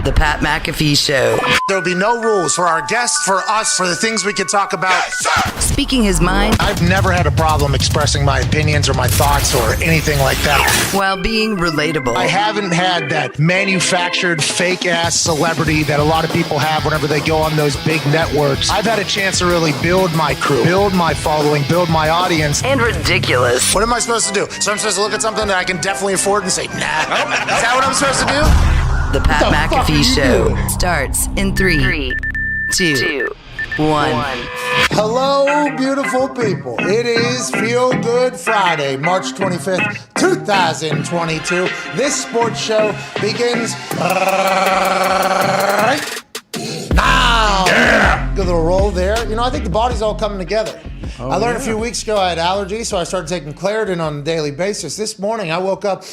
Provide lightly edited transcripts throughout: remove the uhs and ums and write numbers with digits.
The Pat McAfee Show. There'll be no rules for our guests, for us, for the things we can talk about. Yes, speaking his mind. I've never had a problem expressing my opinions or my thoughts or anything like that. While being relatable. I haven't had that manufactured fake-ass celebrity that a lot of people have whenever they go on those big networks. I've had a chance to really build my crew, build my following, build my audience. And ridiculous. What am I supposed to do? So I'm supposed to look at something that I can definitely afford and say, nah. Is that what I'm supposed to do? The Pat McAfee Show starts in 3, 2, 1. Hello, beautiful people. It is Feel Good Friday, March 25th, 2022. This sports show begins right now. Yeah. Good little roll there. You know, I think the body's all coming together. I learned a few weeks ago I had allergies, so I started taking Claritin on a daily basis. This morning, I woke up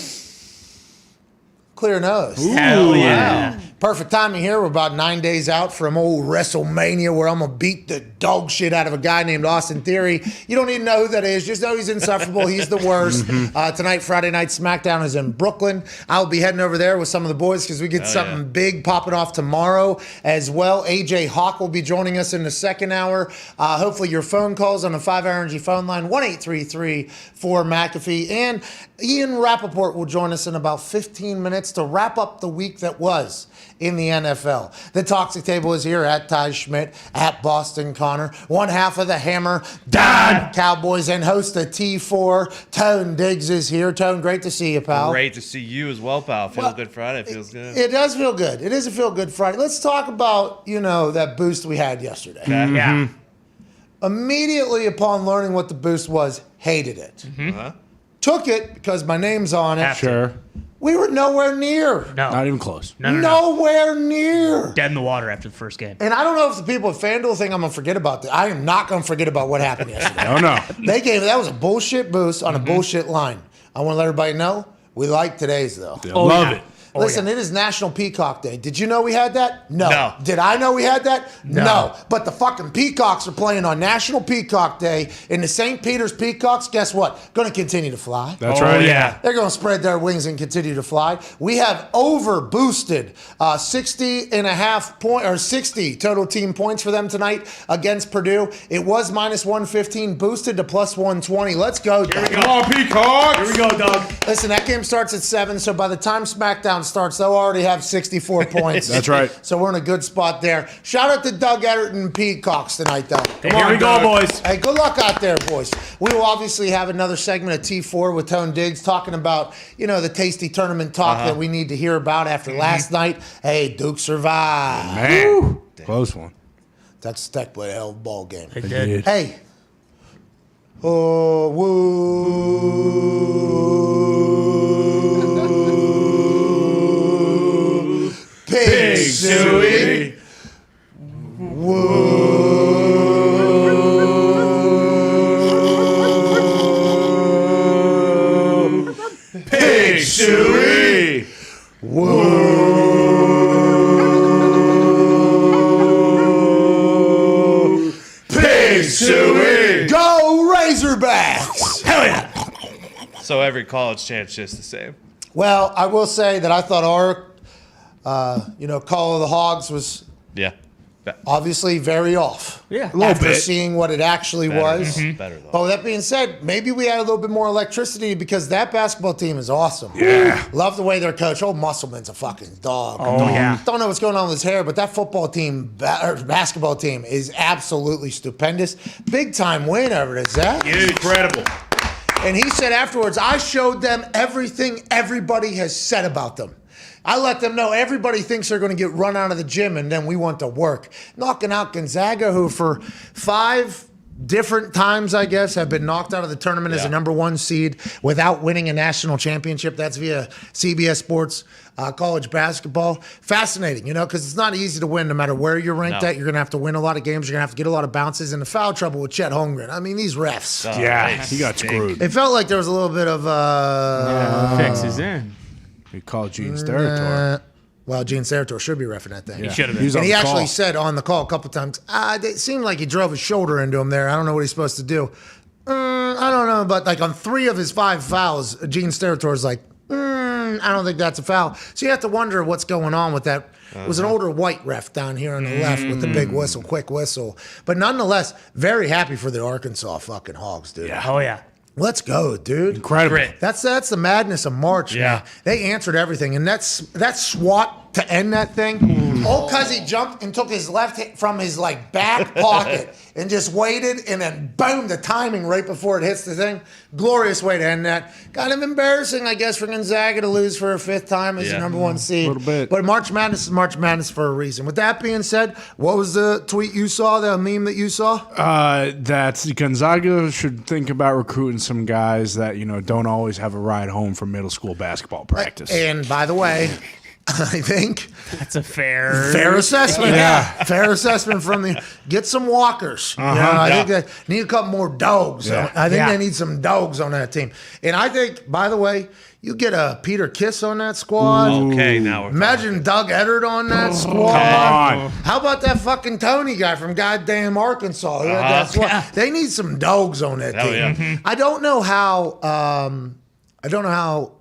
clear nose. Hell yeah. Perfect timing here. We're about 9 days out from old WrestleMania where I'm going to beat the dog shit out of a guy named Austin Theory. You don't even know who that is. Just know he's insufferable. He's the worst. Tonight, Friday Night SmackDown is in Brooklyn. I'll be heading over there with some of the boys because we get something big popping off tomorrow as well. AJ Hawk will be joining us in the second hour. Hopefully your phone calls on the 5-Hour Energy phone line, 1-833-4-McAfee. And Ian Rappaport will join us in about 15 minutes to wrap up the week that was in the NFL. The Toxic Table is here at Ty Schmidt, at Boston Connor. One half of the Hammer, Dahn Cowboys, and host of T4, Tone Diggs is here. Tone, great to see you, pal. Great to see you as well, pal. Feel Good Friday. Feels good. It does feel good. It is a Feel Good Friday. Let's talk about, that boost we had yesterday. Okay. Yeah. Immediately upon learning what the boost was, hated it. Took it because my name's on it. Sure. We were nowhere near. No. Not even close. No. Nowhere near. Dead in the water after the first game. And I don't know if the people at FanDuel think I'm going to forget about that. I am not going to forget about what happened yesterday. Oh, no. That was a bullshit boost on a bullshit line. I want to let everybody know we like today's, though. Love it. Listen, it is National Peacock Day. Did you know we had that? No. Did I know we had that? No. But the fucking Peacocks are playing on National Peacock Day, and the St. Peter's Peacocks, guess what? Going to continue to fly. That's right. Yeah. They're going to spread their wings and continue to fly. We have over boosted 60 total team points for them tonight against Purdue. It was minus 115, boosted to plus 120. Let's go, Doug. Come on, Peacocks. Here we go, Doug. Listen, that game starts at 7, so by the time SmackDown starts, they'll already have 64 points. That's right. So we're in a good spot there. Shout out to Doug Etterton Peacocks tonight, though. Here we go, boys. Hey, good luck out there, boys. We will obviously have another segment of T4 with Tone Diggs talking about, the tasty tournament talk that we need to hear about after last night. Hey, Duke survived. Man. Close one. Texas Tech played a hell of a ball game. They did. Hey. Oh, woo. Pig suey. Woo. Pig suey. Woo. Pig suey. Go Razorbacks. Hell yeah. So every college chant's just the same. Well, I will say that I thought our, Call of the Hogs was Yeah. obviously very off. Yeah. After seeing what it actually was. Better though. But with that being said, maybe we had a little bit more electricity because that basketball team is awesome. Yeah. Love the way they're coached. Old Musselman's a fucking dog. Oh, yeah. Don't know what's going on with his hair, but that football team, or basketball team is absolutely stupendous. Big time win over it, Zach. Incredible. And he said afterwards, I showed them everything everybody has said about them. I let them know everybody thinks they're going to get run out of the gym, and then we want to work. Knocking out Gonzaga, who for 5 different times, I guess, have been knocked out of the tournament as a number 1 seed without winning a national championship. That's via CBS Sports college basketball. Fascinating, because it's not easy to win no matter where you're ranked at. You're going to have to win a lot of games. You're going to have to get a lot of bounces. And the foul trouble with Chet Holmgren. I mean, these refs. He got screwed. It felt like there was a little bit of... Fixes in. We call Gene Steratore. Well, Gene Steratore should be reffing that thing. He should have been. And he actually said on the call a couple times, it seemed like he drove his shoulder into him there. I don't know what he's supposed to do. I don't know, but like on 3 of his 5 fouls, Gene Steratore's like, I don't think that's a foul. So you have to wonder what's going on with that. It was an older white ref down here on the left with the big whistle, quick whistle. But nonetheless, very happy for the Arkansas fucking Hogs, dude. Yeah. Oh, yeah. Let's go, dude. Incredible. Great. That's the madness of March. Yeah. Man. They answered everything, and that SWAT to end that thing. Old Cuzzy jumped and took his left hit from his like back pocket and just waited, and then boom, the timing right before it hits the thing. Glorious way to end that. Kind of embarrassing, I guess, for Gonzaga to lose for a fifth time as the number one seed. A little bit. But March Madness is March Madness for a reason. With that being said, what was the tweet you saw, the meme that you saw? That Gonzaga should think about recruiting some guys that, don't always have a ride home from middle school basketball practice. And by the way, I think That's a fair assessment. Yeah. Fair assessment from the get some walkers. I think they need a couple more dogs. Yeah. I think Yeah. they need some dogs on that team. And I think, by the way, you get a Peter Kiss on that squad. Okay, now we're Imagine Doug Eddard on that squad. Come on. How about that fucking Tony guy from goddamn Arkansas? That's what, they need some dogs on that Hell team. yeah. I don't know how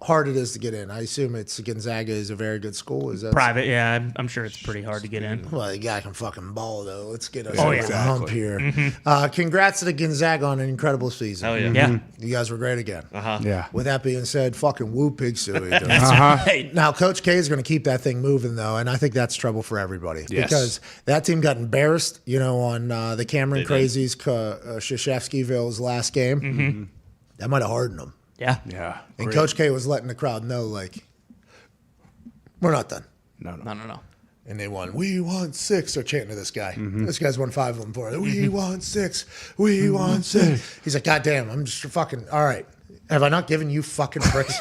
hard it is to get in. I assume Gonzaga is a very good school. Is that private. Yeah, I'm sure it's pretty hard to get in. Well, the guy can fucking ball though. Let's get us Oh, over yeah. the hump here. Congrats to the Gonzaga on an incredible season. Hell yeah. Yeah. You guys were great again. Yeah. With that being said, fucking woo pig suey. dude. Hey, Now, Coach K is going to keep that thing moving, though, and I think that's trouble for everybody Yes. because that team got embarrassed, on the Cameron Crazies, Krzyzewski's last game. That might have hardened them. yeah. Yeah. And Great. Coach K was letting the crowd know, like, we're not done. No. No. And they won. We won 6. They're chanting to this guy. This guy's won 5 of them for it. We won 6. We won 6. He's like, God damn, I'm just fucking, all right. Have I not given you fucking pricks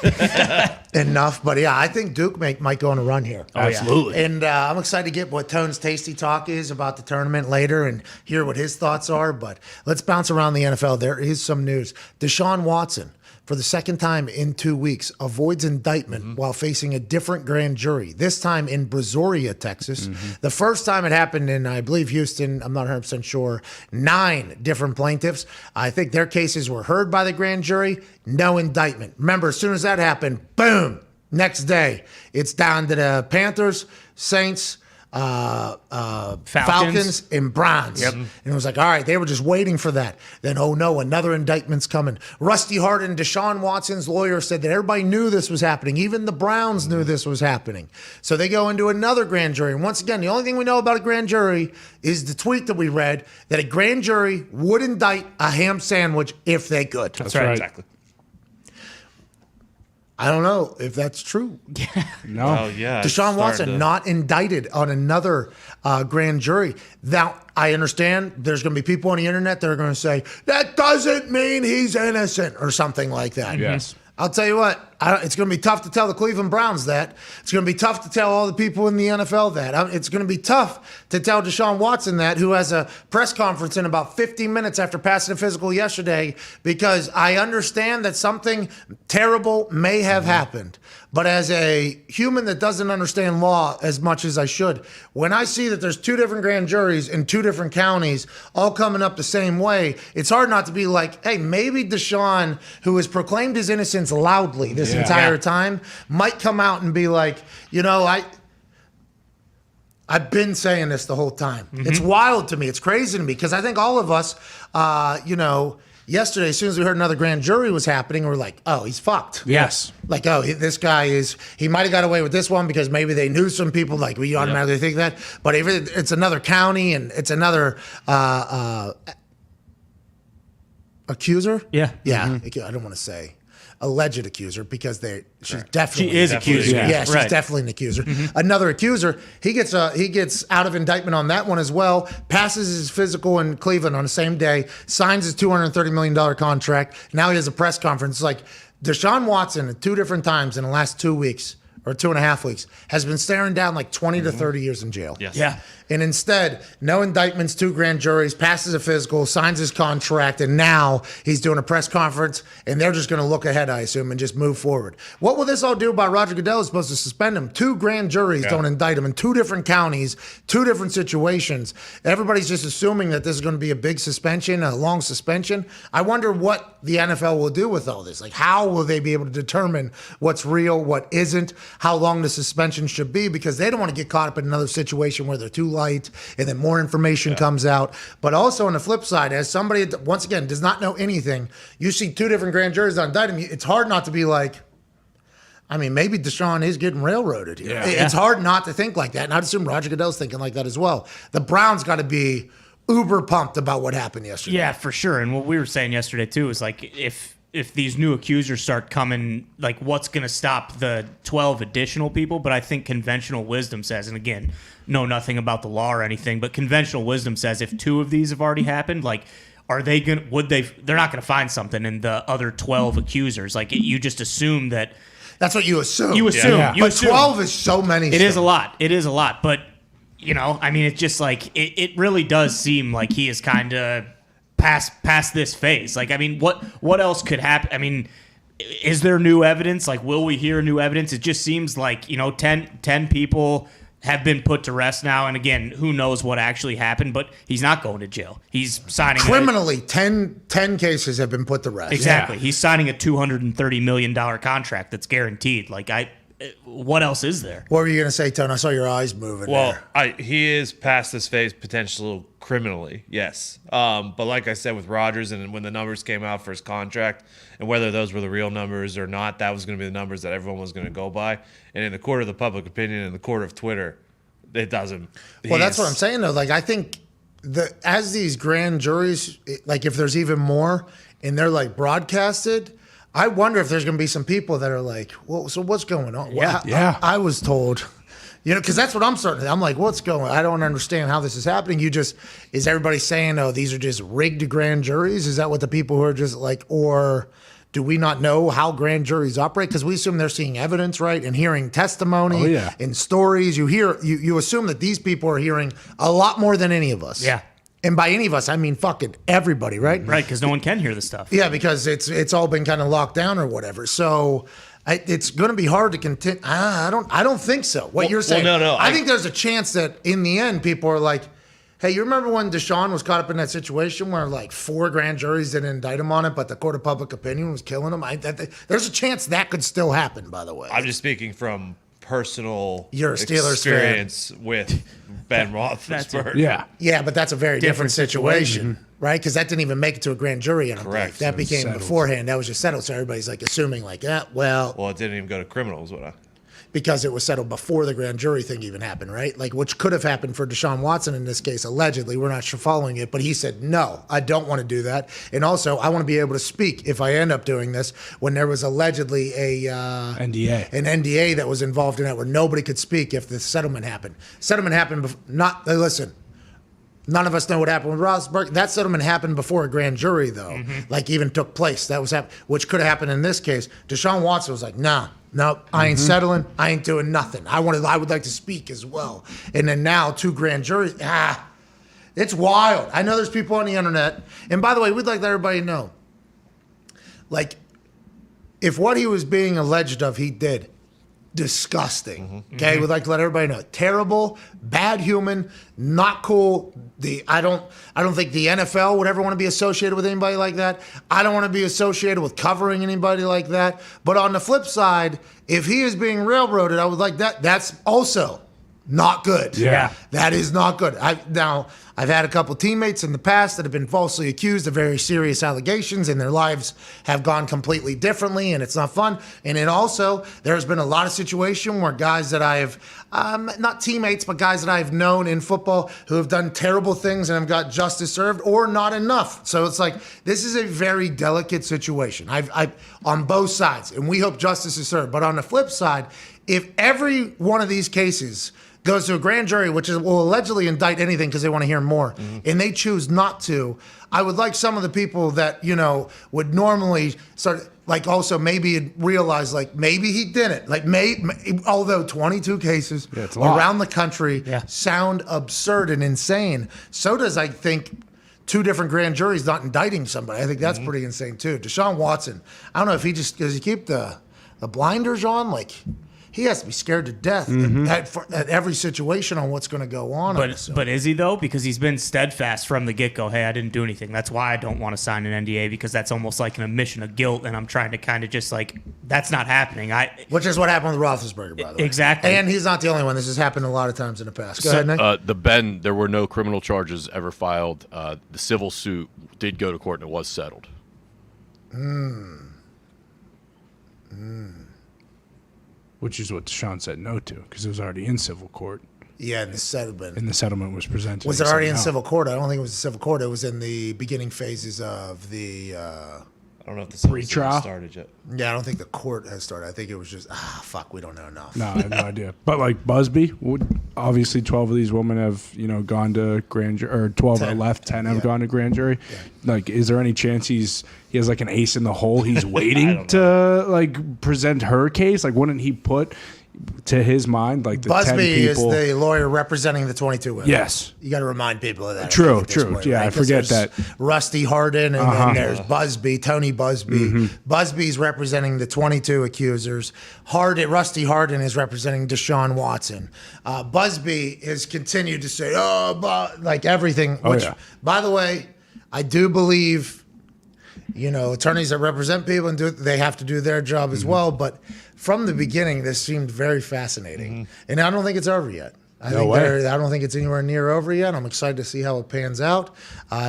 enough? But yeah, I think Duke might go on a run here. Absolutely. And I'm excited to get what Tone's tasty talk is about the tournament later and hear what his thoughts are. But let's bounce around the NFL. There is some news. Desean Watson, for the second time in 2 weeks, avoids indictment while facing a different grand jury, this time in Brazoria, Texas. The first time it happened in, I believe, Houston, I'm not 100% sure, 9 different plaintiffs. I think their cases were heard by the grand jury, no indictment. Remember, as soon as that happened, boom, next day, it's down to the Panthers, Saints, Falcons and Browns. And it was like, all right, they were just waiting for that. Then, oh no, another indictment's coming. Rusty Hardin, Deshaun Watson's lawyer, said that everybody knew this was happening. Even the Browns knew this was happening. So they go into another grand jury. And once again, the only thing we know about a grand jury is the tweet that we read that a grand jury would indict a ham sandwich if they could. That's right. Exactly. I don't know if that's true. No. Oh yeah. it's Deshaun starting Watson to- not indicted on another grand jury. Now, I understand there's going to be people on the internet that are going to say, that doesn't mean he's innocent or something like that. Yes. I'll tell you what, it's going to be tough to tell the Cleveland Browns that. It's going to be tough to tell all the people in the NFL that. It's going to be tough to tell Deshaun Watson that, who has a press conference in about 15 minutes after passing a physical yesterday, because I understand that something terrible may have happened. But as a human that doesn't understand law as much as I should, when I see that there's 2 different grand juries in 2 different counties all coming up the same way, it's hard not to be like, hey, maybe Deshaun, who has proclaimed his innocence loudly this entire time, might come out and be like, I've been saying this the whole time. It's wild to me. It's crazy to me because I think all of us, yesterday, as soon as we heard another grand jury was happening, we're like, oh, he's fucked. Yes. Like, oh, this guy he might have got away with this one because maybe they knew some people, like we automatically think that. But if it's another county and it's another accuser? Yeah. Yeah. I don't want to say alleged accuser because she's definitely She is Definitely. accused. yeah, she's Right. definitely an accuser. Another accuser, he gets out of indictment on that one as well, passes his physical in Cleveland on the same day, signs his $230 million contract. Now he has a press conference. Like Deshaun Watson at 2 different times in the last 2 weeks or 2.5 weeks, has been staring down like 20 to 30 years in jail. Yes. Yeah. And instead, no indictments, 2 grand juries, passes a physical, signs his contract, and now he's doing a press conference, and they're just going to look ahead, I assume, and just move forward. What will this all do about Roger Goodell? Is supposed to suspend him. 2 grand juries don't indict him in 2 different counties, 2 different situations. Everybody's just assuming that this is going to be a big suspension, a long suspension. I wonder what the NFL will do with all this. Like, how will they be able to determine what's real, what isn't, how long the suspension should be, because they don't want to get caught up in another situation where they're too light and then more information comes out. But also on the flip side, as somebody, once again, does not know anything, you see 2 different grand juries that indict him, it's hard not to be like, I mean, maybe Desean is getting railroaded here. It's hard not to think like that. And I'd assume Roger Goodell's thinking like that as well. The Browns got to be uber pumped about what happened yesterday. Yeah, for sure. And what we were saying yesterday too is like if these new accusers start coming, like what's going to stop the 12 additional people? But I think conventional wisdom says, and again, know nothing about the law or anything, but conventional wisdom says if 2 of these have already happened, like are they going to, they're not going to find something in the other 12 accusers. Like you just assume that. That's what you assume. You assume. Yeah. You but assume. 12 is so many. It is a lot. It is a lot. But, you know, I mean, it's just like, it really does seem like he is kind of past this phase. Like, I mean, what else could happen? I mean, is there new evidence? Like, will we hear new evidence? It just seems like, you know, 10 people have been put to rest now. And again, who knows what actually happened, but he's not going to jail. He's signing criminally 10 cases have been put to rest. Exactly. Yeah. He's signing a $230 million contract that's guaranteed. Like, what else is there? What were you going to say, Tone? I saw your eyes moving. Well, he is past this phase potentially criminally, yes. But like I said with Rodgers, and when the numbers came out for his contract, and whether those were the real numbers or not, that was going to be the numbers that everyone was going to go by. And in the court of the public opinion, in the court of Twitter, it doesn't. Well, that's what I'm saying, though. Like, I think as these grand juries, like if there's even more, and they're like broadcasted, I wonder if there's going to be some people that are like, well, so what's going on? Yeah. I was told, you know, because that's what I'm starting to. I'm like, what's going on? I don't understand how this is happening. Is everybody saying, oh, these are just rigged grand juries? Is that what the people who are just like, or do we not know how grand juries operate? Because we assume they're seeing evidence, right? And hearing testimony and stories. You assume that these people are hearing a lot more than any of us. Yeah. And by any of us, I mean fucking everybody, right? Right, because no one can hear the stuff. Yeah, because it's all been kind of locked down or whatever. So it's going to be hard to continue. I don't think so. What you're saying? Well, no. I think there's a chance that in the end, people are like, hey, you remember when Desean was caught up in that situation where like 4 grand juries didn't indict him on it, but the court of public opinion was killing him? There's a chance that could still happen, by the way. I'm just speaking from personal You're a Steelers experience with Ben Roethlisberger. Yeah, but that's a very different situation, right? Because that didn't even make it to a grand jury. Correct. That became settled beforehand. That was just settled. So everybody's like assuming like, Well, it didn't even go to criminals, because it was settled before the grand jury thing even happened, right? Like, which could have happened for Desean Watson in this case, allegedly. We're not following it, but he said, no, I don't want to do that. And also, I want to be able to speak if I end up doing this, when there was allegedly an NDA that was involved in that where nobody could speak if the settlement happened. Settlement happened, listen, none of us know what happened with Roethlisberger. That settlement happened before a grand jury, though, like even took place. That was which could have happened in this case. Desean Watson was like, nah. No, I ain't settling. I ain't doing nothing. I would like to speak as well. And then now 2 grand juries. It's wild. I know there's people on the internet. And by the way, we'd like to let everybody know, like, if what he was being alleged of, he did, disgusting. Okay, we'd like to let everybody know, terrible, bad human, not cool. I don't think the NFL would ever want to be associated with anybody like that. I don't want to be associated with covering anybody like that. But on the flip side, if he is being railroaded, I would like that. That's also not good. Yeah. That is not good. I've had a couple teammates in the past that have been falsely accused of very serious allegations, and their lives have gone completely differently, and it's not fun. And then also, there's been a lot of situations where guys that I have, not teammates, but guys that I've known in football who have done terrible things and have got justice served or not enough. So it's like, this is a very delicate situation. I've on both sides, and we hope justice is served. But on the flip side, if every one of these cases goes to a grand jury, which will allegedly indict anything because they want to hear more, and they choose not to, I would like some of the people that, would normally start, like also maybe realize, like maybe he didn't. Like although 22 cases around the country sound absurd and insane, so does, I think, 2 different grand juries not indicting somebody. I think that's pretty insane too. Desean Watson, I don't know if does he keep the blinders on? Like, he has to be scared to death at every situation on what's going to go on. But is he, though? Because he's been steadfast from the get-go. Hey, I didn't do anything. That's why I don't want to sign an NDA, because that's almost like an admission of guilt, and I'm trying to kind of just like, that's not happening. Which is what happened with Roethlisberger, by the way. Exactly. And he's not the only one. This has happened a lot of times in the past. Go ahead, Nick. There were no criminal charges ever filed. The civil suit did go to court, and it was settled. Which is what Deshaun said no to, because it was already in civil court. Yeah, and the settlement. And the settlement was presented. Was it already in civil court? I don't think it was in civil court. It was in the beginning phases of the... I don't know if the civil suit Pre-trial? started yet. Yeah, I don't think the court has started. I think it was just, fuck, we don't know enough. No, I have no idea. But like Busby, obviously 12 of these women have, gone to grand jury, or 12 10. are left, 10 have gone to grand jury. Yeah. Like, is there any chance he has like an ace in the hole? He's waiting to like present her case? Like, wouldn't he put, to his mind, like the Busby 10 people? is the lawyer representing the 22 women. Yes. You got to remind people of that. True. Point, Yeah, right? I forget that. Rusty Hardin, and then there's Busby, Tony Busby. Busby's representing the 22 accusers. Rusty Hardin is representing Desean Watson. Busby has continued to say, like everything. Which, by the way, I do believe, attorneys that represent people and they have to do their job as well. But from the beginning, this seemed very fascinating, and I don't think it's over yet. I don't think it's anywhere near over yet. I'm excited to see how it pans out.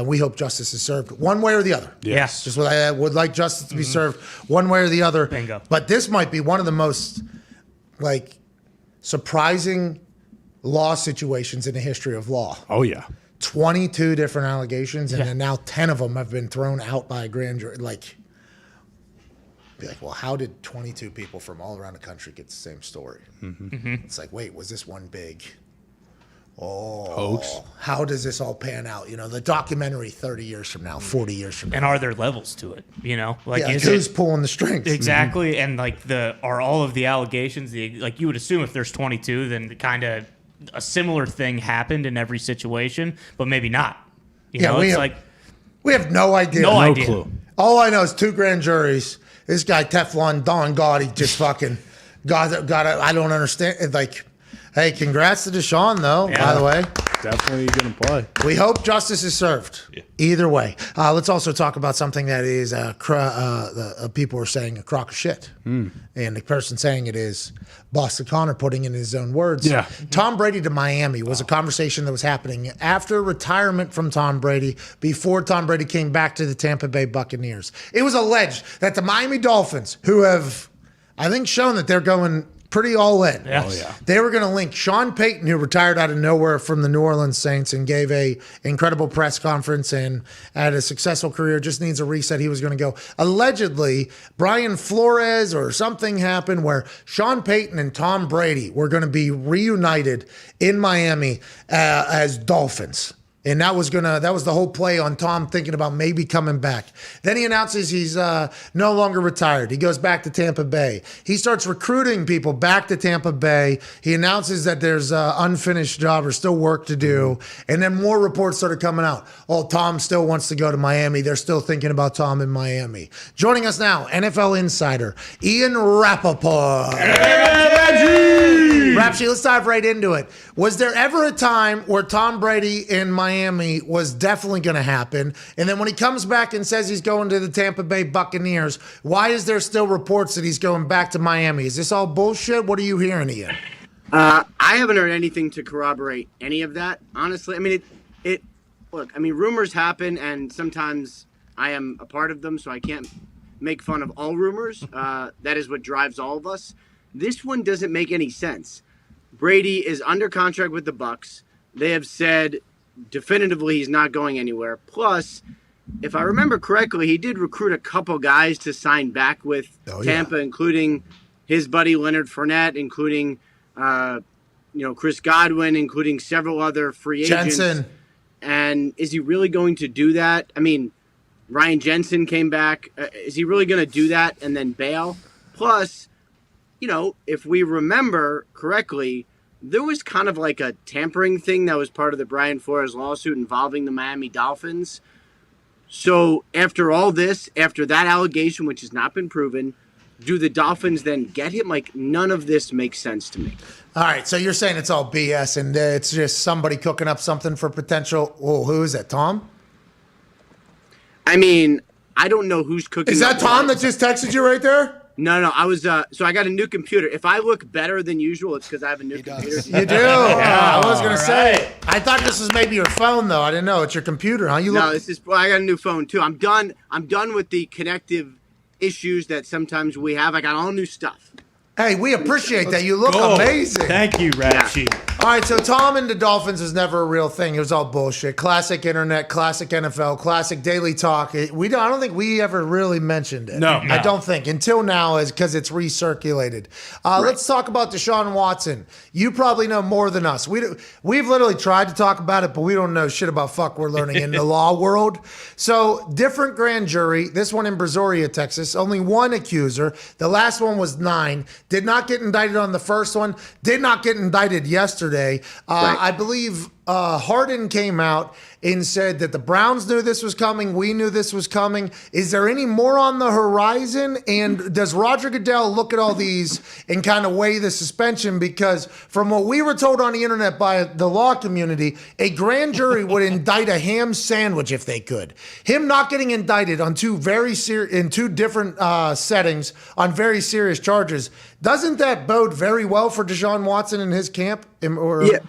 We hope justice is served one way or the other. Yes. Just what I would like justice to be served one way or the other. Bingo. But this might be one of the most surprising law situations in the history of law. Oh, yeah. 22 different allegations, and then now 10 of them have been thrown out by a grand jury. Be like, well, how did 22 people from all around the country get the same story? It's like, wait, was this one big hoax? How does this all pan out? The documentary 30 years from now, 40 years from now. And are there levels to it? Who's pulling the strings? Exactly. And are all of the allegations, you would assume if there's 22, then kind of a similar thing happened in every situation, but maybe not. We have no idea. No clue. All I know is 2 grand juries. This guy Teflon Don God, he just fucking got it. I don't understand. Hey, congrats to Desean though. Yeah. By the way, Definitely gonna play. we hope justice is served. Either way, let's also talk about something that is people are saying a crock of shit, and the person saying it is Boston Connor putting in his own words. Yeah. Tom Brady to Miami was a conversation that was happening after retirement from Tom Brady, before Tom Brady came back to the Tampa Bay Buccaneers. It was alleged that the Miami Dolphins, who have, I think, shown that they're going pretty all in. Yeah. Oh, yeah. They were going to link Sean Payton, who retired out of nowhere from the New Orleans Saints and gave a incredible press conference and had a successful career, just needs a reset. He was going to go. Allegedly, Brian Flores or something happened where Sean Payton and Tom Brady were going to be reunited in Miami as Dolphins. And that was the whole play on Tom thinking about maybe coming back. Then he announces he's no longer retired. He goes back to Tampa Bay. He starts recruiting people back to Tampa Bay. He announces that there's unfinished job or still work to do. And then more reports started coming out. Oh, Tom still wants to go to Miami. They're still thinking about Tom in Miami. Joining us now, NFL insider Ian Rappaport. Rapshi, let's dive right into it. Was there ever a time where Tom Brady in Miami was definitely going to happen, and then when he comes back and says he's going to the Tampa Bay Buccaneers, why is there still reports that he's going back to Miami? Is this all bullshit? What are you hearing, Ian? I haven't heard anything to corroborate any of that, honestly. I mean, rumors happen, and sometimes I am a part of them, so I can't make fun of all rumors. That is what drives all of us. This one doesn't make any sense. Brady is under contract with the Bucs. They have said definitively he's not going anywhere. Plus, if I remember correctly, he did recruit a couple guys to sign back with Tampa, including his buddy Leonard Fournette, including Chris Godwin, including several other free agents. Jensen. And is he really going to do that? I mean, Ryan Jensen came back. Is he really going to do that and then bail? Plus, if we remember correctly, there was kind of like a tampering thing that was part of the Brian Flores lawsuit involving the Miami Dolphins. So after all this, after that allegation, which has not been proven, do the Dolphins then get him? Like, none of this makes sense to me. All right, so you're saying it's all BS and it's just somebody cooking up something for potential. Oh, who is that, Tom? I mean, I don't know who's cooking. Is that Tom that just texted you right there? No. I was so I got a new computer. If I look better than usual, it's because I have a new computer. You do. I was gonna say. I thought this was maybe your phone, though. I didn't know it's your computer, huh? No, this is. Well, I got a new phone too. I'm done with the connective issues that sometimes we have. I got all new stuff. Hey, we appreciate that. You look amazing. Thank you, Rap Sheet. All right, so Tom and the Dolphins was never a real thing. It was all bullshit. Classic internet, classic NFL, classic daily talk. I don't think we ever really mentioned it. No. I don't think until now, is because it's recirculated. Let's talk about Desean Watson. You probably know more than us. We've literally tried to talk about it, but we don't know shit about fuck we're learning in the law world. So different grand jury. This one in Brazoria, Texas. Only one accuser. The last one was 9. Did not get indicted on the first one. Did not get indicted yesterday. Right. I believe Harden came out and said that the Browns knew this was coming. We knew this was coming. Is there any more on the horizon? And does Roger Goodell look at all these and kind of weigh the suspension? Because from what we were told on the internet by the law community, a grand jury would indict a ham sandwich if they could. Him not getting indicted on in two different settings on very serious charges, doesn't that bode very well for Desean Watson and his camp? Yeah,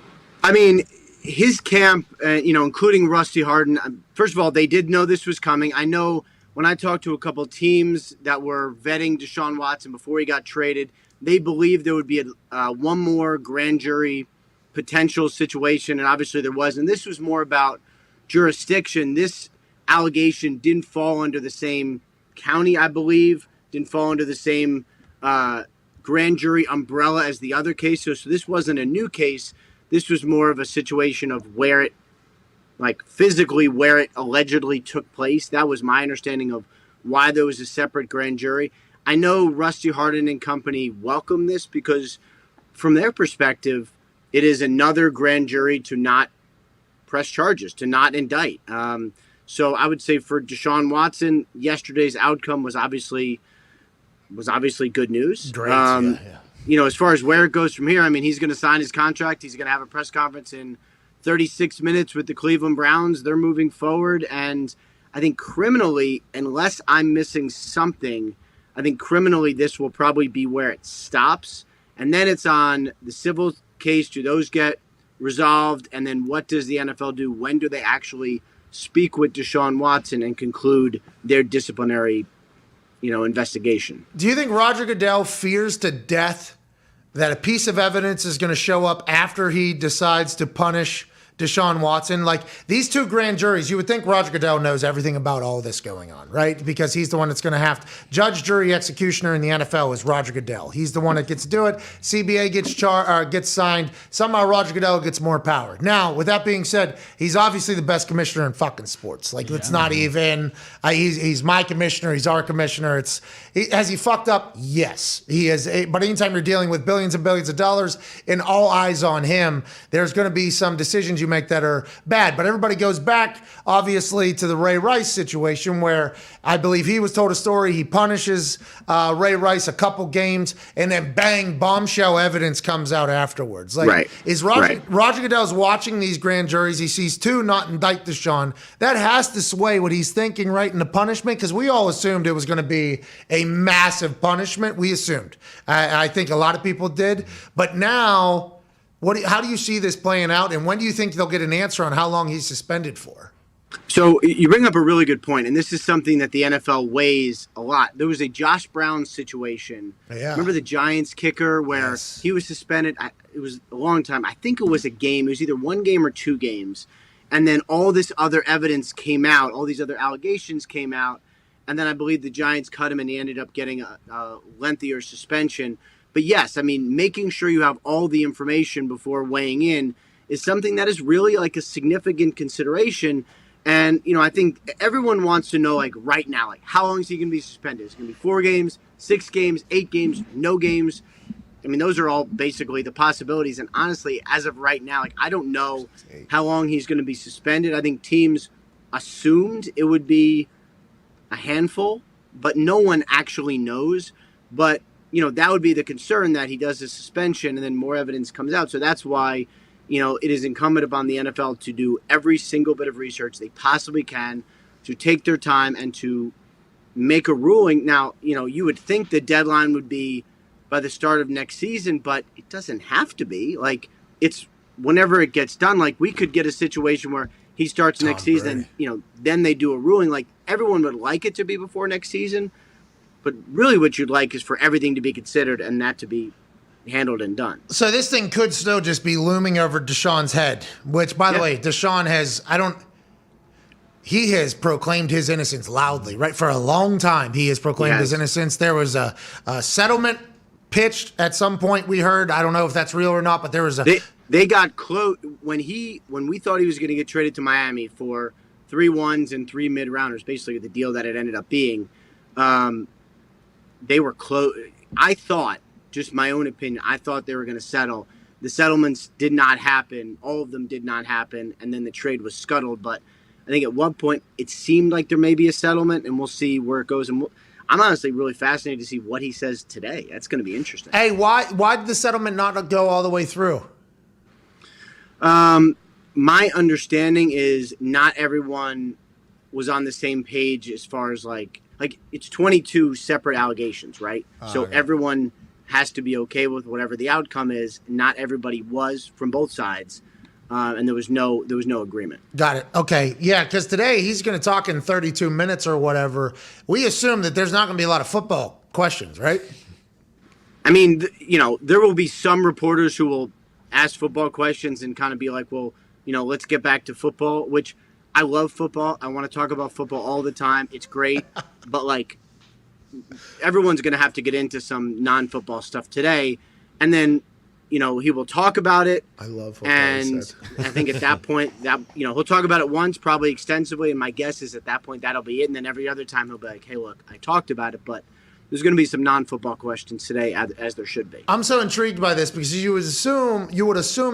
I mean, his camp, including Rusty Harden, first of all, they did know this was coming. I know when I talked to a couple teams that were vetting Desean Watson before he got traded, they believed there would be one more grand jury potential situation, and obviously there was. And this was more about jurisdiction. This allegation didn't fall under the same county, I believe, didn't fall under the same grand jury umbrella as the other case. So this wasn't a new case. This was more of a situation of where it allegedly took place. That was my understanding of why there was a separate grand jury. I know Rusty Harden and company welcome this because from their perspective, it is another grand jury to not press charges, to not indict. So I would say for Desean Watson, yesterday's outcome was obviously good news. Great. As far as where it goes from here, I mean, he's going to sign his contract. He's going to have a press conference in 36 minutes with the Cleveland Browns. They're moving forward. And I think criminally, unless I'm missing something, I think criminally this will probably be where it stops. And then it's on the civil case. Do those get resolved? And then what does the NFL do? When do they actually speak with Desean Watson and conclude their disciplinary investigation? Do you think Roger Goodell fears to death that a piece of evidence is going to show up after he decides to punish Desean Watson? Like these two grand juries, you would think Roger Goodell knows everything about all this going on, right? Because he's the one that's going to have to judge, jury, executioner in the NFL is Roger Goodell. He's the one that gets to do it. CBA gets signed. Somehow Roger Goodell gets more power. Now, with that being said, he's obviously the best commissioner in fucking sports. Like it's not even. He's my commissioner. He's our commissioner. Has he fucked up? Yes, he is. But anytime you're dealing with billions and billions of dollars and all eyes on him, there's going to be some decisions you make that are bad. But everybody goes back, obviously, to the Ray Rice situation where I believe he was told a story. He punishes Ray Rice a couple games, and then bang, bombshell evidence comes out afterwards. Like, right. Is Roger Goodell's watching these grand juries? He sees two not indict Desean. That has to sway what he's thinking, right, in the punishment, because we all assumed it was going to be a massive punishment. We assumed. I think a lot of people did. But now, how do you see this playing out, and when do you think they'll get an answer on how long he's suspended for? So you bring up a really good point, and this is something that the NFL weighs a lot. There was a Josh Brown situation. Yeah. Remember the Giants kicker where he was suspended? It was a long time. I think it was a game. It was either one game or 2 games. And then all this other evidence came out. All these other allegations came out. And then I believe the Giants cut him, and he ended up getting a lengthier suspension. But yes, I mean, making sure you have all the information before weighing in is something that is really like a significant consideration. And, I think everyone wants to know, like, right now, like, how long is he going to be suspended? Is it going to be 4 games, 6 games, 8 games, no games? I mean, those are all basically the possibilities. And honestly, as of right now, like, I don't know how long he's going to be suspended. I think teams assumed it would be a handful, but no one actually knows. But, that would be the concern, that he does a suspension and then more evidence comes out. So that's why, it is incumbent upon the NFL to do every single bit of research they possibly can, to take their time and to make a ruling. Now, you would think the deadline would be by the start of next season, but it doesn't have to be. Like, it's whenever it gets done. Like, we could get a situation where he starts next season, then they do a ruling. Like, everyone would like it to be before next season, but really what you'd like is for everything to be considered and that to be handled and done. So this thing could still just be looming over Deshaun's head, which, by the way, Deshaun he has proclaimed his innocence loudly, right? For a long time, he has proclaimed his innocence. There was a settlement pitched at some point, we heard. I don't know if that's real or not, but there was a... They got close when we thought he was going to get traded to Miami for 3 ones and 3 mid-rounders, basically the deal that it ended up being. They were close. I thought, just my own opinion, I thought they were going to settle. The settlements did not happen. All of them did not happen. And then the trade was scuttled. But I think at one point it seemed like there may be a settlement, and we'll see where it goes. And I'm honestly really fascinated to see what he says today. That's going to be interesting. Hey, why did the settlement not go all the way through? My understanding is not everyone was on the same page as far as like it's 22 separate allegations, right? So everyone has to be okay with whatever the outcome is. Not everybody was from both sides, and there was no agreement. Got it. Okay, yeah, because today he's going to talk in 32 minutes or whatever. We assume that there's not going to be a lot of football questions, right? I mean, there will be some reporters who will ask football questions and kind of be like, well, let's get back to football, which I love football. I want to talk about football all the time. It's great. But, like, everyone's going to have to get into some non-football stuff today. And then, he will talk about it. I love football. And I think at that point, he'll talk about it once, probably extensively. And my guess is at that point, that'll be it. And then every other time he'll be like, hey, look, I talked about it, but there's going to be some non-football questions today, as there should be. I'm so intrigued by this because you would assume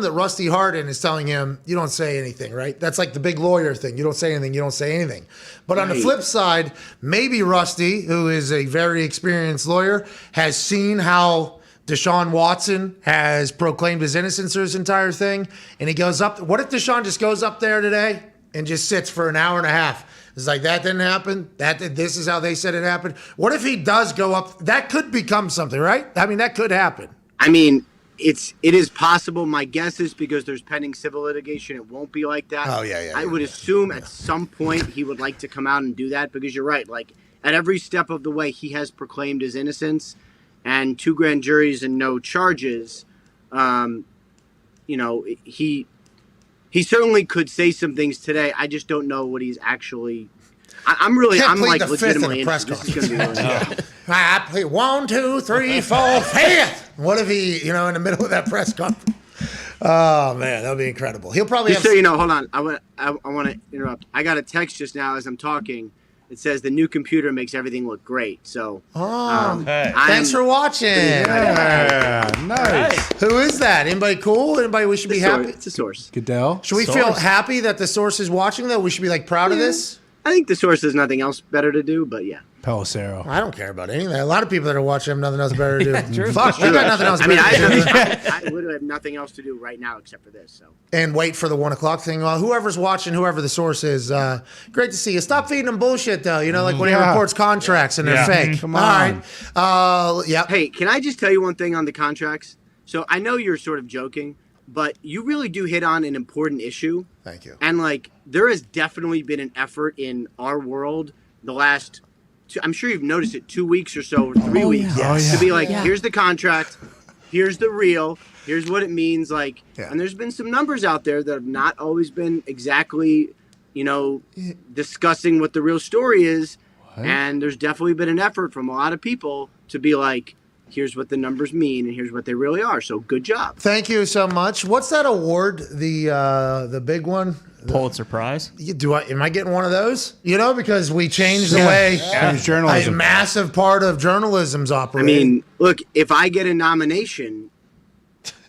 that Rusty Hardin is telling him, you don't say anything, right? That's like the big lawyer thing. You don't say anything, you don't say anything. But on the flip side, maybe Rusty, who is a very experienced lawyer, has seen how Desean Watson has proclaimed his innocence through this entire thing, and he goes up. What if Desean just goes up there today and just sits for an hour and a half? It's like, that didn't happen. This is how they said it happened. What if he does go up? That could become something, right? I mean, that could happen. I mean, it is possible. My guess is because there's pending civil litigation, it won't be like that. Oh, yeah. I would assume at some point he would like to come out and do that, because you're right. Like, at every step of the way, he has proclaimed his innocence, and 2 grand juries and no charges. He certainly could say some things today. I just don't know what he's actually. I'm like legitimately interested. This is going to be really good. I play 1, 2, 3, 4, 5th. What if he, in the middle of that press conference? Oh man, that'd be incredible. He'll probably just have. So you know, hold on. I want to interrupt. I got a text just now as I'm talking. It says the new computer makes everything look great. So, thanks for watching. Yeah, nice. Who is that? Anybody cool? Anybody we should be happy? It's a source. Goodell. Should we feel happy that the source is watching, though? We should be proud of this? I think the source has nothing else better to do, but yeah. Pelissero. I don't care about anything. A lot of people that are watching have nothing else better to do. Fuck, we got nothing else better to do. I literally have nothing else to do right now except for this. So. And wait for the 1 o'clock thing. Well, whoever's watching, whoever the source is, great to see you. Stop feeding them bullshit, though. Like when he reports contracts and they're fake. Come on. All right. Yeah. Hey, can I just tell you one thing on the contracts? So I know you're sort of joking, but you really do hit on an important issue. Thank you. And there has definitely been an effort in our world the last, I'm sure you've noticed it, 2 weeks or so, or 3 weeks, to be here's the contract, here's the real, here's what it means. And there's been some numbers out there that have not always been exactly, discussing what the real story is. What? And there's definitely been an effort from a lot of people to be here's what the numbers mean, and here's what they really are. So good job. Thank you so much. What's that award? The big one? Pulitzer Prize. Am I getting one of those? Because we changed the way journalism. a massive part of journalism's I operating. mean, look, if I get a nomination,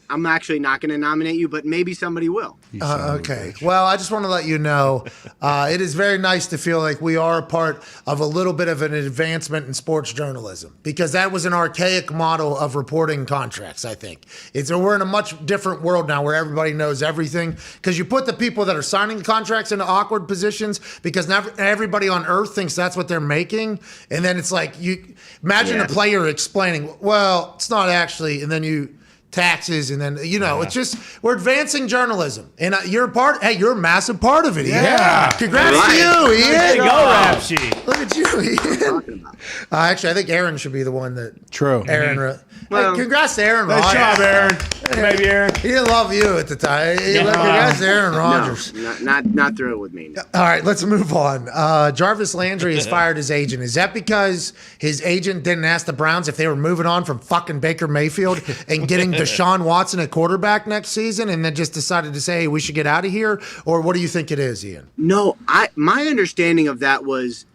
I'm actually not going to nominate you, but maybe somebody will. Okay. Well, I just want to let you know, it is very nice to feel like we are a part of a little bit of an advancement in sports journalism, because that was an archaic model of reporting contracts, I think. We're in a much different world now where everybody knows everything, because you put the people that are signing the contracts into awkward positions because now everybody on earth thinks that's what they're making. And then it's like, you imagine a player explaining, well, it's not actually, and then taxes, and then it's just, we're advancing journalism, and you're a massive part of it, Ian. Congrats to you, Ian. There you go, Rap Sheet. Look at you, Ian. Actually, I think Aaron should be the one that. True. Aaron. Hey, congrats to Aaron Nice Rodgers. job, Aaron. Maybe Aaron. He didn't love you at the time. Congrats to Aaron Rodgers. No, not thrilled with me. No. All right, let's move on. Jarvis Landry has fired his agent. Is that because his agent didn't ask the Browns if they were moving on from fucking Baker Mayfield and getting Desean Watson at quarterback next season, and then just decided to say, hey, we should get out of here? Or what do you think it is, Ian? No, my understanding of that was,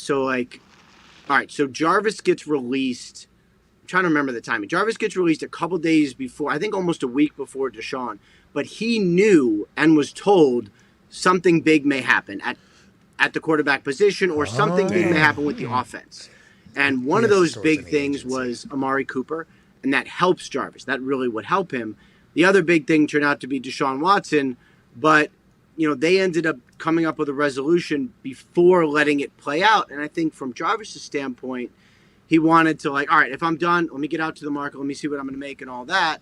all right, so Jarvis gets released. I'm trying to remember the timing. Jarvis gets released a couple days before, I think almost a week before Desean, but he knew and was told something big may happen at the quarterback position, or something big may happen with the offense. And one of those big things was Amari Cooper, and that helps Jarvis. That really would help him. The other big thing turned out to be Desean Watson, but they ended up coming up with a resolution before letting it play out. And I think from Jarvis's standpoint, he wanted to all right, if I'm done, let me get out to the market, let me see what I'm going to make and all that.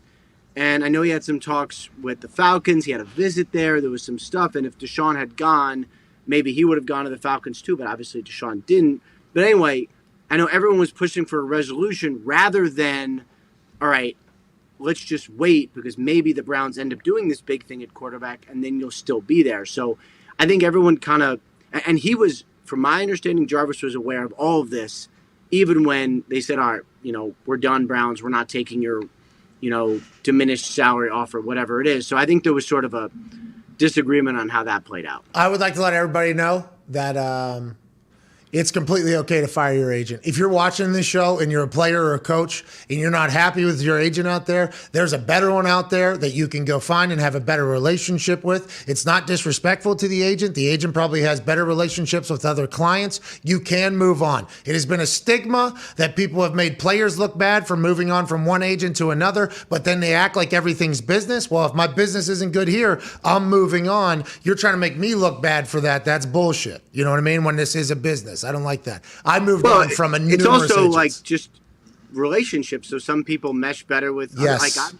And I know he had some talks with the Falcons. He had a visit there. There was some stuff. And if Desean had gone, maybe he would have gone to the Falcons too, but obviously Desean didn't. But anyway, I know everyone was pushing for a resolution rather than, all right, let's just wait because maybe the Browns end up doing this big thing at quarterback and then you'll still be there. So I think everyone kind of, and he was, from my understanding, Jarvis was aware of all of this, even when they said, all right, we're done, Browns, we're not taking your, diminished salary offer, whatever it is. So I think there was sort of a disagreement on how that played out. I would like to let everybody know that it's completely okay to fire your agent. If you're watching this show and you're a player or a coach and you're not happy with your agent out there, there's a better one out there that you can go find and have a better relationship with. It's not disrespectful to the agent. The agent probably has better relationships with other clients. You can move on. It has been a stigma that people have made players look bad for moving on from one agent to another, but then they act like everything's business. Well, if my business isn't good here, I'm moving on. You're trying to make me look bad for that. That's bullshit. You know what I mean? When this is a business. I don't like that. I moved on from a numerous It's also agents. like just relationships. So some people mesh better with. Yes.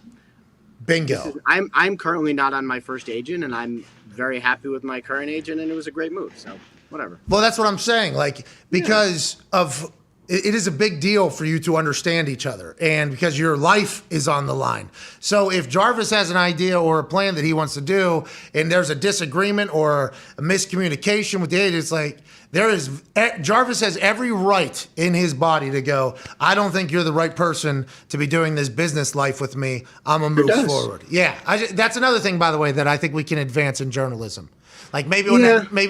Bingo. I'm currently not on my first agent, and I'm very happy with my current agent, and it was a great move. So whatever. Well, that's what I'm saying. Because of it is a big deal for you to understand each other, and because your life is on the line. So if Jarvis has an idea or a plan that he wants to do, and there's a disagreement or a miscommunication with the agent, it's like Jarvis has every right in his body to go, I don't think you're the right person to be doing this business life with me. I'm going to move forward. Yeah. That's another thing, by the way, that I think we can advance in journalism. Maybe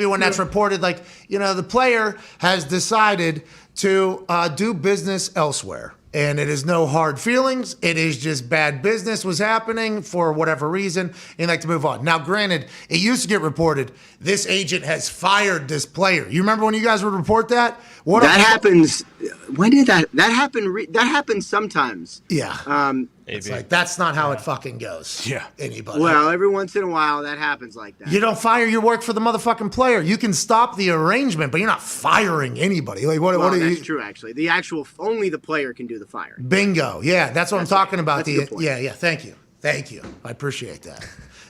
when that's reported, the player has decided to do business elsewhere. And it is no hard feelings. It is just bad business was happening for whatever reason. And you'd like to move on. Now, granted, it used to get reported, this agent has fired this player. You remember when you guys would report that? Happens. When did that happen? That happens sometimes. Yeah. It's that's not how it fucking goes. Yeah. Anybody. Well, every once in a while that happens like that. You don't fire your work for the motherfucking player. You can stop the arrangement, but you're not firing anybody. That's true, actually. Only the player can do the firing. Bingo. Yeah, that's what I'm talking about. That's a good point. Yeah. Thank you. I appreciate that.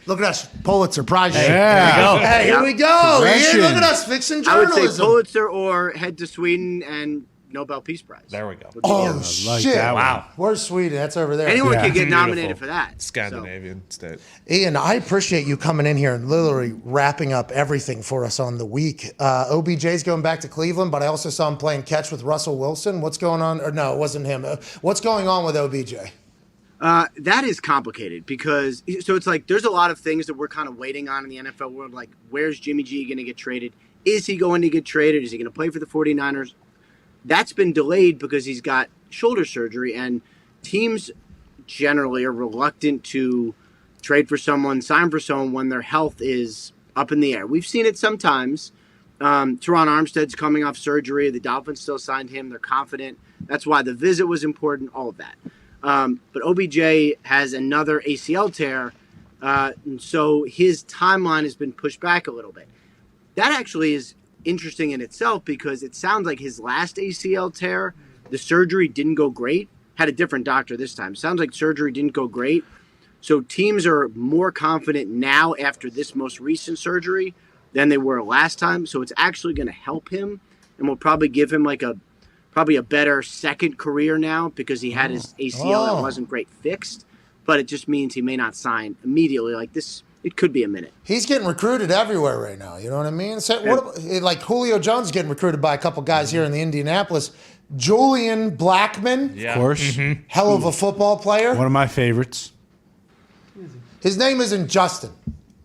Look at us, Pulitzer Prize. Yeah. Hey, here we go. Ian, look at us fixing journalism. I would say Pulitzer or head to Sweden and Nobel Peace Prize. There we go. Oh, like shit. that one. Wow. Where's Sweden? That's over there. Anyone Yeah. could get Beautiful. nominated for that. Scandinavian state. Ian, I appreciate you coming in here and literally wrapping up everything for us on the week. OBJ's going back to Cleveland, but I also saw him playing catch with Russell Wilson. What's going on? Or no, it wasn't him. What's going on with OBJ? That is complicated because so it's like there's a lot of things that we're kind of waiting on in the NFL world. Like, where's Jimmy G going to get traded? Is he going to get traded? Is he going to play for the 49ers? That's been delayed because he's got shoulder surgery, and teams generally are reluctant to trade for someone, sign for someone when their health is up in the air. We've seen it sometimes. Teron Armstead's coming off surgery. The Dolphins still signed him. They're confident. That's why the visit was important, all of that. But OBJ has another ACL tear, and so his timeline has been pushed back a little bit. That actually is interesting in itself because it sounds like his last ACL tear, the surgery didn't go great. Had a different doctor this time. Sounds like surgery didn't go great. So teams are more confident now after this most recent surgery than they were last time. So it's actually going to help him and will probably give him like probably a better second career now because he had his ACL that wasn't great fixed. But it just means he may not sign immediately like this. It could be a minute. He's getting recruited everywhere right now. You know what I mean? So, like Julio Jones is getting recruited by a couple guys here in the Indianapolis. Julian Blackmon, Yeah. Of course. hell of a football player. One of my favorites. His name isn't Justin.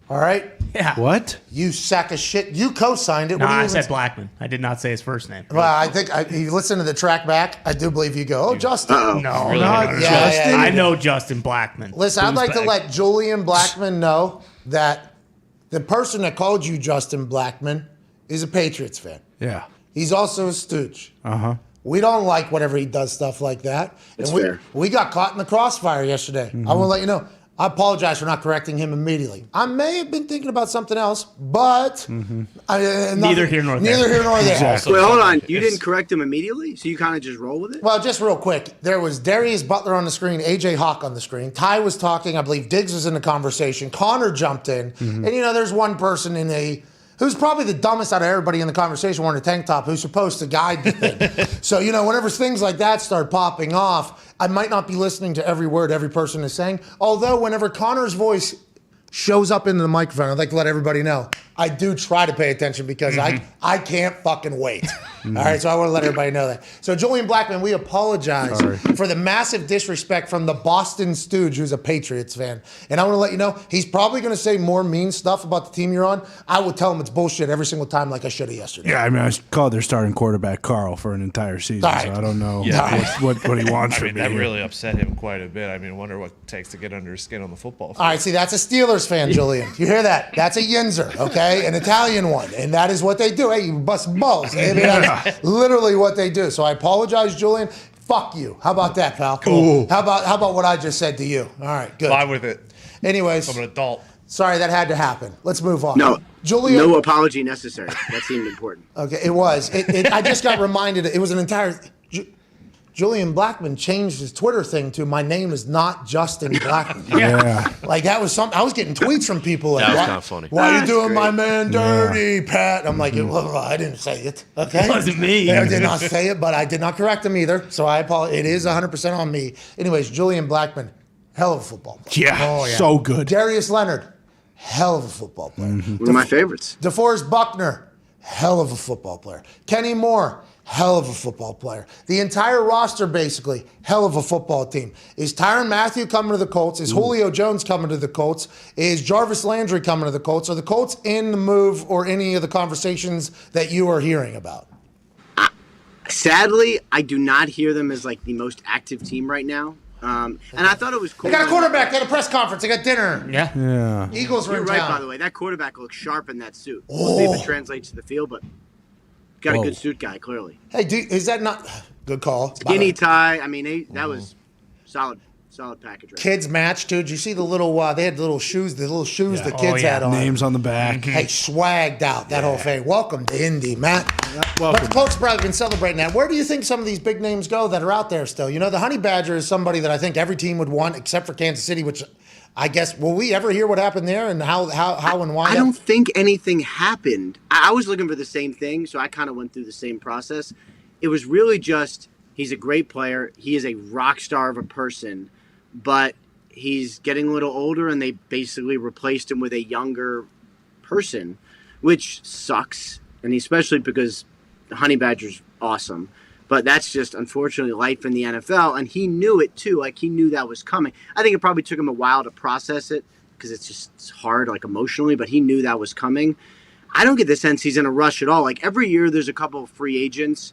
All right? Yeah. What? You sack of shit. You co-signed it. No, What do you I even- said Blackman. I did not say his first name. Well, I think if you listen to the track back, I do believe you go, oh, Justin. No, Really? not Yeah, Justin. yeah, I yeah. know Justin Blackman. Listen, I'd like to Blues bag. let Julian Blackmon know that the person that called you Justin Blackmon is a Patriots fan. Yeah. He's also a stooge. Uh-huh. We don't like whenever he does stuff like that. That's and fair. we got caught in the crossfire yesterday. I want to let you know. I apologize for not correcting him immediately. I may have been thinking about something else, but Neither here nor there. Neither here nor there. Exactly. Wait, hold on. You didn't correct him immediately? So you kind of just roll with it? Well, just real quick, there was Darius Butler on the screen, AJ Hawk on the screen. Ty was talking. I believe Diggs was in the conversation. Connor jumped in. And, there's one person who's probably the dumbest out of everybody in the conversation wearing a tank top who's supposed to guide the thing. So, whenever things like that start popping off, I might not be listening to every word every person is saying. Although whenever Connor's voice shows up into the microphone, I'd like to let everybody know I do try to pay attention because I can't fucking wait. All right, so I want to let everybody know that. So Julian Blackmon, we apologize for the massive disrespect from the Boston stooge who's a Patriots fan. And I want to let you know, he's probably going to say more mean stuff about the team you're on. I will tell him it's bullshit every single time like I should have yesterday. Yeah, I mean, I called their starting quarterback Carl for an entire season, All right. so I don't know Yeah. what he wants I from mean, me. that here. really upset him quite a bit. I mean, wonder what it takes to get under his skin on the football field. All right, see, that's a Steelers fan, Julian. You hear that? That's a Yinzer, okay? An Italian one. And that is what they do. Hey, you bust balls. I mean, that's literally what they do. So I apologize, Julian. Fuck you. How about that, pal? Cool. How about what I just said to you? All right, good. Fine with it. Anyways, I'm an adult. sorry that had to happen. Let's move on. No. Julian. No apology necessary. That seemed important. Okay, it was. I just got reminded. It was an entire. Julian Blackmon changed his Twitter thing to "My name is not Justin Blackmon." Yeah. Like that was something. I was getting tweets from people like, That was "Why- kinda funny. Why are you That's doing great. my man dirty, Pat? I'm like, well, I didn't say it. Okay, It wasn't me. I did not say it, but I did not correct him either. So I apologize. It is 100% on me. Anyways, Julian Blackmon, hell of a football player. Yeah, so good. Darius Leonard, hell of a football player. One of my favorites. DeForest Buckner, hell of a football player. Kenny Moore, hell of a football player. The entire roster, basically, hell of a football team. Is Tyrann Mathieu coming to the Colts? Is Julio Jones coming to the Colts? Is Jarvis Landry coming to the Colts? Are the Colts in the move or any of the conversations that you are hearing about? Sadly, I do not hear them as like the most active team right now. And I thought it was cool. They got a quarterback. They had a press conference. They got dinner. Yeah. Yeah. Eagles were You're in right, town. by the way. That quarterback looks sharp in that suit. We'll see if it translates to the field, but got a Whoa. good suit guy, clearly. Hey, is that not good call? Skinny tie. I mean, that was solid package. Right? Kids match, dude. You see the little? They had the little shoes. The little shoes the Oh, kids yeah. had on. Names on the back. Hey, swagged out that whole thing. Welcome to Indy, Matt. welcome. But the Colts probably been celebrating that. Where do you think some of these big names go that are out there still? The Honey Badger is somebody that I think every team would want except for Kansas City, which I guess, will we ever hear what happened there and how and why? I don't think anything happened. I was looking for the same thing, so I kind of went through the same process. it was really just he's a great player. He is a rock star of a person, but he's getting a little older, and they basically replaced him with a younger person, which sucks. And especially because the Honey Badger's awesome. But that's just, unfortunately, life in the NFL. And he knew it, too. Like, he knew that was coming. I think it probably took him a while to process it because it's hard, like, emotionally. But he knew that was coming. I don't get the sense he's in a rush at all. Like, every year there's a couple of free agents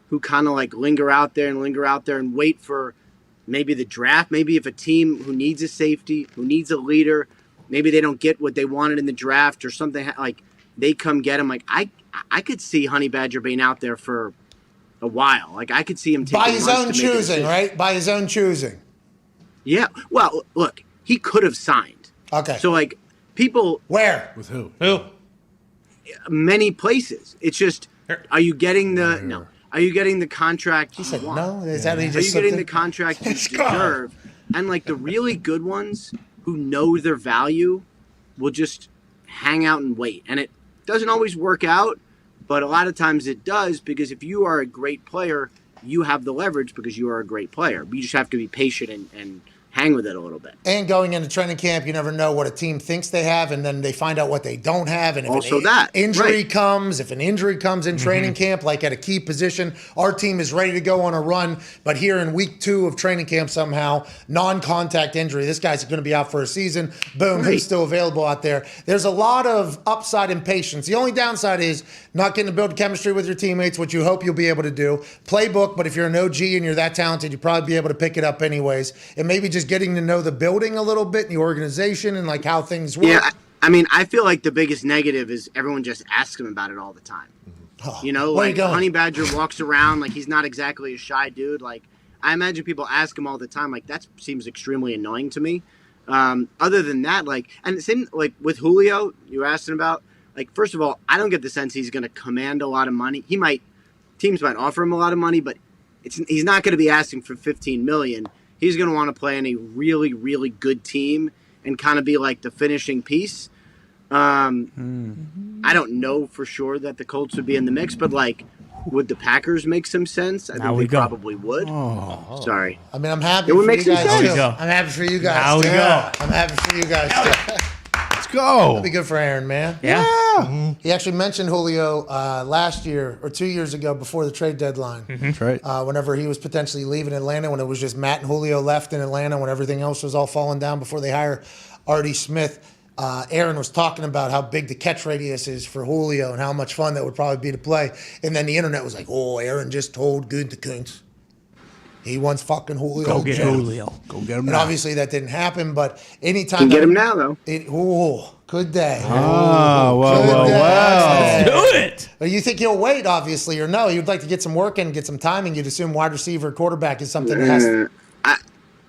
who kind of, like, linger out there and wait for maybe the draft. Maybe if a team who needs a safety, who needs a leader, maybe they don't get what they wanted in the draft or something, like, they come get him. Like, I could see Honey Badger being out there for a while. Like, I could see him taking by his own choosing, right? By his own choosing. Yeah. Well, look, he could have signed. Okay. So, like, people. Where? With who? Many places. It's just, are you getting the no? Are you getting the contract? He said you want? no. Is that what he Are just you getting said? the contract you deserve? And like the really good ones who know their value will just hang out and wait. And it doesn't always work out, but a lot of times it does, because if you are a great player, you have the leverage because you are a great player. But you just have to be patient and hang with it a little bit. And going into training camp, you never know what a team thinks they have, and then they find out what they don't have. And if Also an injury right. comes, if an injury comes in training camp, like at a key position, our team is ready to go on a run, but here in week 2 of training camp somehow, non-contact injury, this guy's going to be out for a season, boom, Right. he's still available out there. There's a lot of upside and patience. The only downside is not getting to build chemistry with your teammates, which you hope you'll be able to do. Playbook, but if you're an OG and you're that talented, you'll probably be able to pick it up anyways. And maybe just getting to know the building a little bit and the organization and like how things work. Yeah, I mean, I feel like the biggest negative is everyone just asks him about it all the time. Oh, You know, where like you going? Honey Badger walks around like he's not exactly a shy dude. Like, I imagine people ask him all the time. Like, that seems extremely annoying to me. Other than that, like, and same like with Julio, you were asking about. Like, first of all, I don't get the sense he's going to command a lot of money. Teams might offer him a lot of money, but he's not going to be asking for $15 million. He's going to want to play in a really, really good team and kind of be like the finishing piece. I don't know for sure that the Colts would be in the mix, but like, would the Packers make some sense? I think they probably would. Oh. Sorry. I mean, I'm happy It would for make you some guys sense. too. Now we go. I'm happy for you guys Now we too. go. I'm happy for you guys too. Let's go. That'd be good for Aaron, man. Yeah. He actually mentioned Julio last year or 2 years ago before the trade deadline. That's right. Whenever he was potentially leaving Atlanta, when it was just Matt and Julio left in Atlanta, when everything else was all falling down before they hire Artie Smith. Aaron was talking about how big the catch radius is for Julio and how much fun that would probably be to play. And then the internet was like, oh, Aaron just told Gutekunst he wants fucking Julio. Go get Jones. Julio. Go get him And now. obviously that didn't happen, but anytime Can get him now, though. Good day. Oh, well, Good well, day. well. Do it. Well, you think he'll wait, obviously, or no? You'd like to get some work in, get some timing. You'd assume wide receiver, quarterback is something that has to.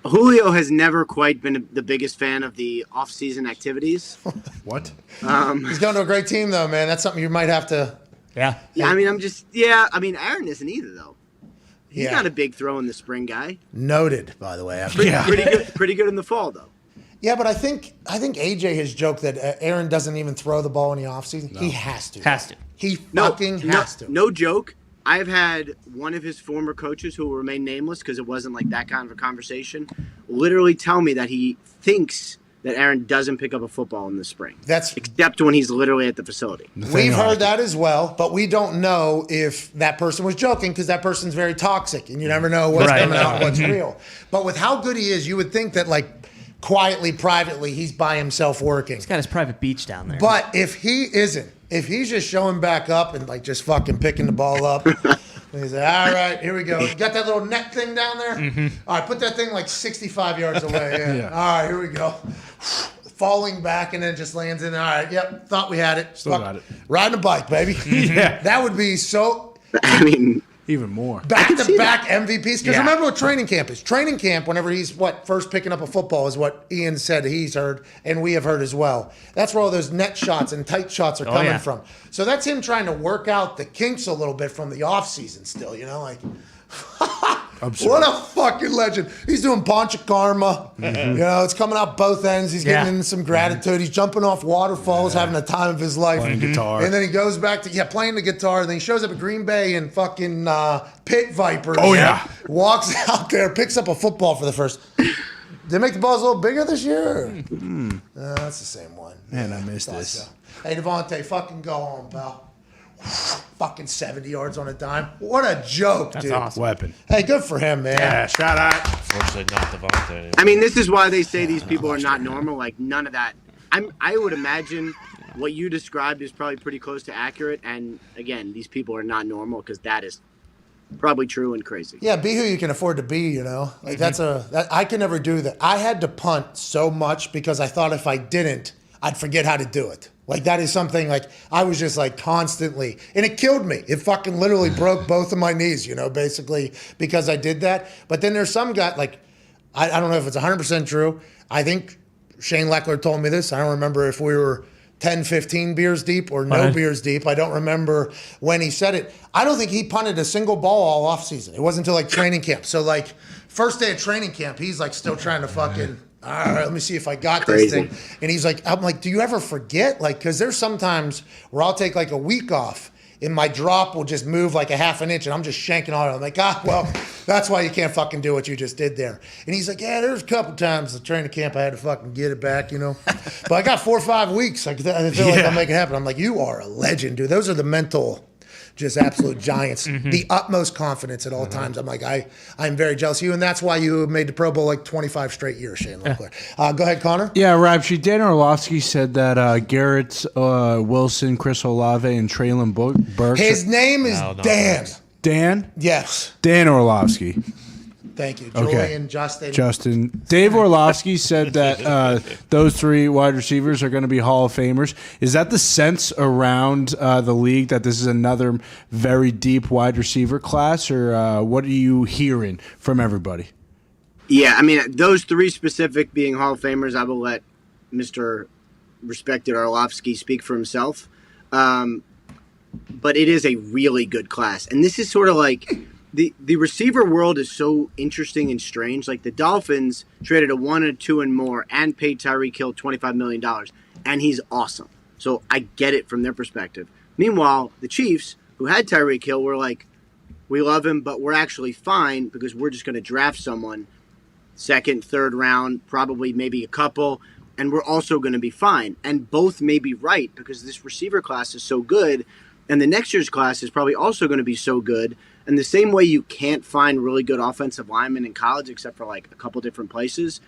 Julio has never quite been the biggest fan of the off-season activities. What? He's going to a great team, though, man. That's something you might have to. Yeah. Yeah, I mean, Aaron isn't either, though. He's Yeah. not a big throw in the spring guy. Noted, by the way. Pretty good in the fall, though. Yeah, but I think AJ has joked that Aaron doesn't even throw the ball in the offseason. He has to. Has to. He fucking has to. No joke. I've had one of his former coaches, who will remain nameless because it wasn't like that kind of a conversation, literally tell me that he thinks that Aaron doesn't pick up a football in the spring. Except when he's literally at the facility. We've heard that as well, but we don't know if that person was joking because that person's very toxic, and you never know what's Right. coming out and what's real. But with how good he is, you would think that, like, quietly, privately, he's by himself working. He's got his private beach down there. But if he isn't, if he's just showing back up and like just fucking picking the ball up, and he's like, all right, here we go. You got that little net thing down there? All right, put that thing like 65 yards away. Yeah. All right, here we go. Falling back and then just lands in there. All right, yep, thought we had it. Still got it. Riding a bike, baby. Yeah. That would be so I mean, Even more. back-to-back MVPs. Because Yeah. remember what training camp is. Training camp, whenever he's, first picking up a football is what Ian said he's heard, and we have heard as well. That's where all those net shots and tight shots are coming yeah. from. So that's him trying to work out the kinks a little bit from the offseason still, you know? Like, Absurd. What a fucking legend. He's doing Pancha Karma. You know, it's coming out both ends. He's getting in some gratitude. He's jumping off waterfalls, having the time of his life. Playing guitar. And then he goes back to, playing the guitar. And then he shows up at Green Bay and fucking Pit Vipers. Oh, yeah. Walks out there, picks up a football for the first. Did they make the balls a little bigger this year? That's the same one. Man, I missed this. So. Hey, Devontae, fucking go on, pal. Fucking 70 yards on a dime. What a joke, That's dude. awesome. Weapon. Hey, good for him, man. Yeah, shout out. Unfortunately, not Devontae anymore. I mean, this is why they say these people are not normal. Like, none of that. I would imagine what you described is probably pretty close to accurate. And again, these people are not normal because that is probably true and crazy. Yeah, be who you can afford to be, you know? Like, I could never do that. I had to punt so much because I thought if I didn't, I'd forget how to do it. Like, that is something, like, I was just, like, constantly, and it killed me. It fucking literally broke both of my knees, you know, basically, because I did that. But then there's some guy, like, I don't know if it's 100% true. I think Shane Leckler told me this. I don't remember if we were 10, 15 beers deep or no beers deep. I don't remember when he said it. I don't think he punted a single ball all offseason. It wasn't until, like, training camp. So, like, first day of training camp, he's, like, still trying to fucking... All right, let me see if I got this thing. And he's like, I'm like, do you ever forget? Like, because there's sometimes where I'll take like a week off and my drop will just move like a half an inch and I'm just shanking on it. I'm like, well, that's why you can't fucking do what you just did there. And he's like, yeah, there's a couple times the training camp I had to fucking get it back, you know. But I got 4 or 5 weeks. I feel like I'll make it happen. I'm like, you are a legend, dude. Those are the mental... just absolute giants, the utmost confidence at all times. I'm like, I'm very jealous of you, and that's why you made the Pro Bowl like 25 straight years, Shane Leckler. Go ahead, Connor. Yeah, Rapshi, Dan Orlovsky said that Garrett Wilson, Chris Olave, and Traylon Burks. His name is Dan. Dan? Yes. Dan Orlovsky. Thank you. Okay. Julian, Justin. Justin. Dave Orlovsky said that those 3 wide receivers are going to be Hall of Famers. Is that the sense around the league that this is another very deep wide receiver class, or what are you hearing from everybody? Yeah, I mean, those 3 specific being Hall of Famers, I will let Mr. Respected Orlovsky speak for himself. But it is a really good class. And this is sort of like... The receiver world is so interesting and strange. Like, the Dolphins traded a 1 and 2 and more and paid Tyreek Hill $25 million, and he's awesome. So I get it from their perspective. Meanwhile, the Chiefs, who had Tyreek Hill, were like, we love him, but we're actually fine because we're just going to draft someone 2nd, 3rd round, probably maybe a couple, and we're also going to be fine. And both may be right because this receiver class is so good, and the next year's class is probably also going to be so good. And the same way you can't find really good offensive linemen in college except for like a couple different places,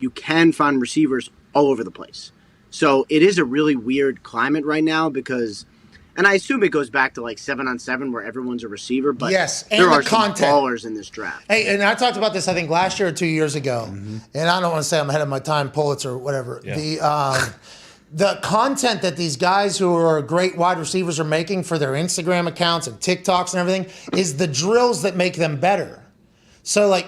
you can find receivers all over the place. So it is a really weird climate right now because, and I assume it goes back to like 7-on-7 where everyone's a receiver, but yes, and there are content. some ballers in this draft. Hey, and I talked about this, I think, last year or 2 years ago, and I don't want to say I'm ahead of my time, Pulitzer or whatever. Yeah. The content that these guys who are great wide receivers are making for their Instagram accounts and TikToks and everything is the drills that make them better. So, like,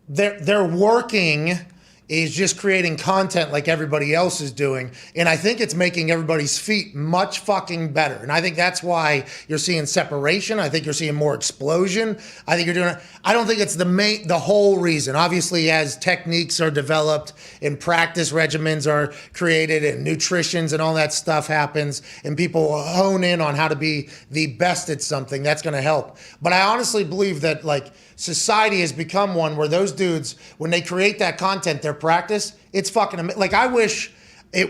they're working is just creating content like everybody else is doing. And I think it's making everybody's feet much fucking better. And I think that's why you're seeing separation. I think you're seeing more explosion. I think you're doing it. I don't think it's the whole reason. Obviously, as techniques are developed and practice regimens are created and nutritions and all that stuff happens and people hone in on how to be the best at something, that's going to help. But I honestly believe that, like, society has become one where those dudes, when they create that content, their practice, it's fucking amazing. Like, I wish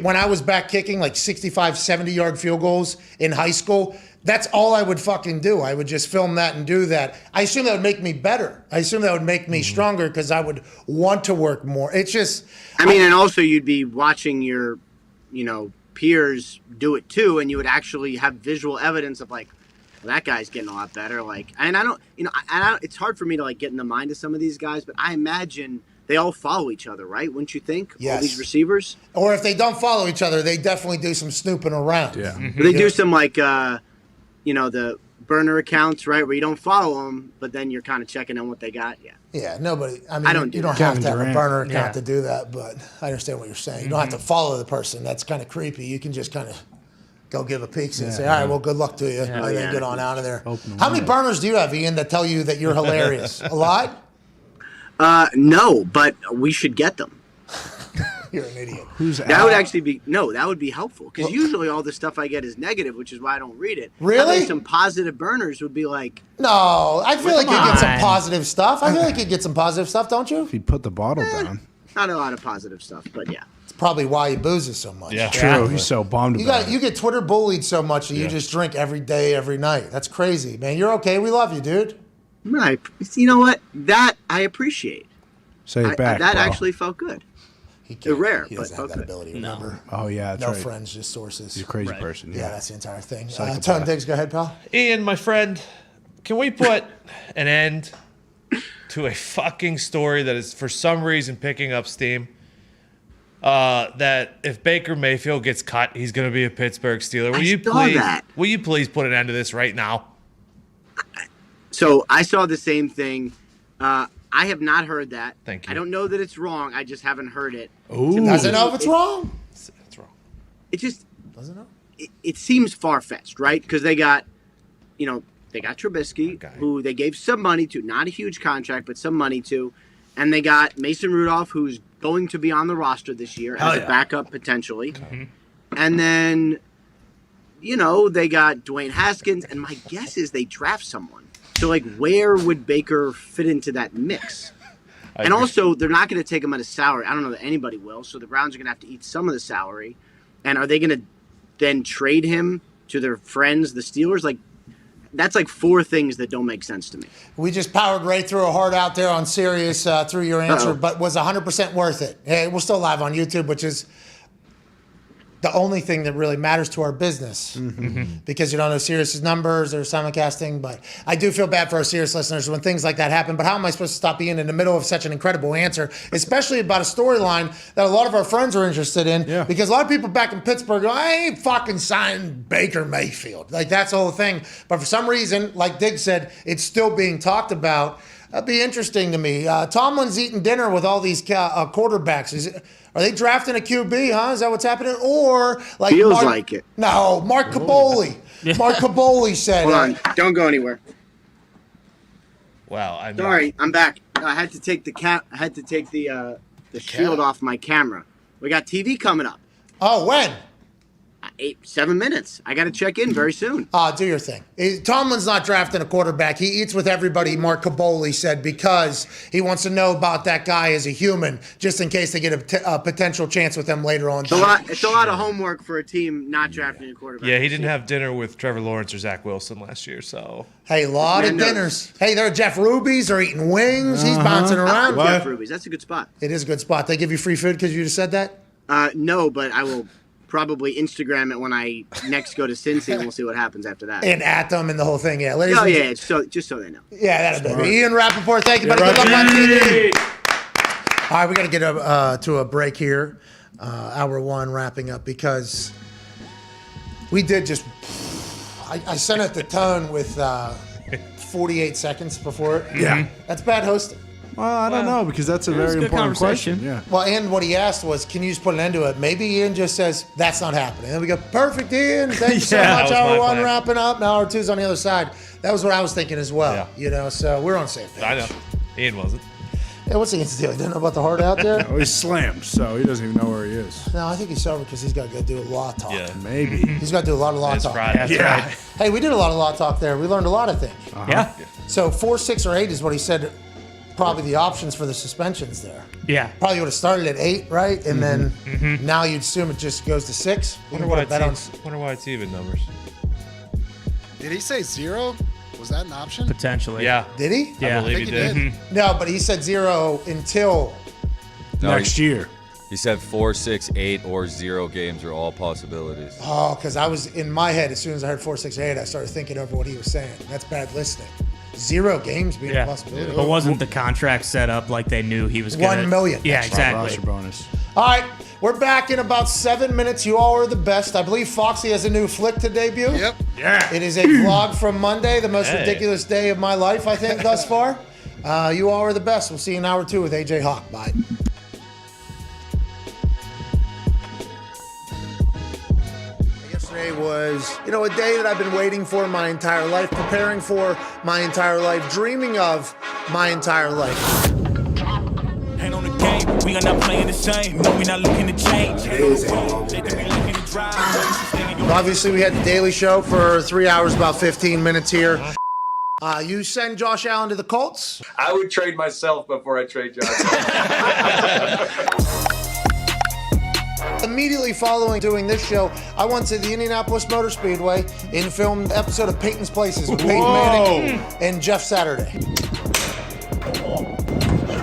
when I was back kicking like 65, 70-yard field goals in high school, that's all I would fucking do. I would just film that and do that. I assume that would make me better. I assume that would make me stronger because I would want to work more. It's just... I mean, and also you'd be watching your, peers do it too, and you would actually have visual evidence of like, well, that guy's getting a lot better. Like, and I don't, it's hard for me to like get in the mind of some of these guys, but I imagine they all follow each other, right? Wouldn't you think? Yes. All these receivers. Or if they don't follow each other, they definitely do some snooping around. Yeah. They do some like, the burner accounts, right, where you don't follow them, but then you're kind of checking on what they got. Yeah. Yeah, nobody. I mean, you don't have to have a burner account to do that, but I understand what you're saying. You don't have to follow the person. That's kind of creepy. You can just kind of go give a peek and say, all right, well, good luck to you, and then get on out of there. How many burners do you have, Ian, that tell you that you're hilarious? A lot? No, but we should get them. You're an idiot. That would actually be that would be helpful because usually all the stuff I get is negative, which is why I don't read it. Really? Having some positive burners would be like. No, I feel like you get some on. positive stuff. I feel like you get some positive stuff, don't you? If he put the bottle down. Not a lot of positive stuff, but yeah. It's probably why he boozes so much. Yeah. True. He's so bummed about it. You get Twitter bullied so much that you just drink every day, every night. That's crazy, man. You're okay. We love you, dude. Right. You know what? That I appreciate. Say it back, that bro. actually felt good. He can't- Rare, He but doesn't have that okay. ability, remember? Oh, yeah, that's No right. friends, just sources. He's a crazy person. Yeah, that's the entire thing. Psychopath. Tone Diggs, go ahead, pal. Ian, my friend, can we put an end to a fucking story that is for some reason picking up steam? That if Baker Mayfield gets cut, he's going to be a Pittsburgh Steeler. Will you please put an end to this right now? So I saw the same thing. I have not heard that. Thank you. I don't know that it's wrong. I just haven't heard it. Ooh. Doesn't know if it's wrong. That's wrong. It just Doesn't know. it seems far fetched, right? Because they got, they got Trubisky, Okay. who they gave some money to, not a huge contract, but some money to, and they got Mason Rudolph, who's going to be on the roster this year as a backup potentially, and then, they got Dwayne Haskins, and my guess is they draft someone. So, where would Baker fit into that mix? And also, they're not going to take him at a salary. I don't know that anybody will. So the Browns are going to have to eat some of the salary. And are they going to then trade him to their friends, the Steelers? That's four things that don't make sense to me. We just powered right through a heart out there on Sirius through your answer, but was 100% worth it. Hey, we're still live on YouTube, which is the only thing that really matters to our business because you don't know Sirius's numbers or simulcasting. But I do feel bad for our Sirius listeners when things like that happen. But how am I supposed to stop Ian in the middle of such an incredible answer, especially about a storyline that a lot of our friends are interested in? Yeah. Because a lot of people back in Pittsburgh go, I ain't fucking signing Baker Mayfield. That's the whole thing. But for some reason, like Diggs said, it's still being talked about. That'd be interesting to me. Tomlin's eating dinner with all these quarterbacks. Are they drafting a QB, huh? Is that what's happening? Or Feels like it. No, Mark Caboli. Mark Caboli said. Hold on. Don't go anywhere. Wow. I'm Sorry, I'm back. I had to take the shield off my camera. We got TV coming up. Oh, when? 7 minutes. I got to check in very soon. Do your thing. Tomlin's not drafting a quarterback. He eats with everybody, Mark Caboli said, because he wants to know about that guy as a human, just in case they get a potential chance with him later on. It's a lot of homework for a team not drafting a quarterback. Yeah, he didn't have dinner with Trevor Lawrence or Zach Wilson last year, so. Hey, a lot of dinners. Hey, there are Jeff Ruby's are eating wings. He's bouncing around. Jeff Ruby's. That's a good spot. It is a good spot. They give you free food because you just said that? No, but I will probably Instagram it when I next go to Cincy, and we'll see what happens after that. And at them and the whole thing, yeah. Ladies Oh, and yeah, just so they know. Yeah, that'll do. Ian Rappaport, thank you, buddy. Good luck on TV. All right, we got to get to a break here. Hour one wrapping up because we did just. I sent it the tone with 48 seconds before it. Yeah. That's bad hosting. Well, I don't know because that's a was a very good important question. conversation. Yeah. Well, and what he asked was, can you just put an end to it? Maybe Ian just says, that's not happening. And we go, perfect, Ian. Thank you so Yeah, much. that was Hour my one plan. wrapping up. Now hour two's on the other side. That was what I was thinking as well. Yeah. So we're on safe page. I know. Ian wasn't. Hey, what's Ian's deal? He didn't know about the heart out there? Oh, he's slammed, so he doesn't even know where he is. No, I think he's sober because he's got to go do a law talk. Yeah. Maybe. He's got to do a lot of law It's talk. Friday. Yeah. Hey, we did a lot of law talk there. We learned a lot of things. Yeah. So 4, 6, or 8 is what he said. Probably the options for the suspensions there. Yeah. Probably would have started at 8, right? And then now you'd assume it just goes to 6. We Wonder can why, put a bet on. it's even numbers. Did he say 0? Was that an option? Potentially. Yeah. Did he? Yeah. I believe I he think did. he did. No, but he said 0 until. No, Next year. He said 4, 6, 8, or 0 games are all possibilities. Oh, because I was in my head as soon as I heard 4, 6, 8, I started thinking over what he was saying. That's bad listening. 0 games being a possibility. But wasn't the contract set up like they knew he was going to? 1 million. Yeah, That's exactly. Roster bonus. All right, we're back in about 7 minutes. You all are the best. I believe Foxy has a new flick to debut. Yep. Yeah. It is a vlog from Monday, the most Hey. ridiculous day of my life, I think, thus far. You all are the best. We'll see you in hour 2 with AJ Hawk. Bye. Yesterday was, a day that I've been waiting for my entire life, preparing for my entire life, dreaming of my entire life. we are not playing the same. No, we not looking to change. Obviously, we had the Daily Show for 3 hours, about 15 minutes here. You send Josh Allen to the Colts? I would trade myself before I trade Josh. Immediately following doing this show, I went to the Indianapolis Motor Speedway and filmed an episode of Peyton's Places with Peyton Manning and Jeff Saturday.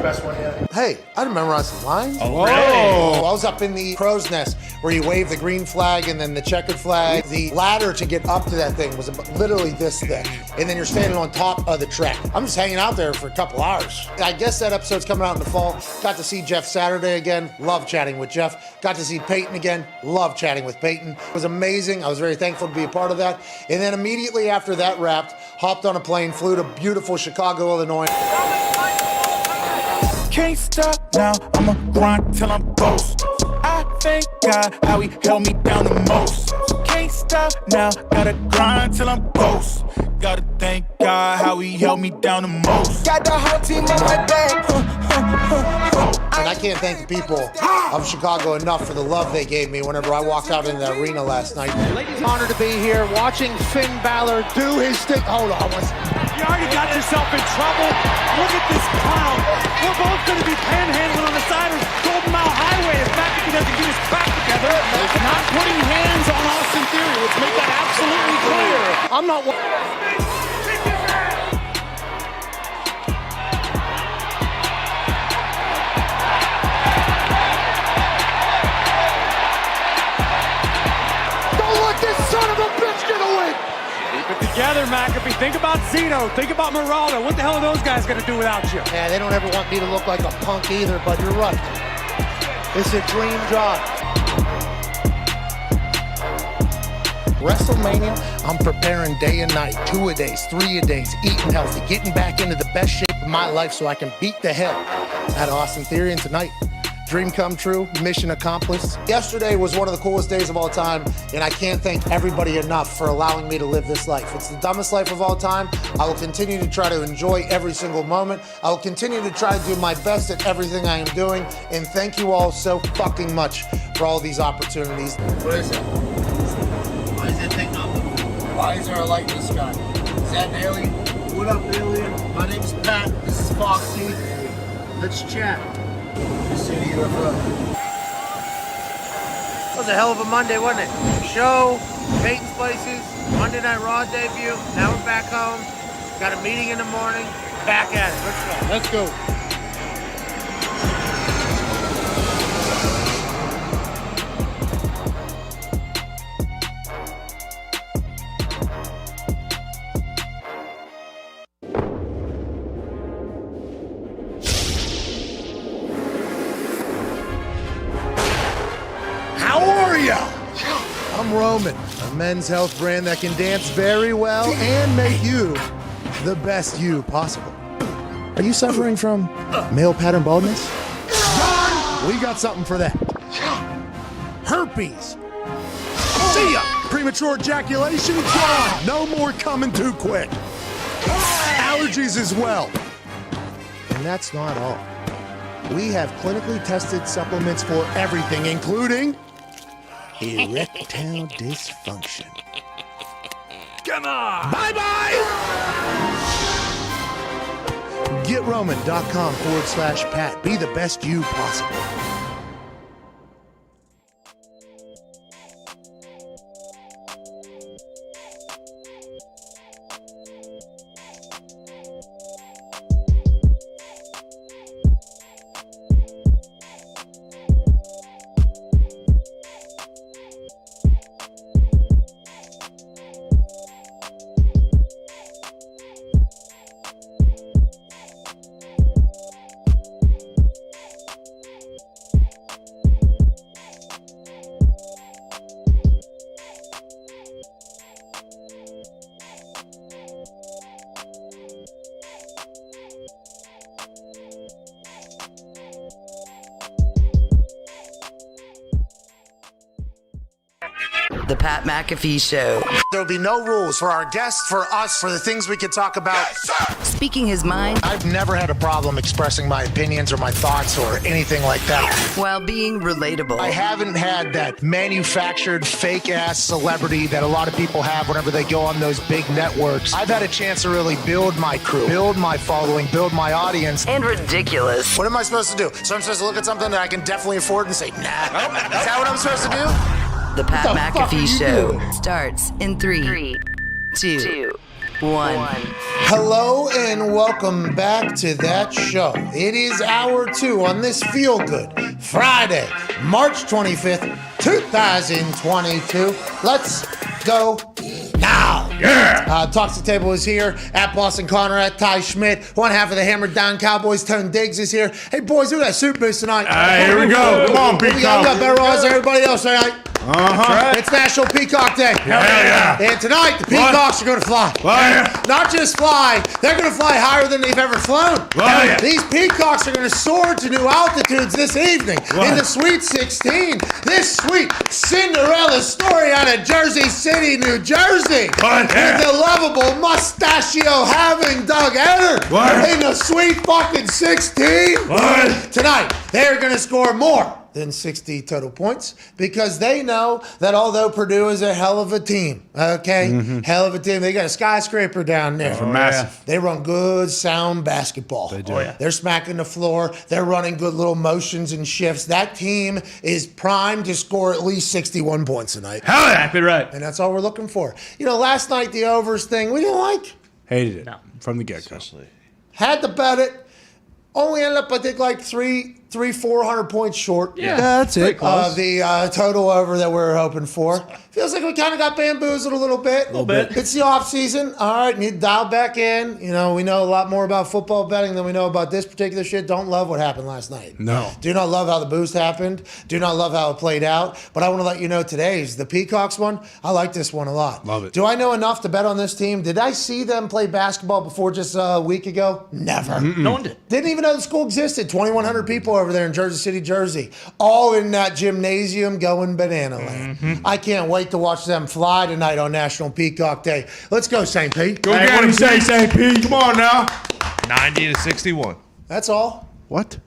Best one yet. Hey, I memorized some lines. Oh, really? I was up in the crow's nest where you wave the green flag and then the checkered flag. The ladder to get up to that thing was literally this thick. And then you're standing on top of the track. I'm just hanging out there for a couple hours. I guess that episode's coming out in the fall. Got to see Jeff Saturday again. Love chatting with Jeff. Got to see Peyton again. Love chatting with Peyton. It was amazing. I was very thankful to be a part of that. And then immediately after that wrapped, hopped on a plane, flew to beautiful Chicago, Illinois. Can't stop now, I'ma grind till I'm boast. I thank God how he held me down the most. Can't stop now, gotta grind till I'm boast. Gotta thank God how he held me down the most. Got the whole team on my back. And I can't thank the people of Chicago enough for the love they gave me whenever I walked out in the arena last night. Honored to be here watching Finn Balor do his thing. Hold on one second. You already got yourself in trouble. Look at this clown. We're both going to be panhandling on the side of Golden Mile Highway if McAfee doesn't get his crap together. It's not putting hands on Austin Theory. Let's make that absolutely clear. I'm not... Don't let this son of a bitch get away! Keep it together, McAfee. Think about Zeno. Think about Morales. What the hell are those guys going to do without you? Yeah, they don't ever want me to look like a punk either, but you're right. It's a dream job. WrestleMania, I'm preparing day and night, 2-a-days, 3-a-days, eating healthy, getting back into the best shape of my life so I can beat the hell out of Austin Theory. And tonight, dream come true, mission accomplished. Yesterday was one of the coolest days of all time, and I can't thank everybody enough for allowing me to live this life. It's the dumbest life of all time. I will continue to try to enjoy every single moment. I will continue to try to do my best at everything I am doing, and thank you all so fucking much for all these opportunities. What is it? Why is that thing up? Why is there a light in the sky? Is that an alien? What up, alien? My name's Pat. This is Foxy. Let's chat. City UFO. That was a hell of a Monday, wasn't it? Show, Peyton's Places, Monday Night Raw debut. Now we're back home. Got a meeting in the morning. Back at it. Let's go. Let's go. I'm Roman, a men's health brand that can dance very well and make you the best you possible. Are you suffering from male pattern baldness? Dahn, we got something for that. Herpes. See ya. Premature ejaculation? Gone. No more coming too quick. Allergies as well. And that's not all. We have clinically tested supplements for everything, including erectile dysfunction. Come on! Bye-bye! GetRoman.com/Pat. Be the best you possible. The Pat McAfee Show. There'll be no rules for our guests, for us, for the things we could talk about. Speaking his mind I've never had a problem expressing my opinions or my thoughts or anything like that. while being relatable. I haven't had that manufactured fake-ass celebrity that a lot of people have whenever they go on those big networks. I've had a chance to really build my crew, build my following, build my audience. And ridiculous. What am I supposed to do? So I'm supposed to look at something that I can definitely afford and say, nah. Is that what I'm supposed to do? The Pat What the fuck are McAfee you Show doing? starts in 3, 2, 1. Hello and welcome back to that show. It is hour 2 on this Feel Good Friday, March 25th, 2022. Let's go now. Yeah. Talks the Table is here. At Boston Connor, at Ty Schmidt. One half of the Hammered Down Cowboys, Tone Diggs is here. Hey, boys, look at that suit boost tonight. Here we go. Come on, We got Peacock. better odds than everybody else tonight. It's National Peacock Day. Hell yeah. And tonight, the Peacocks are going to fly. Not just fly, they're going to fly higher than they've ever flown. Yeah. These Peacocks are going to soar to new altitudes this evening in the Sweet 16. This sweet Cinderella story out of Jersey City, New Jersey. Yeah. The lovable mustachio-having Doug Eder in the Sweet fucking 16. Tonight, they're going to score more than 60 total points because they know that although Purdue is a hell of a team, hell of a team, they got a skyscraper down there. Massive. They run good, sound basketball. They do. They're smacking the floor. They're running good little motions and shifts. That team is primed to score at least 61 points tonight. Hell, exactly right. And that's all we're looking for. You know, last night, the overs thing, we didn't like. Hated it from the get-go. Had to bet it. Only ended up, I think, like 400 points short. Yeah, that's it. Of the total over that we were hoping for. Feels like we kind of got bamboozled a little bit. It's the off season. All right, need to dial back in. You know, we know a lot more about football betting than we know about this particular shit. Don't love what happened last night. No. Do not love how the boost happened. Do not love how it played out. But I want to let you know today's the Peacocks one. I like this one a lot. Love it. Do I know enough to bet on this team? Did I see them play basketball before just a week ago? Never. No one did. Didn't even know the school existed. 2,100 people over there in Jersey City, Jersey. All in that gymnasium going banana land. I can't wait to watch them fly tonight on National Peacock Day. Let's go, St. Pete. Go get him, St. Pete. Come on now. 90 to 61. That's all. What?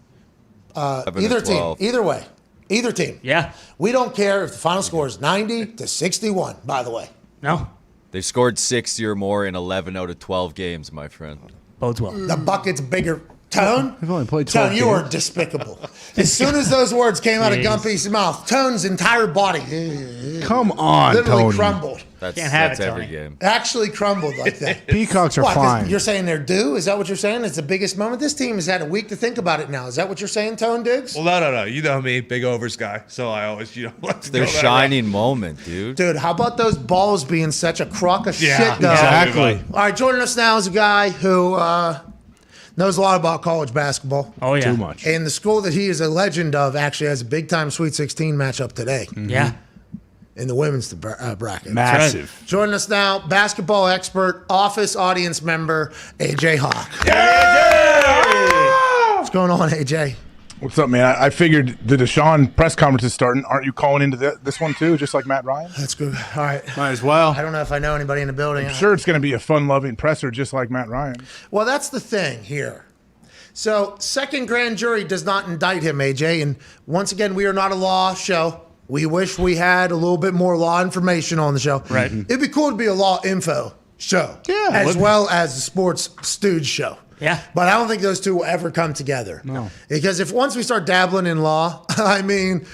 Either team. 12. Either way. Either team. Yeah. We don't care if the final score is 90 to 61, by the way. No. They've scored 60 or more in 11 out of 12 games, my friend. Bodes well. The bucket's bigger. Tone? I've only played 12 Tone, you are games. despicable. As soon as those words came out of Gumpy's mouth, Tone's entire body Come on, literally Tony. crumbled. That's it, every Tony. game. Actually crumbled like that. Peacocks are Why, 'cause fine. You're saying they're due? Is that what you're saying? It's the biggest moment? This team has had a week to think about it now. Is that what you're saying, Tone Diggs? Well, no. You know me, big overs guy. So I always, like to Their go that shining moment, dude. Dude, how about those balls being such a crock of shit, though? Exactly. All right, joining us now is a guy who knows a lot about college basketball. Oh, yeah. Too much. And the school that he is a legend of actually has a big-time Sweet 16 matchup today Yeah. in the women's bracket. Massive. Joining us now, basketball expert, office audience member, AJ Hawk. What's going on, AJ? What's up, man? I figured the Desean press conference is starting. Aren't you calling into this one too, just like Matt Ryan? That's good. All right. Might as well. I don't know if I know anybody in the building. I'm sure it's going to be a fun-loving presser, just like Matt Ryan. Well, that's the thing here. So, second grand jury does not indict him, AJ. And once again, we are not a law show. We wish we had a little bit more law information on the show. Right. It'd be cool to be a law info show. Yeah, As wouldn't well as a sports stooge show. Yeah. But I don't think those two will ever come together. No. Because if once we start dabbling in law, I mean,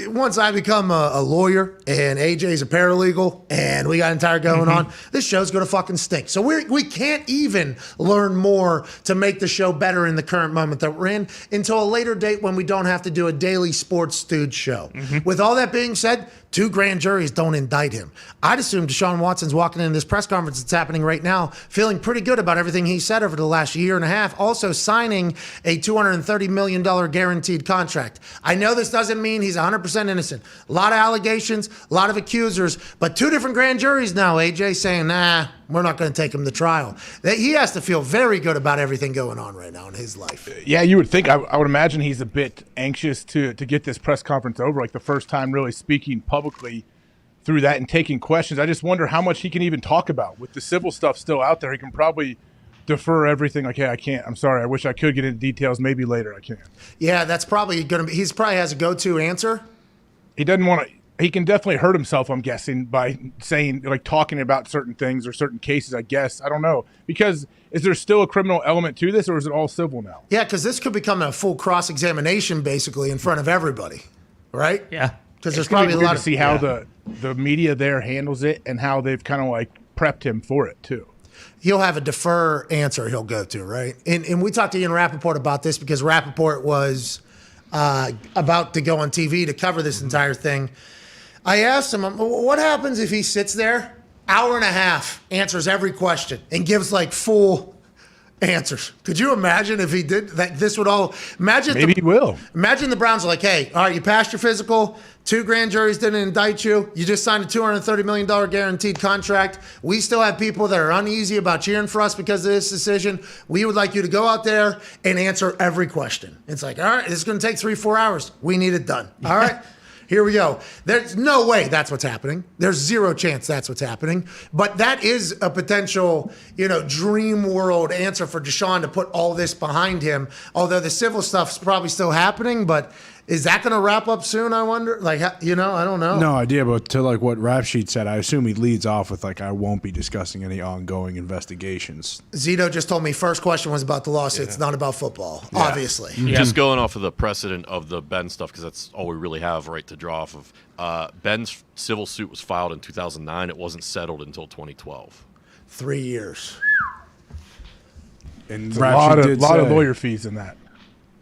once I become a lawyer and AJ's a paralegal and we got an entire going on, this show's going to fucking stink. So we can't even learn more to make the show better in the current moment that we're in until a later date when we don't have to do a daily sports stooge show. With all that being said, 2 grand juries don't indict him. I'd assume Desean Watson's walking in this press conference that's happening right now, feeling pretty good about everything he said over the last year and a half, also signing a $230 million guaranteed contract. I know this doesn't mean he's 100% innocent. A lot of allegations, a lot of accusers, but 2 different grand juries now, AJ, saying, nah, we're not going to take him to trial. He has to feel very good about everything going on right now in his life. Yeah, you would think. I would imagine he's a bit anxious to get this press conference over, like the first time really speaking publicly through that and taking questions. I just wonder how much he can even talk about with the civil stuff still out there. He can probably defer everything. Like, hey, I can't. I'm sorry. I wish I could get into details. Maybe later I can. Yeah, that's probably going to be. He's probably has a go-to answer. He doesn't want to. He can definitely hurt himself, I'm guessing, by saying, like, talking about certain things or certain cases, I guess. I don't know. Because is there still a criminal element to this, or is it all civil now? Yeah, because this could become a full cross-examination, basically, in front of everybody, right? Yeah. Because there's It's gonna probably be a lot weird to see how the media there handles it and how they've kind of, like, prepped him for it, too. He'll have a defer answer he'll go to, right? And we talked to Ian Rappaport about this because Rappaport was about to go on TV to cover this entire thing. I asked him, what happens if he sits there, hour and a half, answers every question, and gives like full answers? Could you imagine if he did that? This would all imagine. Maybe he will. Imagine the Browns are like, hey, all right, you passed your physical. 2 grand juries didn't indict you. You just signed a $230 million guaranteed contract. We still have people that are uneasy about cheering for us because of this decision. We would like you to go out there and answer every question. It's like, all right, this is going to take 3-4 hours. We need it done. All right. Here we go. There's no way that's what's happening. There's zero chance that's what's happening. But that is a potential, dream world answer for Desean to put all this behind him. Although the civil stuff's probably still happening, but is that going to wrap up soon, I wonder? I don't know. No idea, but to like what Rap Sheet said, I assume he leads off with like, I won't be discussing any ongoing investigations. Zito just told me first question was about the lawsuit. It's not about football, obviously. Yeah. Just going off of the precedent of the Ben stuff, because that's all we really have right to draw off of. Ben's civil suit was filed in 2009. It wasn't settled until 2012. 3 years. And a lot of lawyer fees in that.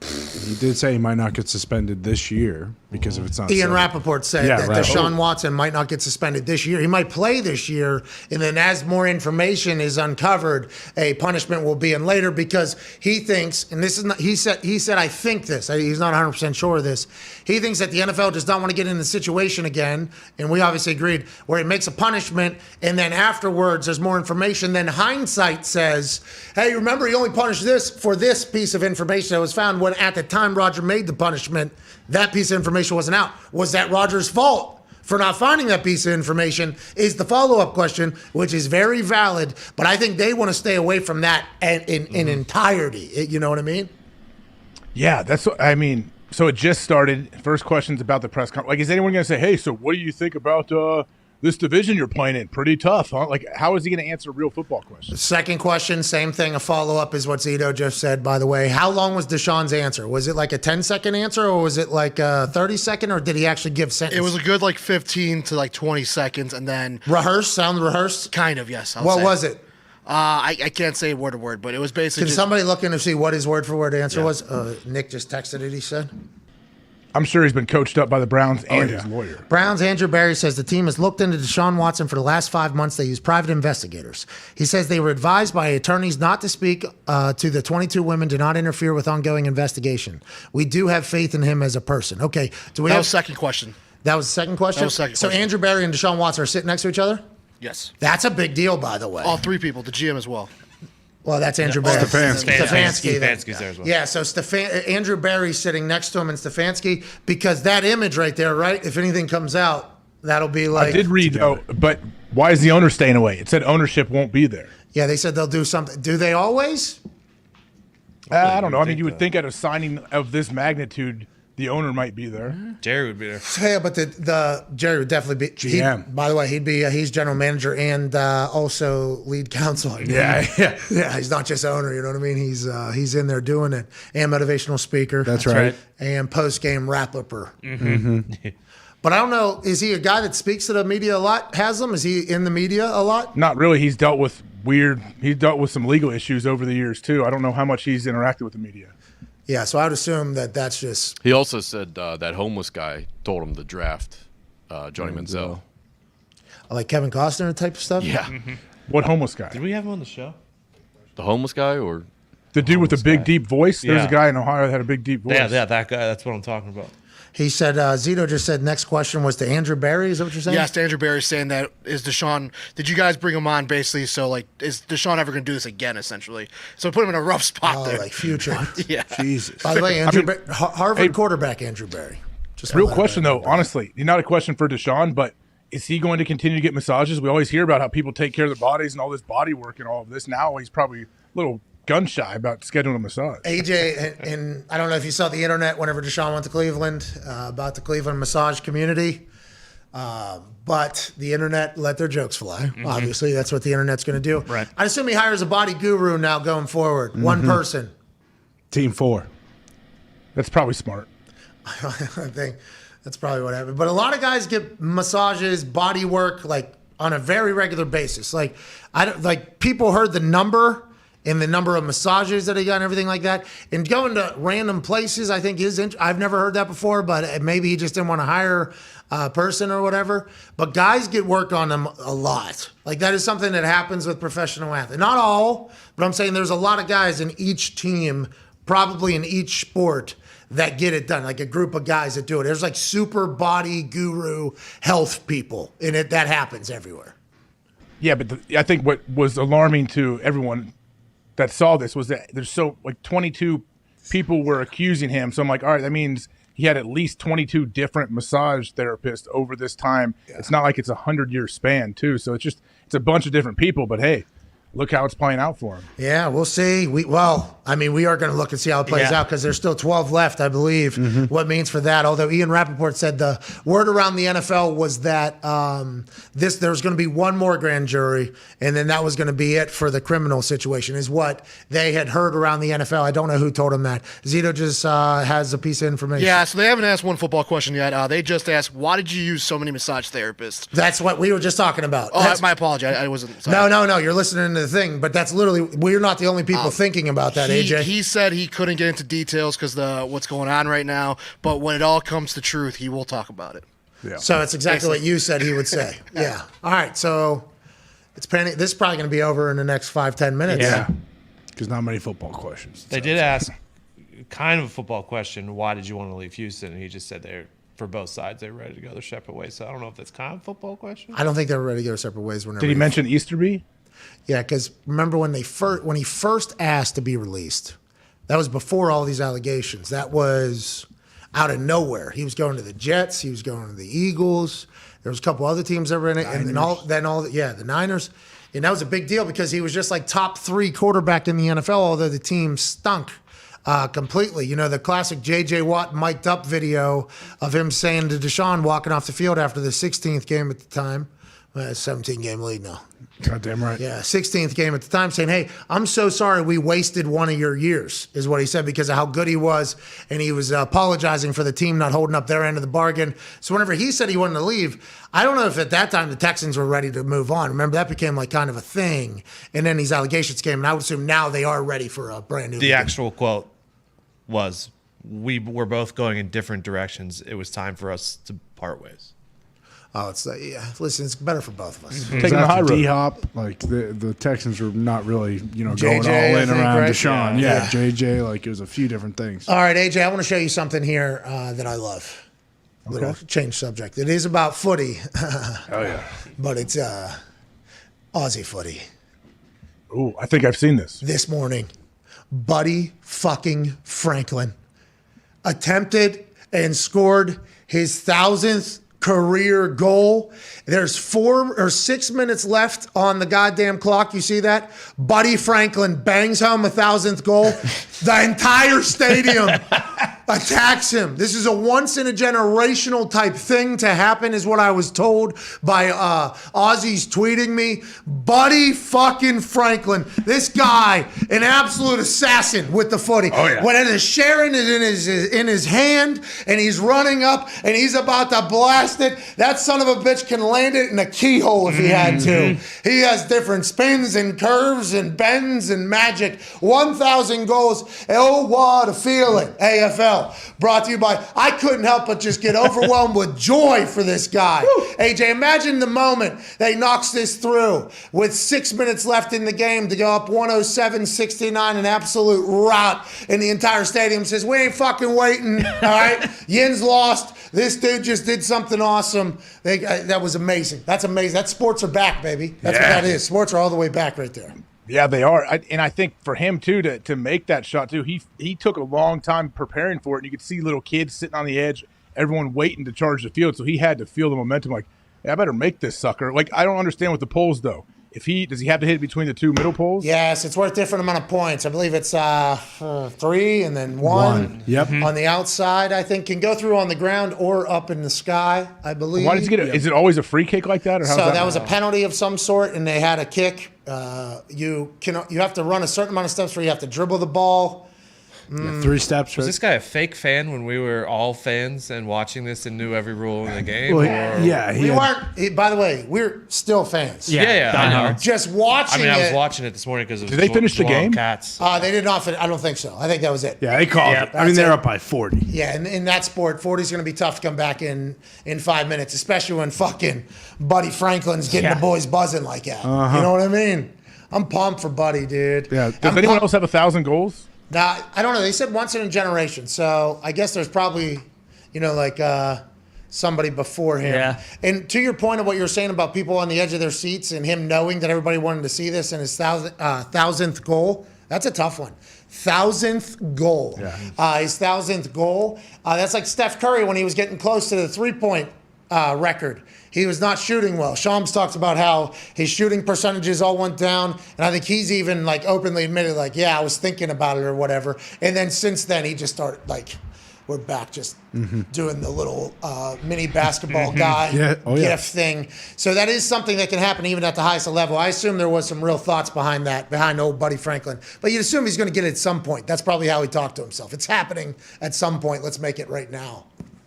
He did say he might not get suspended this year because if it's not Ian settled. Rappaport said that Desean Watson might not get suspended this year. He might play this year, and then as more information is uncovered, a punishment will be in later because he thinks, and this is not, he said, I think this, he's not 100% sure of this. He thinks that the NFL does not want to get in the situation again, and we obviously agreed, where it makes a punishment, and then afterwards there's more information. Then hindsight says, hey, remember you only punished this for this piece of information that was found when at the time Roger made the punishment, that piece of information wasn't out. Was that Roger's fault for not finding that piece of information is the follow-up question, which is very valid, but I think they want to stay away from that in entirety. You know what I mean? Yeah, that's what I mean. So it just started. First question's about the press conference. Like, is anyone going to say, hey, so what do you think about this division you're playing in? Pretty tough, huh? Like, how is he going to answer real football questions? Second question, same thing. A follow-up is what Zito just said, by the way. How long was Deshaun's answer? Was it like a 10-second answer, or was it like a 30-second, or did he actually give sentence? It was a good 15 to 20 seconds, and then... Sound rehearsed? Kind of, yes. What was it? I can't say word to word, but it was basically... Can somebody look in to see what his word-for-word answer was? Nick just texted it, he said. I'm sure he's been coached up by the Browns and his lawyer. Browns' Andrew Berry says the team has looked into Desean Watson for the last 5 months. They used private investigators. He says they were advised by attorneys not to speak to the 22 women, to not interfere with ongoing investigation. We do have faith in him as a person. Okay. That was second question. That was the second question? That was second question. So Andrew Berry and Desean Watson are sitting next to each other? Yes. That's a big deal, by the way. All 3 people, the GM as well. Well, that's Andrew Berry. Stefanski's there as well. Yeah, so Andrew Berry's sitting next to him and Stefanski, because that image right there, right? If anything comes out, that'll be like... I did read, though, but why is the owner staying away? It said ownership won't be there. Yeah, they said they'll do something. Do they always? I don't know. I mean, you would think at a signing of this magnitude, the owner might be there. Jerry would be there. Yeah, but the Jerry would definitely be GM. By the way, he's general manager and also lead counsel. Yeah. He's not just owner. You know what I mean? He's in there doing it, and motivational speaker. That's right. And post game wrap-upper. But I don't know. Is he a guy that speaks to the media a lot? Is he in the media a lot? Not really. He's dealt with some legal issues over the years too. I don't know how much he's interacted with the media. Yeah, so I would assume that's just... He also said that homeless guy told him to draft Johnny Manziel. Like Kevin Costner type of stuff? Yeah. What homeless guy? Did we have him on the show? The homeless guy, or... The dude with the big, deep voice? There's a guy in Ohio that had a big, deep voice. Yeah, that guy. That's what I'm talking about. He said, Zito just said next question was to Andrew Berry. Is that what you're saying? Yes, Andrew Berry saying that is Desean. Did you guys bring him on basically? So, is Desean ever going to do this again, essentially? So put him in a rough spot there. Like future. Yeah. Jesus. By the way, Harvard quarterback Andrew Berry. Real question, though, honestly. Not a question for Desean, but is he going to continue to get massages? We always hear about how people take care of their bodies and all this body work and all of this. Now he's probably a little gun shy about scheduling a massage. AJ, and I don't know if you saw the internet whenever Desean went to Cleveland about the Cleveland massage community, but the internet let their jokes fly. Obviously, that's what the internet's going to do. Right. I assume he hires a body guru now going forward. One person. Team 4. That's probably smart. I think that's probably what happened. But a lot of guys get massages, body work, like on a very regular basis. Like people heard the number and the number of massages that he got and everything like that. And going to random places, I think I've never heard that before, but maybe he just didn't want to hire a person or whatever. But guys get work on them a lot. Like that is something that happens with professional athletes. Not all, but I'm saying there's a lot of guys in each team, probably in each sport, that get it done, like a group of guys that do it. There's like super body guru health people, and that happens everywhere. Yeah, but I think what was alarming to everyone that saw this was that there's 22 people were accusing him. So I'm like, all right, that means he had at least 22 different massage therapists over this time. Yeah. It's not like it's a 100-year span too. So it's a bunch of different people, but hey, look how it's playing out for him. Yeah, we'll see. We are going to look and see how it plays out because there's still 12 left, I believe. What it means for that. Although Ian Rappaport said the word around the NFL was that there was going to be one more grand jury, and then that was going to be it for the criminal situation, is what they had heard around the NFL. I don't know who told him that. Zito just has a piece of information. Yeah, so they haven't asked one football question yet. They just asked, why did you use so many massage therapists? That's what we were just talking about. Oh, my apology. I wasn't. Sorry. No. You're listening to the thing, but that's literally, we're not the only people thinking about that, AJ. He said he couldn't get into details because what's going on right now, but when it all comes to truth, he will talk about it. Yeah. So it's exactly what you said he would say. Yeah. All right. So this is probably going to be over in the next 5-10 minutes. Yeah. Because not many football questions. They did ask kind of a football question, why did you want to leave Houston? And he just said for both sides, they were ready to go their separate ways. So I don't know if that's kind of a football question. I don't think they were ready to go separate ways. Did he mention Easterby? Yeah, because remember when he first asked to be released, that was before all these allegations. That was out of nowhere. He was going to the Jets. He was going to the Eagles. There was a couple other teams that were in it, and the Niners. And that was a big deal because he was just like top 3 quarterback in the NFL, although the team stunk completely. You know, the classic J.J. Watt mic'd up video of him saying to Desean walking off the field after the 16th game at the time. 17-game lead now. Goddamn right. Yeah, 16th game at the time, saying, hey, I'm so sorry we wasted one of your years, is what he said, because of how good he was, and he was apologizing for the team not holding up their end of the bargain. So whenever he said he wanted to leave, I don't know if at that time the Texans were ready to move on. Remember, that became like kind of a thing, and then these allegations came, and I would assume now they are ready for a brand new The actual quote was, we were both going in different directions. It was time for us to part ways. Oh, it's listen, it's better for both of us. Taking the high road. D-Hop, like the Texans were not really, going JJ, all in around right? Desean. Yeah, JJ, like it was a few different things. All right, AJ, I want to show you something here that I love. Little change subject. It is about footy. Oh yeah. But it's Aussie footy. Ooh, I think I've seen this. This morning, Buddy fucking Franklin attempted and scored his 1,000th career goal. There's 4 or 6 minutes left on the goddamn clock. You see that? Buddy Franklin bangs home a 1,000th goal. The entire stadium attacks him. This is a once-in-a-generational type thing to happen, is what I was told by Aussies tweeting me. Buddy fucking Franklin. This guy, an absolute assassin with the footy. Oh, yeah. When it is sharing it in his hand, and he's running up, and he's about to blast it, that son of a bitch can land it in a keyhole if he had to. He has different spins and curves and bends and magic. 1,000 goals. Oh, what a feeling. AFL. Brought to you by, I couldn't help but just get overwhelmed with joy for this guy. AJ, imagine the moment that he knocks this through with 6 minutes left in the game to go up 107-69, an absolute rout, and the entire stadium says, we ain't fucking waiting, all right? Yin's lost. This dude just did something awesome. That was amazing. That's amazing. That sports are back, baby. That's what that is. Sports are all the way back right there. Yeah, they are. And I think for him, too, to make that shot, too, he took a long time preparing for it. And you could see little kids sitting on the edge, everyone waiting to charge the field. So he had to feel the momentum like, I better make this sucker. Like, I don't understand with the poles, though. Does he have to hit between the two middle poles? Yes, it's worth different amount of points. I believe it's 3 and then 1. Yep. On the outside, I think, can go through on the ground or up in the sky, I believe. Why does he get it? Is it always a free kick like that? Or So that was a penalty of some sort, and they had a kick. You have to run a certain amount of steps where you have to dribble the ball. 3 steps. Was this guy a fake fan when we were all fans and watching this and knew every rule in the game? Well, or? yeah, We weren't. By the way, we're still fans. Yeah, I know. Just watching I was it. watching it this morning because Did they finish the game? Cats. They did not. I don't think so. I think that was it. Yeah, they called it. I mean, they're up by 40. Yeah, and in that sport, 40 is going to be tough to come back in 5 minutes, especially when fucking Buddy Franklin's getting the boys buzzing like that. You know what I mean? I'm pumped for Buddy, dude. Yeah. Does anyone else have 1,000 goals? Nah, I don't know. They said once in a generation, so I guess there's probably, somebody before him. Yeah. And to your point of what you were saying about people on the edge of their seats and him knowing that everybody wanted to see this and his 1,000th goal, that's a tough one. 1,000th goal. Yeah. His 1,000th goal. That's like Steph Curry when he was getting close to the three-point record. He was not shooting well. Shams talks about how his shooting percentages all went down, and I think he's even openly admitted, I was thinking about it or whatever. And then since then, he just started we're back just doing the little mini basketball guy gift thing. So that is something that can happen even at the highest level. I assume there was some real thoughts behind old Buddy Franklin. But you'd assume he's going to get it at some point. That's probably how he talked to himself. It's happening at some point. Let's make it right now.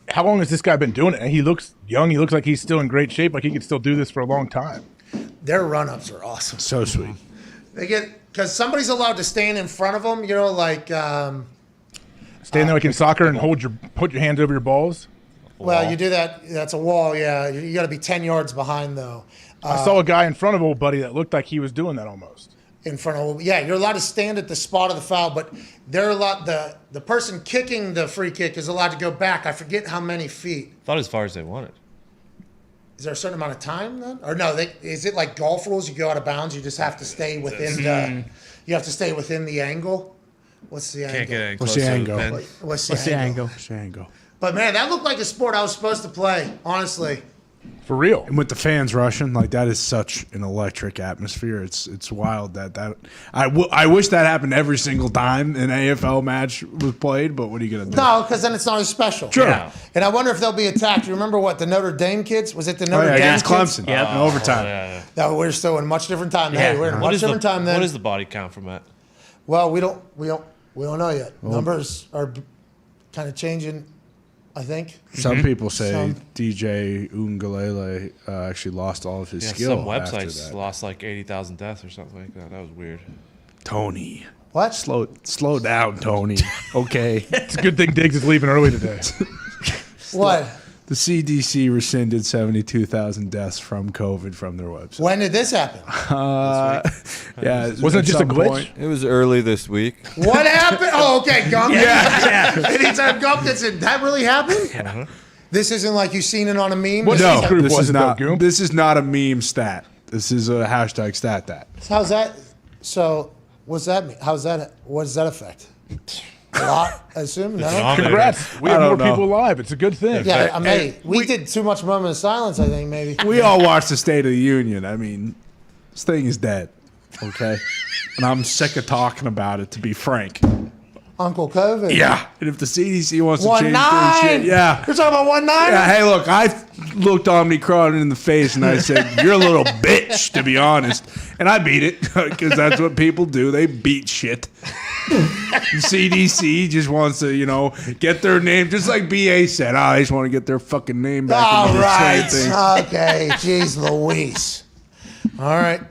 How long has this guy been doing it? He looks young. He looks like he's still in great shape. Like he could still do this for a long time. Their run-ups are awesome. So sweet. They because somebody's allowed to stand in front of them. Stand there like in soccer and put your hands over your balls. Well, you do that. That's a wall. Yeah, you got to be 10 yards behind though. I saw a guy in front of old Buddy that looked like he was doing that almost. In front of, you're allowed to stand at the spot of the foul, but they're allowed, the person kicking the free kick is allowed to go back. I forget how many feet. Thought as far as they wanted. Is there a certain amount of time then? Or no, is it like golf rules? You go out of bounds, you just have to stay within the angle? What's the angle? Can't get any What's the angle? What's the angle? But man, that looked like a sport I was supposed to play, honestly. For real. And with the fans rushing, that is such an electric atmosphere. It's wild that I wish that happened every single time an AFL match was played, but what are you going to do? No, because then it's not as special. Sure. Yeah. And I wonder if they'll be attacked. You remember what, the Notre Dame kids? Was it the Notre Dame against kids? Clemson. In overtime. Yeah. No, we're still in much different time. Hey, we're in much different time then. What is the body count from that? Well, we don't know yet. Numbers are kind of changing, I think. Some people say DJ Ungalele actually lost all of his skill. Some websites lost 80,000 deaths or something like that. That was weird. Tony. What? Slow down, Tony. Okay. It's a good thing Diggs is leaving early today. What? The CDC rescinded 72,000 deaths from COVID from their website. When did this happen? Wasn't it just a glitch? It was early this week. What happened? Oh, okay, Gump. Anytime Gump gets it, that really happened? Yeah. This isn't like you've seen it on a meme? This is not a meme stat. This is a hashtag stat that. How's that? So, what's that mean? What does that affect? A lot, I assume? No? Congrats. We have more people alive. It's a good thing. Yeah, we did too much moment of silence, I think, maybe. We all watched the State of the Union. I mean, this thing is dead, okay? And I'm sick of talking about it, to be frank. Uncle COVID. Yeah. And if the CDC wants to 1-9. change things, yeah. You're talking about 1-9? Yeah, hey, look, I looked Omicron in the face and I said, you're a little bitch, to be honest. And I beat it, because that's what people do. They beat shit. The CDC just wants to, get their name, just like BA said. I just want to get their fucking name back. All right. Okay. Jeez Louise. All right.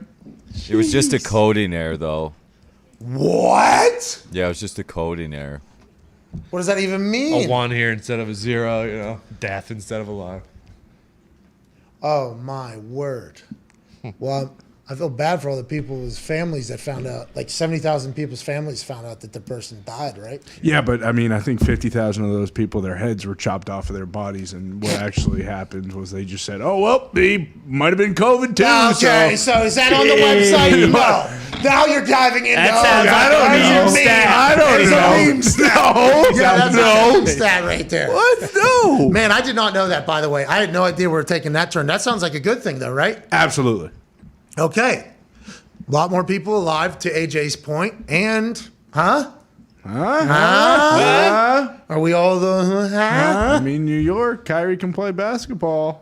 It was just a coding error, though. What? Yeah, it was just a coding error. What does that even mean? A 1 here instead of a 0, death instead of a life. Oh, my word. Well, I feel bad for all the people's families that found out, 70,000 people's families found out that the person died, right? Yeah, but I mean, I think 50,000 of those people, their heads were chopped off of their bodies, and what actually happened was they just said, "Oh well, he might have been COVID too." Okay, so is that on the website? No. Now you're diving into. That sounds like a meme stat. I don't know. Meme stat. No. Yeah, that's a meme stat right there. What? No. Man, I did not know that, by the way. I had no idea we were taking that turn. That sounds like a good thing, though, right? Absolutely. Okay. A lot more people alive, to AJ's point. And, Are we all the... I mean, New York, Kyrie can play basketball.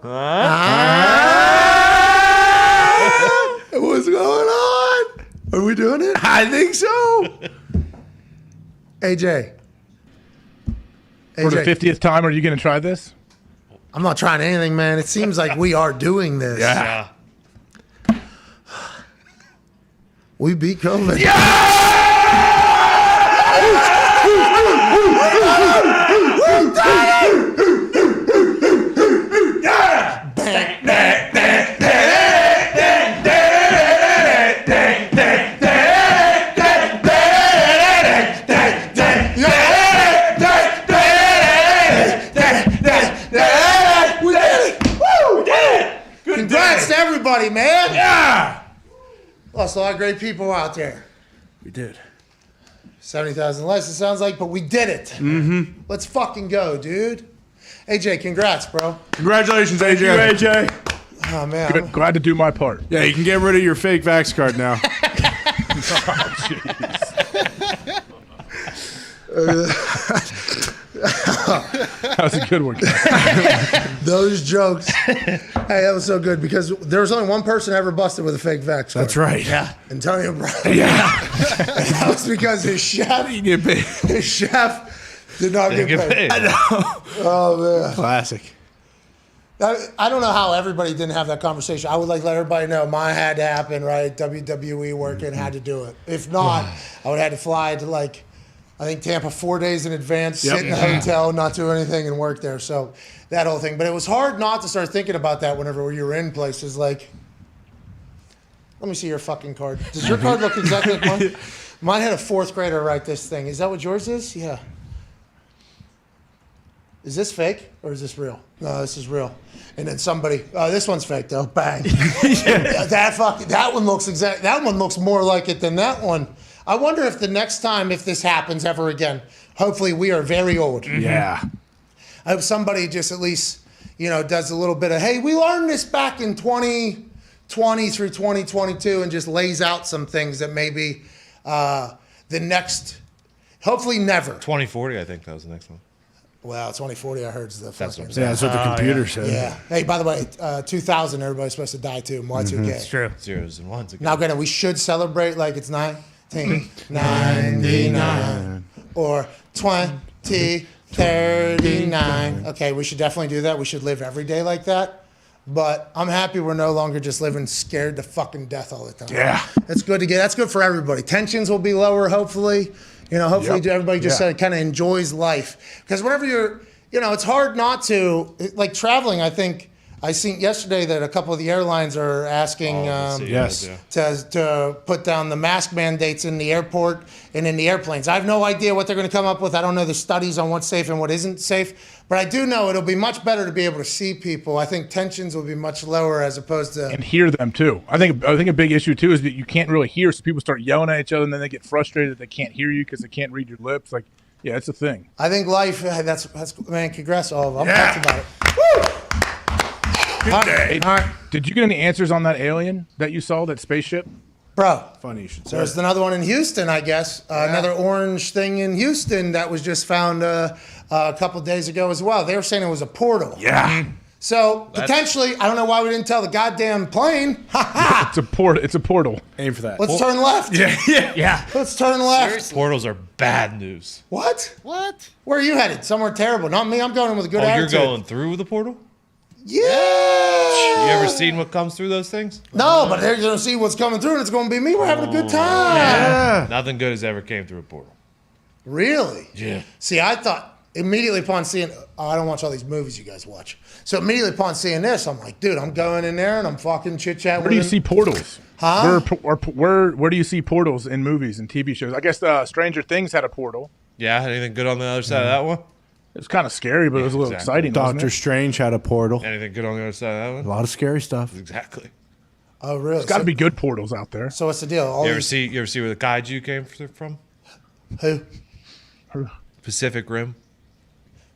What's going on? Are we doing it? I think so. AJ. For the 50th time, are you going to try this? I'm not trying anything, man. It seems like we are doing this. Yeah. We beat COVID. Congrats to everybody, man. Yeah. Lost a lot of great people out there. We did. 70,000 less, it sounds like, but we did it. Mm-hmm. Let's fucking go, dude. AJ, congrats, bro. Congratulations, AJ. Thank you, AJ. Oh, man. Good. Glad to do my part. Yeah, you can get rid of your fake Vax card now. That was a good one. Those jokes. Hey, that was so good because there was only one person ever busted with a fake Vax card. That's right. Yeah. Antonio Brown. Yeah. And that was because his chef did not get paid. I know. Oh, man. Classic. I don't know how everybody didn't have that conversation. I would like let everybody know mine had to happen, right? WWE working had to do it. If not, I would have had to fly to I think Tampa 4 days in advance, sit in a hotel, not do anything, and work there. So that whole thing. But it was hard not to start thinking about that whenever you were in places like, let me see your fucking card. Does your card look exactly like mine? Mine had a fourth grader write this thing. Is that what yours is? Yeah. Is this fake or is this real? No, this is real. And then somebody, this one's fake though. Bang. That one looks exact. That one looks more like it than that one. I wonder if the next time, if this happens ever again, hopefully we are very old. Yeah. I hope somebody just at least, does a little bit of, hey, we learned this back in 2020 through 2022 and just lays out some things that maybe the next, hopefully never. 2040, I think that was the next one. Well, 2040, I heard is the That's what I'm fucking. saying. Yeah, that's what the computer said. Yeah. Hey, by the way, 2000, everybody's supposed to die too. Y2K. It's true. Zeros and ones again. Now, granted, we should celebrate like it's 1999 or 2039. Okay, we should definitely do that. We should live every day like that. But I'm happy we're no longer just living scared to fucking death all the time. Yeah. That's good to get. That's good for everybody. Tensions will be lower, hopefully. Hopefully everybody just kind of enjoys life. Because whenever you're, it's hard not to, like traveling, I think, I seen yesterday that a couple of the airlines are asking to put down the mask mandates in the airport and in the airplanes. I have no idea what they're going to come up with. I don't know the studies on what's safe and what isn't safe. But I do know it'll be much better to be able to see people. I think tensions will be much lower as opposed to... And hear them, too. I think a big issue, too, is that you can't really hear. So people start yelling at each other, and then they get frustrated that they can't hear you because they can't read your lips. Like, yeah, it's a thing. I think life, that's man, congrats to all of them. I'm pumped about it. Woo! Good day. All right. Did you get any answers on that alien that you saw, that spaceship? Bro. Funny you should say. There's another one in Houston, I guess. Another orange thing in Houston that was just found a couple days ago as well. They were saying it was a portal. Yeah. So potentially, I don't know why we didn't tell the goddamn plane. It's a portal. Aim for that. Let's turn left. Yeah. Let's turn left. Seriously? Portals are bad news. What? Where are you headed? Somewhere terrible. Not me. I'm going in with a good attitude. You're going through the portal? Yeah. You ever seen what comes through those things? No, but they're going to see what's coming through, and it's going to be me. We're having a good time. Yeah. Nothing good has ever came through a portal. Really? Yeah. See, I thought immediately upon seeing, I don't watch all these movies you guys watch. So immediately upon seeing this, I'm like, dude, I'm going in there and I'm fucking chit-chatting. Where do you see portals? Huh? Where do you see portals in movies and TV shows? I guess Stranger Things had a portal. Yeah, anything good on the other side of that one? It was kind of scary, but it was a little exciting. Doctor Strange had a portal. Anything good on the other side of that A one? lot of scary stuff. Exactly. Oh, really? There's got to be good portals out there. So what's the deal? You ever see where the kaiju came from? Who? Pacific Rim.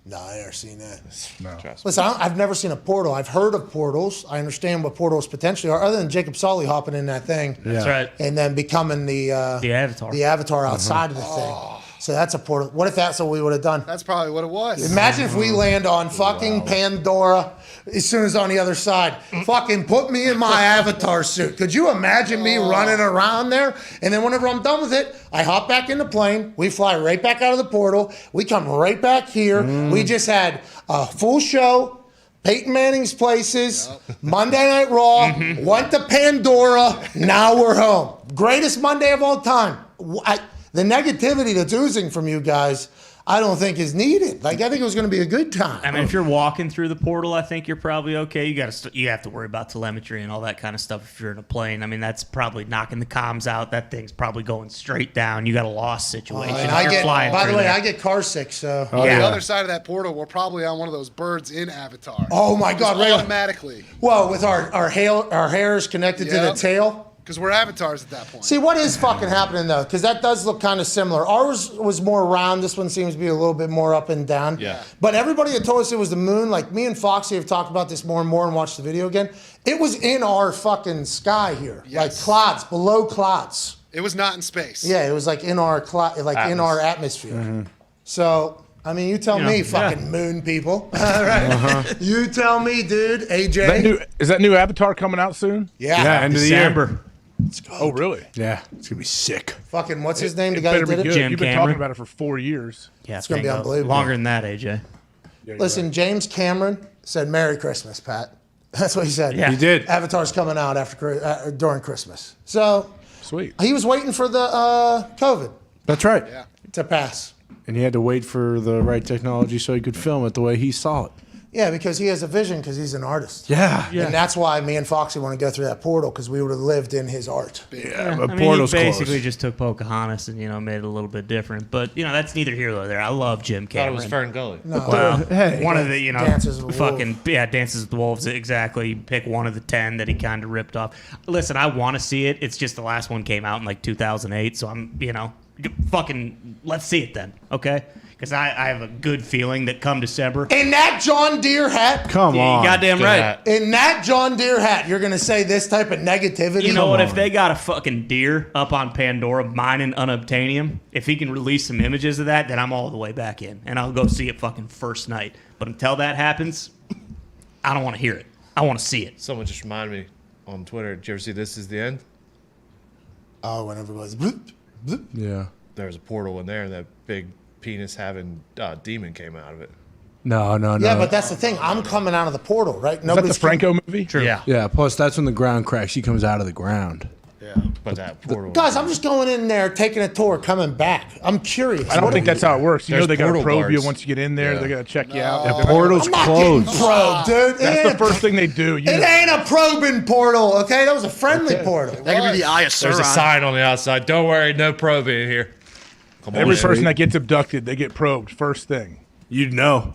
No, I never seen that. No. Listen, I've never seen a portal. I've heard of portals. I understand what portals potentially are, other than Jacob Sully hopping in that thing. That's right. And then becoming the Avatar. The Avatar outside of the thing. So that's a portal. What if that's what we would have done? That's probably what it was. Imagine if we land on fucking Pandora as soon as on the other side. Fucking put me in my Avatar suit. Could you imagine me running around there? And then whenever I'm done with it, I hop back in the plane. We fly right back out of the portal. We come right back here. We just had a full show. Peyton Manning's Places, Monday Night Raw, went to Pandora, now we're home. Greatest Monday of all time. The negativity that's oozing from you guys, I don't think is needed. Like, I think it was going to be a good time. I mean, if you're walking through the portal, I think you're probably okay. You have to worry about telemetry and all that kind of stuff if you're in a plane. I mean, that's probably knocking the comms out. That thing's probably going straight down. You got a lost situation. By the way, I get car sick, so. On the other side of that portal, we're probably on one of those birds in Avatar. Oh, my God. Just automatically. Well, with our hair is connected to the tail. Because we're avatars at that point. See, what is fucking happening, though? Because that does look kind of similar. Ours was more round. This one seems to be a little bit more up and down. Yeah. But everybody had told us it was the moon. Like, me and Foxy have talked about this more and more and watched the video again. It was in our fucking sky here. Yes. Like clouds, below clouds. It was not in space. Yeah, it was like in our in our atmosphere. So, I mean, you tell me, fucking moon people. All right. You tell me, dude. AJ. Is that new Avatar coming out soon? Yeah. End of the year. Oh, really? Yeah, it's gonna be sick. Fucking, what's his name? The It guy better that be did it? good. You've been talking about it for 4 years. Yeah, It's gonna be unbelievable. Longer than that, AJ. Listen, James Cameron said Merry Christmas, Pat. That's what he said. Yeah. He did. Avatar's coming out during Christmas. So Sweet. he was waiting for the COVID That's right. Yeah. to pass. And he had to wait for the right technology so he could film it the way he saw it. Yeah, because he has a vision because he's an artist. Yeah. And that's why me and Foxy want to go through that portal because we would have lived in his art. Yeah, I but mean, portal's he basically closed. just took Pocahontas and made it a little bit different. But that's neither here nor there. I love Jim Thought Cameron. it was Fern Gully. No. Well, Hey, one of the Dances with fucking Dances with the Wolves, exactly. You pick one of the 10 that he kind of ripped off. Listen, I want to see it. It's just the last one came out in like 2008, so I'm fucking let's see it then, okay? Because I have a good feeling that come December. In that John Deere hat. Come on. Goddamn right. In that John Deere hat, you're going to say this type of negativity? You know what? on. If they got a fucking deer up on Pandora mining unobtainium, if he can release some images of that, then I'm all the way back in. And I'll go see it fucking first night. But until that happens, I don't want to hear it. I want to see it. Someone just reminded me on Twitter. Did you ever see This Is the End? Oh, when everybody's bloop, bloop. Yeah. There was a portal in there, and that big penis-having demon came out of it. No. Yeah, but that's the thing. I'm coming out of the portal, right? Is that the Franco movie? True. Yeah. Yeah, plus that's when the ground cracks. He comes out of the ground. Yeah. But that portal. Guys, I'm just going in there, taking a tour, coming back. I'm curious. I don't think that's how it works. You know they got to portal probe you guards. once you get in there. Yeah. They got to check you out. The portal's I'm not closed. getting probed, dude. That's the first thing they do. It ain't a probing portal, okay? That was a friendly portal. That could be the Eye of There's a Sauron. sign on the outside. Don't worry, no probing in here. Come on, Every in. person that gets abducted, they get probed first thing. You'd know.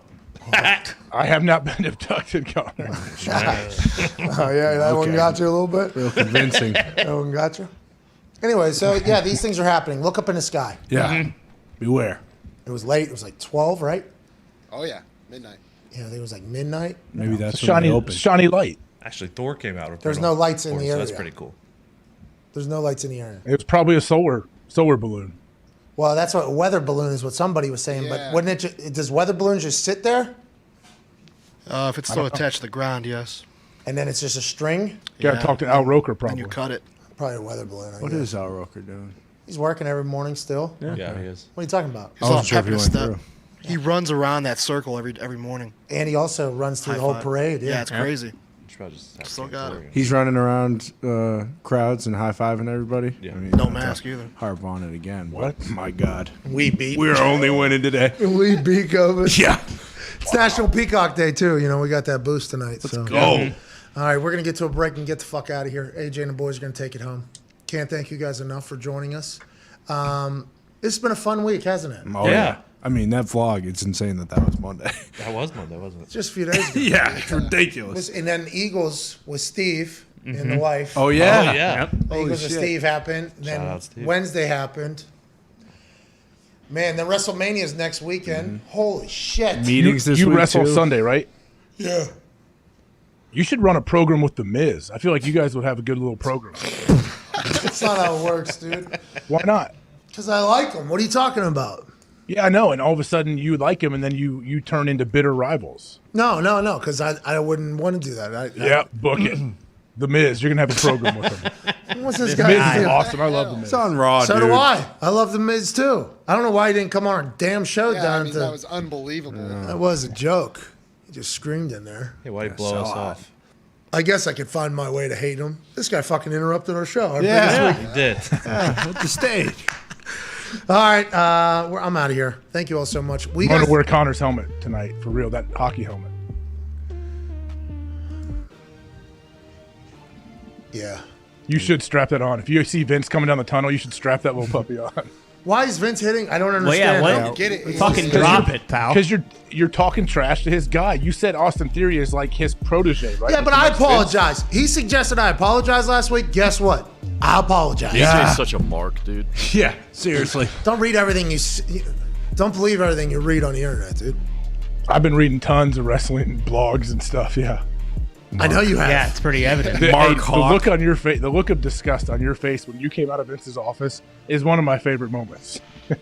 I have not been abducted, Connor. Oh, yeah, that one got you a little bit? Real convincing. That one got you? Anyway, so, yeah, these things are happening. Look up in the sky. Yeah. Beware. It was late. It was like 12, right? Oh, yeah. Midnight. Yeah, I think it was like midnight. Maybe that's when they open. Shiny light. Actually, Thor came out with There's portal. no lights in the So area. that's pretty cool. There's no lights in the area. It was probably a solar balloon. Well, that's what a weather balloon is what somebody was saying. Yeah. But wouldn't it does weather balloons just sit there? If it's still attached to the ground, yes. And then it's just a string? You got to Yeah. talk to Al Roker, And probably. you cut it. Probably a weather balloon. What is Al Roker doing? He's working every morning still. Yeah, he is. What are you talking about? He's I all wasn't sure if pep in he his went step. He runs around that circle every morning. And he also runs through the High whole five. parade. Yeah, it's crazy. Should probably just have Still some got Thor. it. He's running around crowds and high-fiving everybody. Yeah. No mask either. Harp on it again. What? My God. We beat. We're only winning today. We beat COVID. Yeah. It's National Peacock Day, too. You know, we got that boost tonight. Let's Go. All right, we're going to get to a break and get the fuck out of here. AJ and the boys are going to take it home. Can't thank you guys enough for joining us. This has been a fun week, hasn't it? Oh, yeah. I mean, that vlog, it's insane that was Monday. That was Monday, wasn't it? Just a few days ago. Yeah, it's ridiculous. And then Eagles with Steve. and the wife. Oh yeah. Oh, yeah. Yep. Eagles and Steve happened. Then out, Steve. Wednesday happened. Man, then WrestleMania is next weekend. Holy shit. Meetings this You week wrestle too. Sunday, right? Yeah. You should run a program with The Miz. I feel like you guys would have a good little program. That's not how it works, dude. Why not? Because I like him. What are you talking about? Yeah, I know. And all of a sudden you like him, and then you turn into bitter rivals. No, because I wouldn't want to do that. Yeah, book it. The Miz. You're going to have a program with him. What's this The guy Miz is do? awesome. I love The Miz. It's on Raw, So dude. do I. I love the Miz too. I don't know why he didn't come on our damn show Yeah, down I mean, to. that was unbelievable. That was a joke. He just screamed in there. Hey, why'd he blow us off? I guess I could find my way to hate him. This guy fucking interrupted our show. Our Yeah. biggest week. He did. At the stage. All right, I'm out of here. Thank you all so much. I'm going to wear Connor's helmet tonight, for real, that hockey helmet. Yeah. You should strap that on. If you see Vince coming down the tunnel, you should strap that little puppy on. Why is Vince hitting? I don't Well, yeah, understand. what? Get it? Fucking drop it, pal. Because you're talking trash to his guy. You said Austin Theory is like his protege, right? Yeah, but I apologize. He suggested I apologize last week. Guess what? I apologize. AJ's such a mark, dude. Yeah, seriously. Don't read everything don't believe everything you read on the internet, dude. I've been reading tons of wrestling blogs and stuff. Yeah. I know you have. Yeah, it's pretty evident. The look on your face, the look of disgust on your face when you came out of Vince's office is one of my favorite moments. But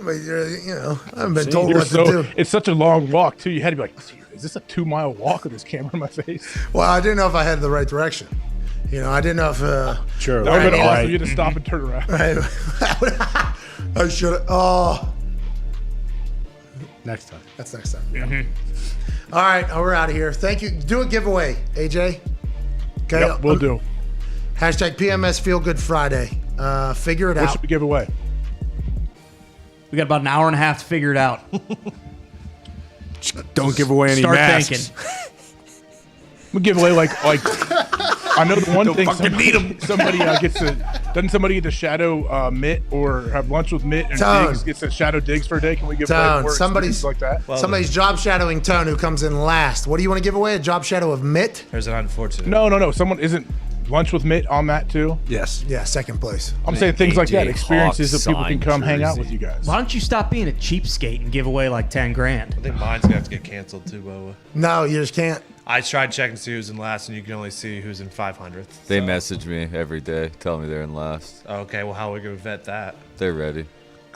I haven't been told what to do. It's such a long walk too. You had to be like, is this a 2-mile walk with this camera in my face? Well, I didn't know if I had the right direction. I didn't know if. Sure. That would have been Right. awesome. You to stop and turn around. I should have. Oh, Next time. that's next time. Yeah. All right, we're out of here. Thank you. Do a giveaway, AJ. Okay. Yep, we'll do. Hashtag PMS Feel Good Friday. Figure it What out. should we give away? We got about an hour and a half to figure it out. Don't give away any Start masks. thinking. We give away like I know the one Don't thing fucking need 'em. somebody doesn't somebody get to shadow Mitt or have lunch with Mitt and Tone. Diggs gets to shadow Diggs for a day? Can we give Tone. away more Somebody's experiences like that? Somebody's job shadowing Tone who comes in last. What do you want to give away? A job shadow of Mitt? There's an unfortunate. No. Someone isn't lunch with Mitt on that too. Yes. Yeah, second place. I'm saying things like that, AJ experiences that people can Hawk come hang out jersey. with you guys. Why don't you stop being a cheapskate and give away like 10 grand? I think mine's gonna have to get canceled too, Boa. No, you just can't. I tried checking to see who's in last, and you can only see who's in 500th. They message me every day, tell me they're in last. Okay, well, how are we gonna vet that? They're ready.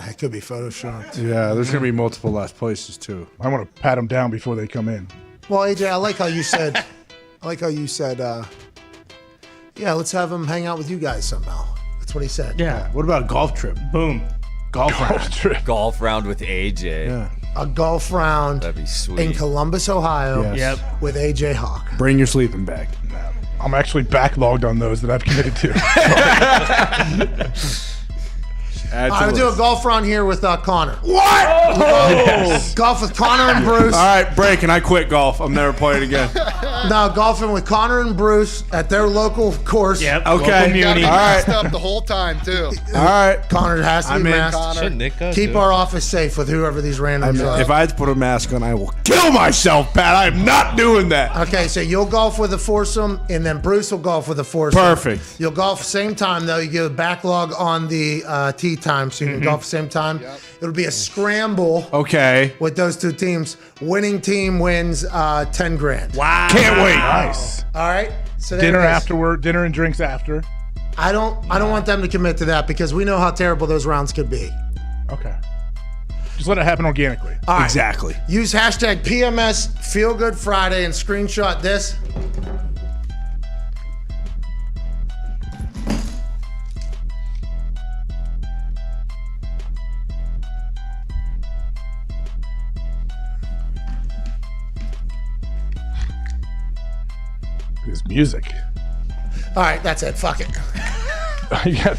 It could be photoshopped. Yeah, there's gonna be multiple last places too. I want to pat them down before they come in. Well, AJ, I like how you said, yeah, let's have him hang out with you guys somehow. That's what he said. Yeah. What about a golf trip? Boom. Golf round. Golf round with AJ. Yeah. A golf round That'd be sweet. in Columbus, Ohio Yes. Yep. with AJ Hawk. Bring your sleeping bag. I'm actually backlogged on those that I've committed to. Add to I would the do a list. golf round here with Connor. What? Yes. Golf with Connor and Bruce. All right, break, and I quit golf. I'm never playing again. No, golfing with Connor and Bruce at their local course. Yep. Okay. Local Gotta community. be All right. masked up the whole time too. All right. Connor has to I'm be in. masked. Connor. Shouldn't Nick go? Keep too? our office safe with whoever these randoms are. If I had to put a mask on, I will kill myself, Pat. I am not doing that. Okay, so you'll golf with a foursome, and then Bruce will golf with a foursome. Perfect. You'll golf same time, though. You get a backlog on the tee time, so you can golf same time. It'll be a scramble Okay. with those two teams. Winning team wins 10 grand. Wow. Can't wait. Nice. All right? So there Dinner it is. afterward, dinner and drinks after. I don't want them to commit to that because we know how terrible those rounds could be. Okay. Just let it happen organically. All right. Exactly. Use hashtag PMS Feel Good Friday and screenshot this. This music. All right, that's it. Fuck it. Yeah.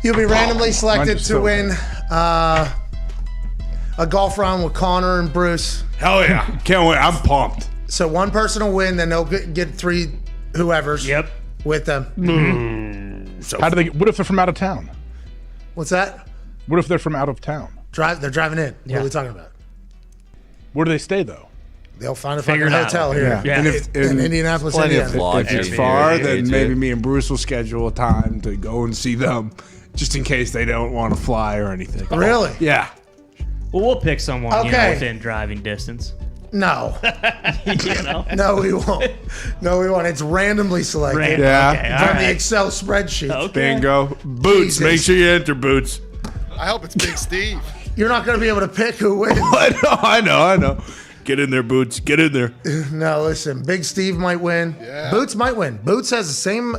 You'll be randomly selected just to so- win a golf round with Connor and Bruce. Hell yeah. Can't wait. I'm pumped. So one person will win, then they'll get three whoever's Yep. with them. How do they? What if they're from out of town? What's that? What if they're from out of town? They're driving in. What Yeah. are we talking about? Where do they stay though? they'll find a Figure fucking it out. hotel here. Yeah. In, And in Indianapolis, plenty of Indiana. lodging. If it's far, then AJ. maybe me and Bruce will schedule a time to go and see them, just in case they don't want to fly or anything. Really? Yeah. Well, we'll pick someone Okay. within driving distance. No. You know? No, we won't. No, we won't. It's randomly selected Random. Yeah. Okay, all from the right. Excel spreadsheet. Okay. Bingo. Boots. Jesus. Make sure you enter, Boots. I hope it's Big Steve. You're not going to be able to pick who wins. I know. Get in there, Boots. Get in there. No, listen. Big Steve might win. Yeah. Boots might win. Boots has the same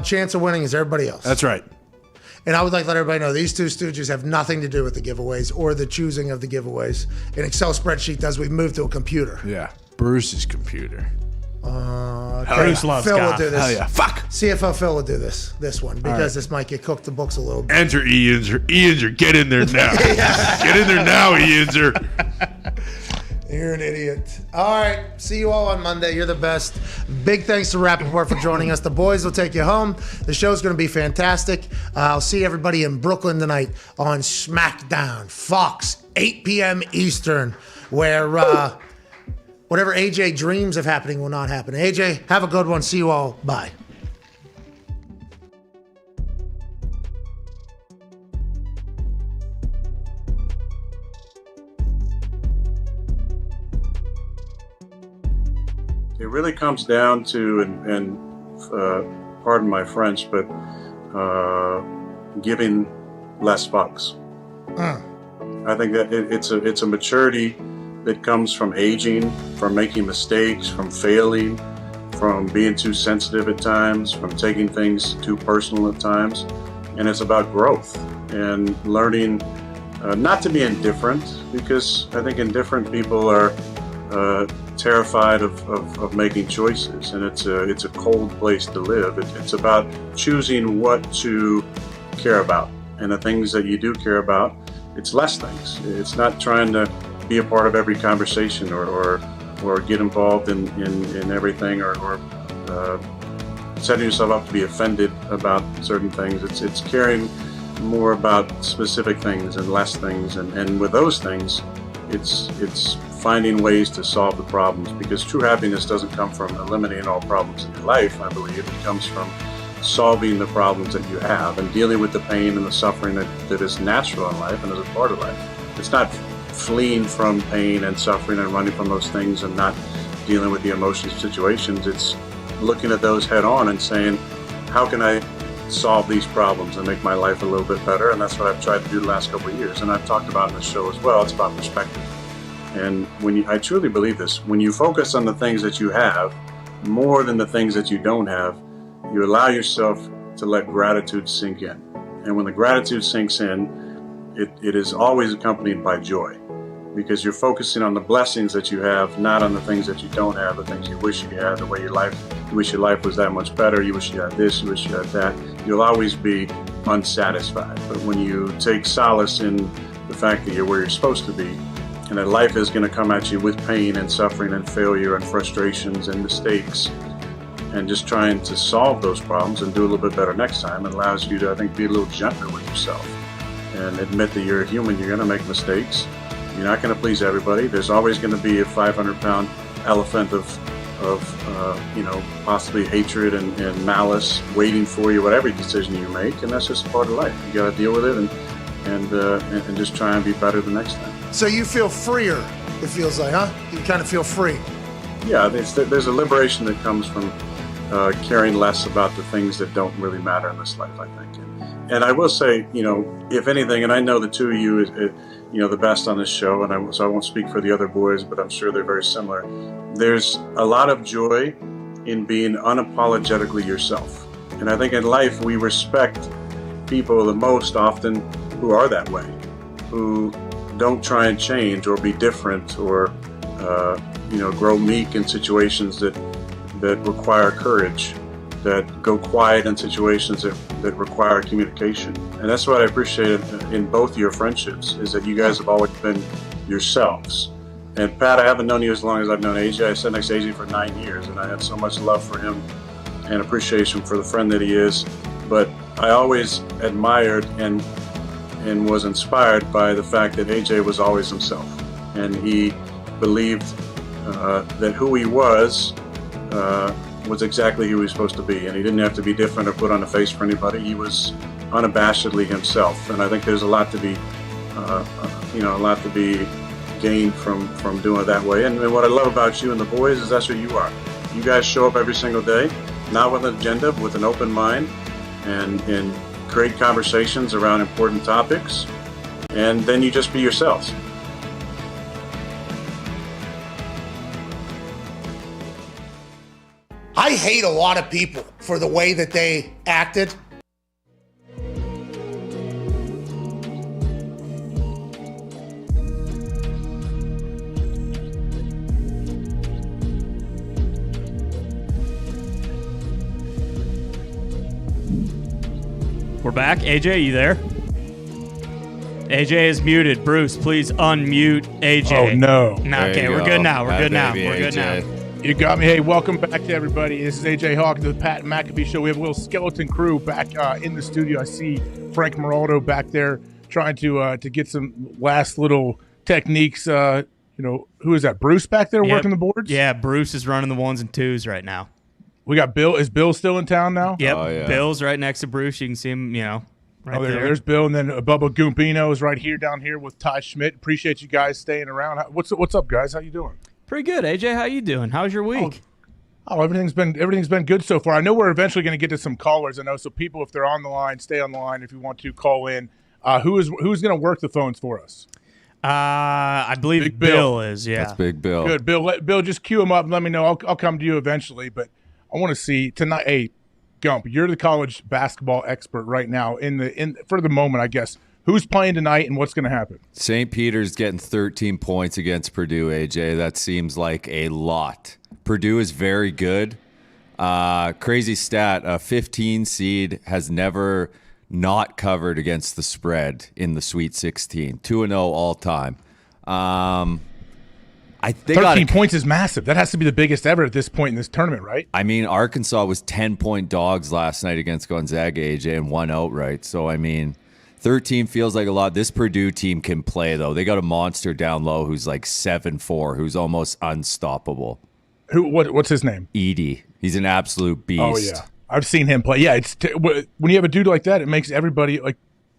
chance of winning as everybody else. That's right. And I would like to let everybody know these two stooges have nothing to do with the giveaways or the choosing of the giveaways. An Excel spreadsheet does. We've moved to a computer. Yeah. Bruce's computer. Bruce loves Phil will golf. do this. Hell yeah. Fuck. CFO Phil will do this one because this might get cooked the books a little bit. Enter Ianser. Get in there now. Get in there now, Ianser. You're an idiot. All right. See you all on Monday. You're the best. Big thanks to Rappaport for joining us. The boys will take you home. The show's going to be fantastic. I'll see everybody in Brooklyn tonight on SmackDown, Fox, 8 p.m. Eastern, where whatever AJ dreams of happening will not happen. AJ, have a good one. See you all. Bye. It really comes down to, and pardon my French, but giving less fucks. I think that it's a maturity that comes from aging, from making mistakes, from failing, from being too sensitive at times, from taking things too personal at times, and it's about growth and learning not to be indifferent, because I think indifferent people are terrified of making choices, and it's a cold place to live. It's about choosing what to care about, and the things that you do care about, it's less things. It's not trying to be a part of every conversation or get involved in everything or setting yourself up to be offended about certain things. It's caring more about specific things and less things, and with those things, it's finding ways to solve the problems, because true happiness doesn't come from eliminating all problems in your life. I believe it comes from solving the problems that you have and dealing with the pain and the suffering that is natural in life and is a part of life. It's not fleeing from pain and suffering and running from those things and not dealing with the emotions situations. It's looking at those head on and saying, how can I solve these problems and make my life a little bit better? And that's what I've tried to do the last couple of years, and I've talked about in the show as well. It's about perspective. And I truly believe this, when you focus on the things that you have more than the things that you don't have, you allow yourself to let gratitude sink in. And when the gratitude sinks in, it is always accompanied by joy, because you're focusing on the blessings that you have, not on the things that you don't have, the things you wish you had, the way you wish your life was that much better, you wish you had this, you wish you had that. You'll always be unsatisfied. But when you take solace in the fact that you're where you're supposed to be, and that life is going to come at you with pain and suffering and failure and frustrations and mistakes, and just trying to solve those problems and do a little bit better next time, it allows you to, I think, be a little gentler with yourself and admit that you're a human. You're going to make mistakes. You're not going to please everybody. There's always going to be a 500-pound elephant of possibly hatred and malice waiting for you, whatever decision you make, and that's just part of life. You got to deal with it and just try and be better the next time. So you feel freer, it feels like, huh? You kind of feel free. Yeah, there's a liberation that comes from caring less about the things that don't really matter in this life, I think. And I will say, if anything, and I know the two of you, the best on this show, and so I won't speak for the other boys, but I'm sure they're very similar. There's a lot of joy in being unapologetically yourself. And I think in life we respect people the most often who are that way, who don't try and change or be different or grow meek in situations that require courage, that go quiet in situations that require communication. And that's what I appreciated in both your friendships, is that you guys have always been yourselves. And Pat, I haven't known you as long as I've known AJ. I sat next to AJ for 9 years, and I had so much love for him and appreciation for the friend that he is. But I always admired and was inspired by the fact that AJ was always himself, and he believed that who he was exactly who he was supposed to be, and he didn't have to be different or put on a face for anybody. He was unabashedly himself, and I think there's a lot to be, gained from doing it that way. And what I love about you and the boys is that's who you are. You guys show up every single day, not with an agenda, but with an open mind, and create conversations around important topics, and then you just be yourselves. I hate a lot of people for the way that they acted. We're back. AJ, you there? AJ is muted. Bruce, please unmute AJ. Oh, no. Okay, we're good now. We're good now. We're good now. You got me. Hey, welcome back to everybody. This is AJ Hawk, the Pat McAfee Show. We have a little skeleton crew back in the studio. I see Frank Moraldo back there trying to get some last little techniques. Who is that? Bruce back there working the boards? Yeah, Bruce is running the ones and twos right now. We got Bill. Is Bill still in town now? Yep. Oh, yeah. Bill's right next to Bruce. You can see him, right there. There's Bill, and then Bubba Gumpino is right here down here with Ty Schmidt. Appreciate you guys staying around. What's up, guys? How you doing? Pretty good, AJ. How you doing? How's your week? Oh, everything's been good so far. I know we're eventually going to get to some callers. I know, so people, if they're on the line, stay on the line. If you want to call in, who's going to work the phones for us? I believe Big Bill is. Yeah, that's Big Bill. Good, Bill. Bill, just cue him up and let me know. I'll come to you eventually, but I want to see tonight. Hey, Gump, you're the college basketball expert right now. For the moment, I guess. Who's playing tonight and what's going to happen? St. Peter's getting 13 points against Purdue, AJ. That seems like a lot. Purdue is very good. Crazy stat, a 15 seed has never not covered against the spread in the Sweet 16. 2-0 all time. I think 13 points is massive. That has to be the biggest ever at this point in this tournament, right? I mean, Arkansas was 10-point dogs last night against Gonzaga, AJ, and won outright. So, 13 feels like a lot. This Purdue team can play, though. They got a monster down low who's like 7'4", who's almost unstoppable. What's his name? Edey. He's an absolute beast. Oh, yeah. I've seen him play. Yeah, when you have a dude like that, it makes everybody like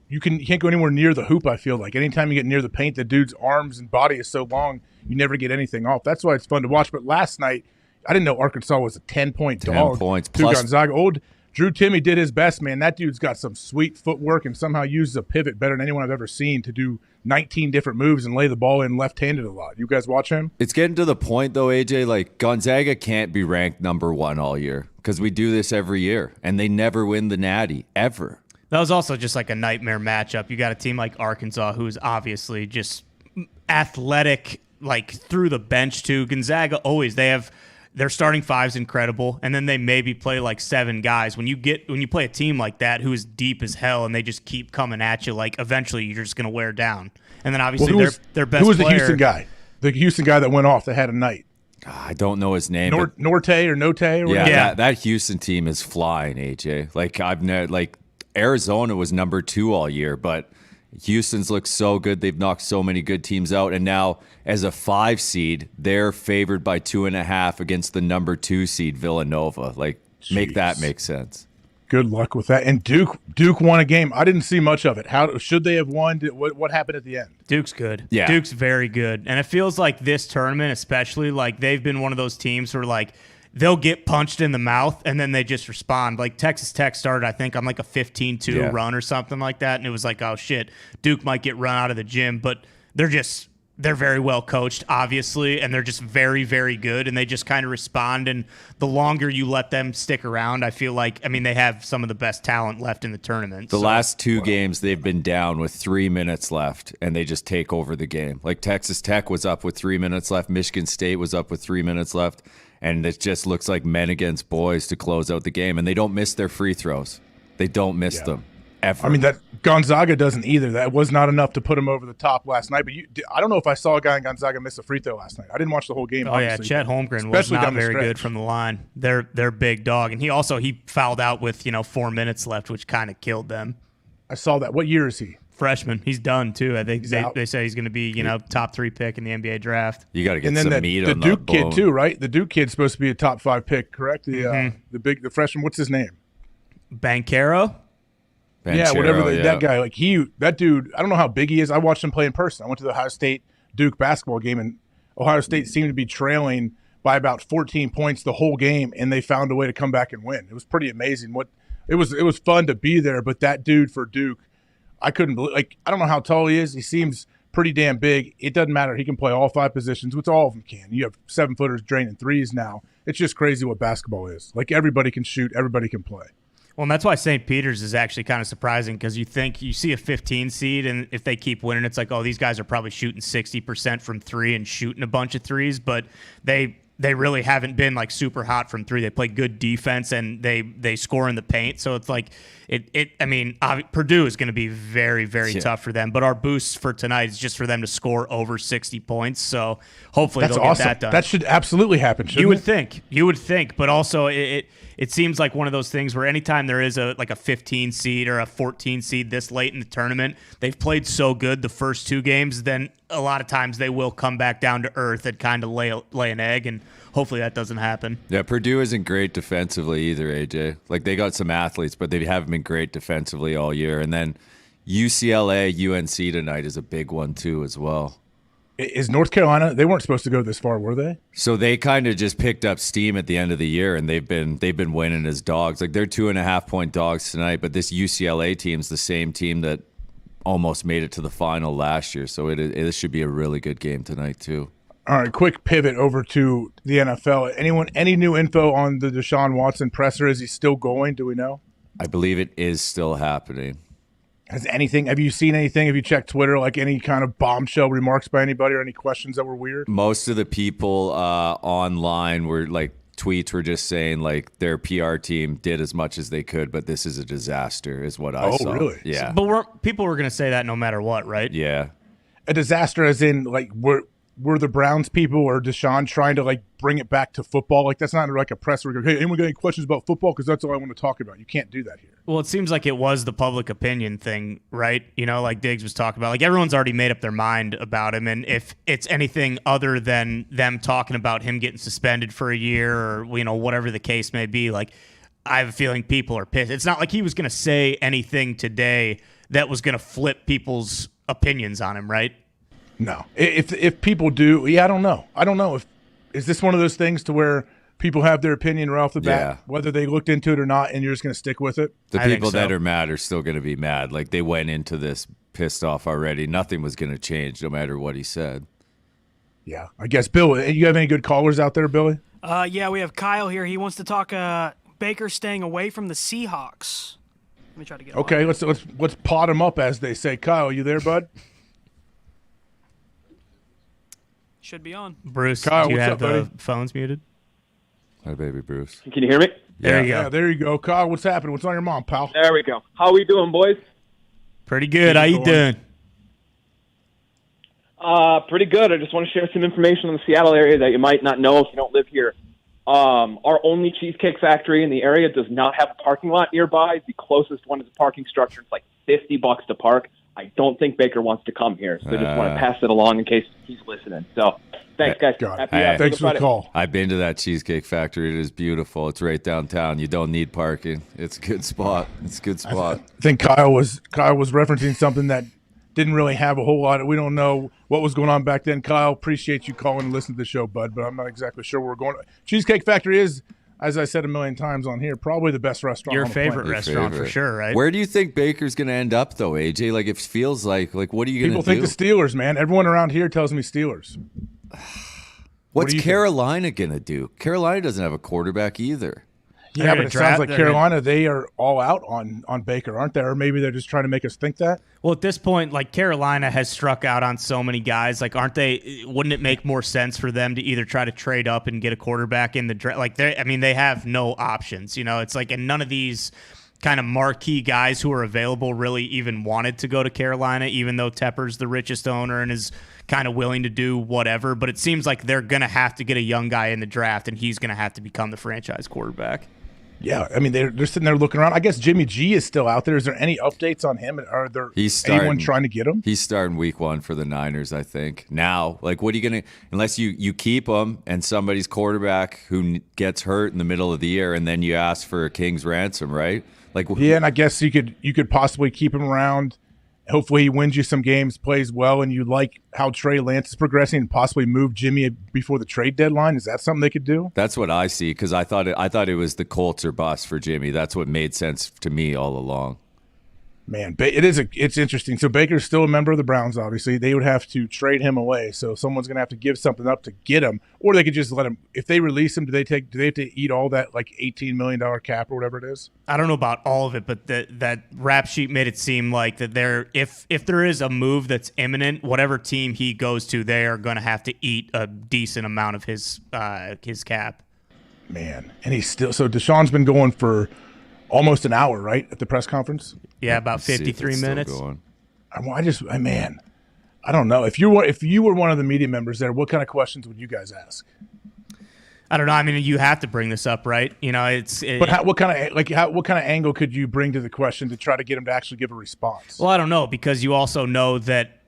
you can't go anywhere near the hoop, I feel like. Anytime you get near the paint, the dude's arms and body is so long, you never get anything off. That's why it's fun to watch. But last night, I didn't know Arkansas was a 10-point dog. 10 points. To Gonzaga. Old Drew Timme did his best, man. That dude's got some sweet footwork and somehow uses a pivot better than anyone I've ever seen to do 19 different moves and lay the ball in left-handed a lot. You guys watch him? It's getting to the point, though, AJ, like Gonzaga can't be ranked number one all year because we do this every year, and they never win the Natty, ever. That was also just like a nightmare matchup. You got a team like Arkansas who's obviously just athletic, like through the bench too. Gonzaga always, their starting five's incredible, and then they maybe play like 7 guys. When you play a team like that who is deep as hell and they just keep coming at you, like eventually you're just gonna wear down. And then obviously their best player. Who was the Houston guy? The Houston guy that went off that had a night. I don't know his name. Norte or Note or whatever. Yeah, that Houston team is flying, AJ. Like Arizona was number 2 all year, but Houston's looked so good. They've knocked so many good teams out. And now, as a 5 seed, they're favored by 2.5 against the number 2 seed, Villanova. Make that make sense. Good luck with that. And Duke won a game. I didn't see much of it. How should they have won? What happened at the end? Duke's good. Yeah. Duke's very good. And it feels like this tournament, especially, like they've been one of those teams where like they'll get punched in the mouth and then they just respond. Like Texas Tech started, I think, on like a 15-2 run or something like that. And it was like, oh shit, Duke might get run out of the gym, but they're very well coached, obviously, and they're just very, very good, and they just kind of respond. And the longer you let them stick around, I feel like, they have some of the best talent left in the tournament. The last 2 games, they've been down with 3 minutes left, and they just take over the game. Like Texas Tech was up with 3 minutes left. Michigan State was up with 3 minutes left, and it just looks like men against boys to close out the game, and they don't miss their free throws. They don't miss them. Ever. That Gonzaga doesn't either. That was not enough to put him over the top last night. But I don't know if I saw a guy in Gonzaga miss a free throw last night. I didn't watch the whole game. Oh yeah, Chet Holmgren was not very good from the line. They're big dog, and he fouled out with 4 minutes left, which kind of killed them. I saw that. What year is he? Freshman. He's done, too. I think out. they say he's going to be, top 3 pick in the NBA draft. You got to get And then some meat the on Duke that kid bone. too, right? The Duke kid's supposed to be a top 5 pick, correct? The freshman. What's his name? Bankero? Yeah, whatever yeah. that guy. Like that dude. I don't know how big he is. I watched him play in person. I went to the Ohio State Duke basketball game, and Ohio State seemed to be trailing by about 14 points the whole game, and they found a way to come back and win. It was pretty amazing. It was fun to be there, but that dude for Duke, I couldn't believe. Like, I don't know how tall he is. He seems pretty damn big. It doesn't matter. He can play all 5 positions, which all of them can. You have 7-footers draining threes now. It's just crazy what basketball is. Like, everybody can shoot, everybody can play. Well, and that's why St. Peter's is actually kind of surprising, because you see a 15 seed, and if they keep winning, it's like, oh, these guys are probably shooting 60% from 3 and shooting a bunch of threes, but they really haven't been like super hot from 3. They play good defense and they score in the paint. So it's like Purdue is going to be very, very tough for them. But our boost for tonight is just for them to score over 60 points. So hopefully they'll get that done. That should absolutely happen. You would think, but also it seems like one of those things where anytime there is a 15 seed or a 14 seed this late in the tournament, they've played so good the first 2 games, then a lot of times they will come back down to earth and kind of lay an egg, and hopefully that doesn't happen. Yeah, Purdue isn't great defensively either, AJ. Like, they got some athletes, but they haven't been great defensively all year. And then UCLA, UNC tonight is a big one too as well. Is North Carolina? They weren't supposed to go this far, were they? So they kind of just picked up steam at the end of the year, and they've been winning as dogs. Like, they're 2.5-point dogs tonight, but this UCLA team's the same team that almost made it to the final last year. So it should be a really good game tonight too. All right, quick pivot over to the NFL. Any new info on the Desean Watson presser? Is he still going? Do we know? I believe it is still happening. Have you seen anything? Have you checked Twitter, like any kind of bombshell remarks by anybody or any questions that were weird? Most of the people online were like, tweets were just saying like their PR team did as much as they could, but this is a disaster is what I saw. Oh, really? Yeah. But people were going to say that no matter what, right? Yeah. A disaster as in like were the Browns people or Desean trying to like bring it back to football? Like, that's not like a press where you go, hey, anyone got any questions about football? Because that's all I want to talk about. You can't do that here. Well, it seems like it was the public opinion thing, right? Like Diggs was talking about. Like, everyone's already made up their mind about him, and if it's anything other than them talking about him getting suspended for a year or whatever the case may be, like, I have a feeling people are pissed. It's not like he was going to say anything today that was going to flip people's opinions on him, right? No. If people do, I don't know. I don't know is this one of those things to where people have their opinion right off the bat, whether they looked into it or not, and you're just going to stick with it? The people that are mad are still going to be mad. Like, they went into this pissed off already. Nothing was going to change no matter what he said. Yeah. I guess, Bill, you have any good callers out there, Billy? Yeah, we have Kyle here. He wants to talk Baker staying away from the Seahawks. Let me try to get Okay, let's pot him up, as they say. Kyle, you there, bud? Should be on. Bruce, Kyle, do you what's have up, the buddy? phones muted? Hi, baby Bruce. Can you hear me? There you go. Yeah, there you go. Kyle, what's happening? What's on your mom, pal? There we go. How we doing, boys? Pretty good. How you doing? Pretty good. I just want to share some information on the Seattle area that you might not know if you don't live here. Our only cheesecake factory in the area does not have a parking lot nearby. The closest one is a parking structure. It's like $50 to park. I don't think Baker wants to come here, so I just want to pass it along in case he's listening. So, thanks, guys. Thanks for the call. I've been to that Cheesecake Factory. It is beautiful. It's right downtown. You don't need parking. It's a good spot. I think Kyle was referencing something that didn't really have a whole lot. We don't know what was going on back then. Kyle, appreciate you calling and listening to the show, bud, but I'm not exactly sure where we're going. Cheesecake Factory is, as I said a million times on here, probably the best restaurant. Your on the favorite planet. restaurant for sure, right? Where do you think Baker's going to end up, though, AJ? Like, it feels like what are you going to do? People think the Steelers, man. Everyone around here tells me Steelers. What's Carolina going to do? Carolina doesn't have a quarterback either. Yeah, but it sounds like Carolina, they are all out on Baker, aren't they? Or maybe they're just trying to make us think that. Well, at this point, like, Carolina has struck out on so many guys. Like, aren't they? Wouldn't it make more sense for them to either try to trade up and get a quarterback in the draft? Like, they have no options. It's like, and none of these kind of marquee guys who are available really even wanted to go to Carolina, even though Tepper's the richest owner and is kind of willing to do whatever. But it seems like they're going to have to get a young guy in the draft, and he's going to have to become the franchise quarterback. Yeah, I mean they're sitting there looking around. I guess Jimmy G is still out there. Is there any updates on him? Are there anyone trying to get him? He's starting week 1 for the Niners, I think. Now, like, what are you gonna? Unless you keep him and somebody's quarterback who gets hurt in the middle of the year, and then you ask for a king's ransom, right? Like, yeah, and I guess you could possibly keep him around. Hopefully he wins you some games, plays well, and you like how Trey Lance is progressing, and possibly move Jimmy before the trade deadline. Is that something they could do? That's what I see, because I thought it was the Colts or bust for Jimmy. That's what made sense to me all along. Man, it's interesting. So Baker's still a member of the Browns, obviously. They would have to trade him away. So someone's going to have to give something up to get him, or they could just let him. If they release him, do they have to eat all that like $18 million cap or whatever it is? I don't know about all of it, but that rap sheet made it seem like that if there is a move that's imminent, whatever team he goes to, they are going to have to eat a decent amount of his cap. Man, and he's still so Deshaun's been going for almost an hour, right, at the press conference? Yeah, about 53 minutes. I don't know. If you were one of the media members there, what kind of questions would you guys ask? I don't know. I mean, you have to bring this up, right? You know, what kind of angle could you bring to the question to try to get him to actually give a response? Well, I don't know, because you also know that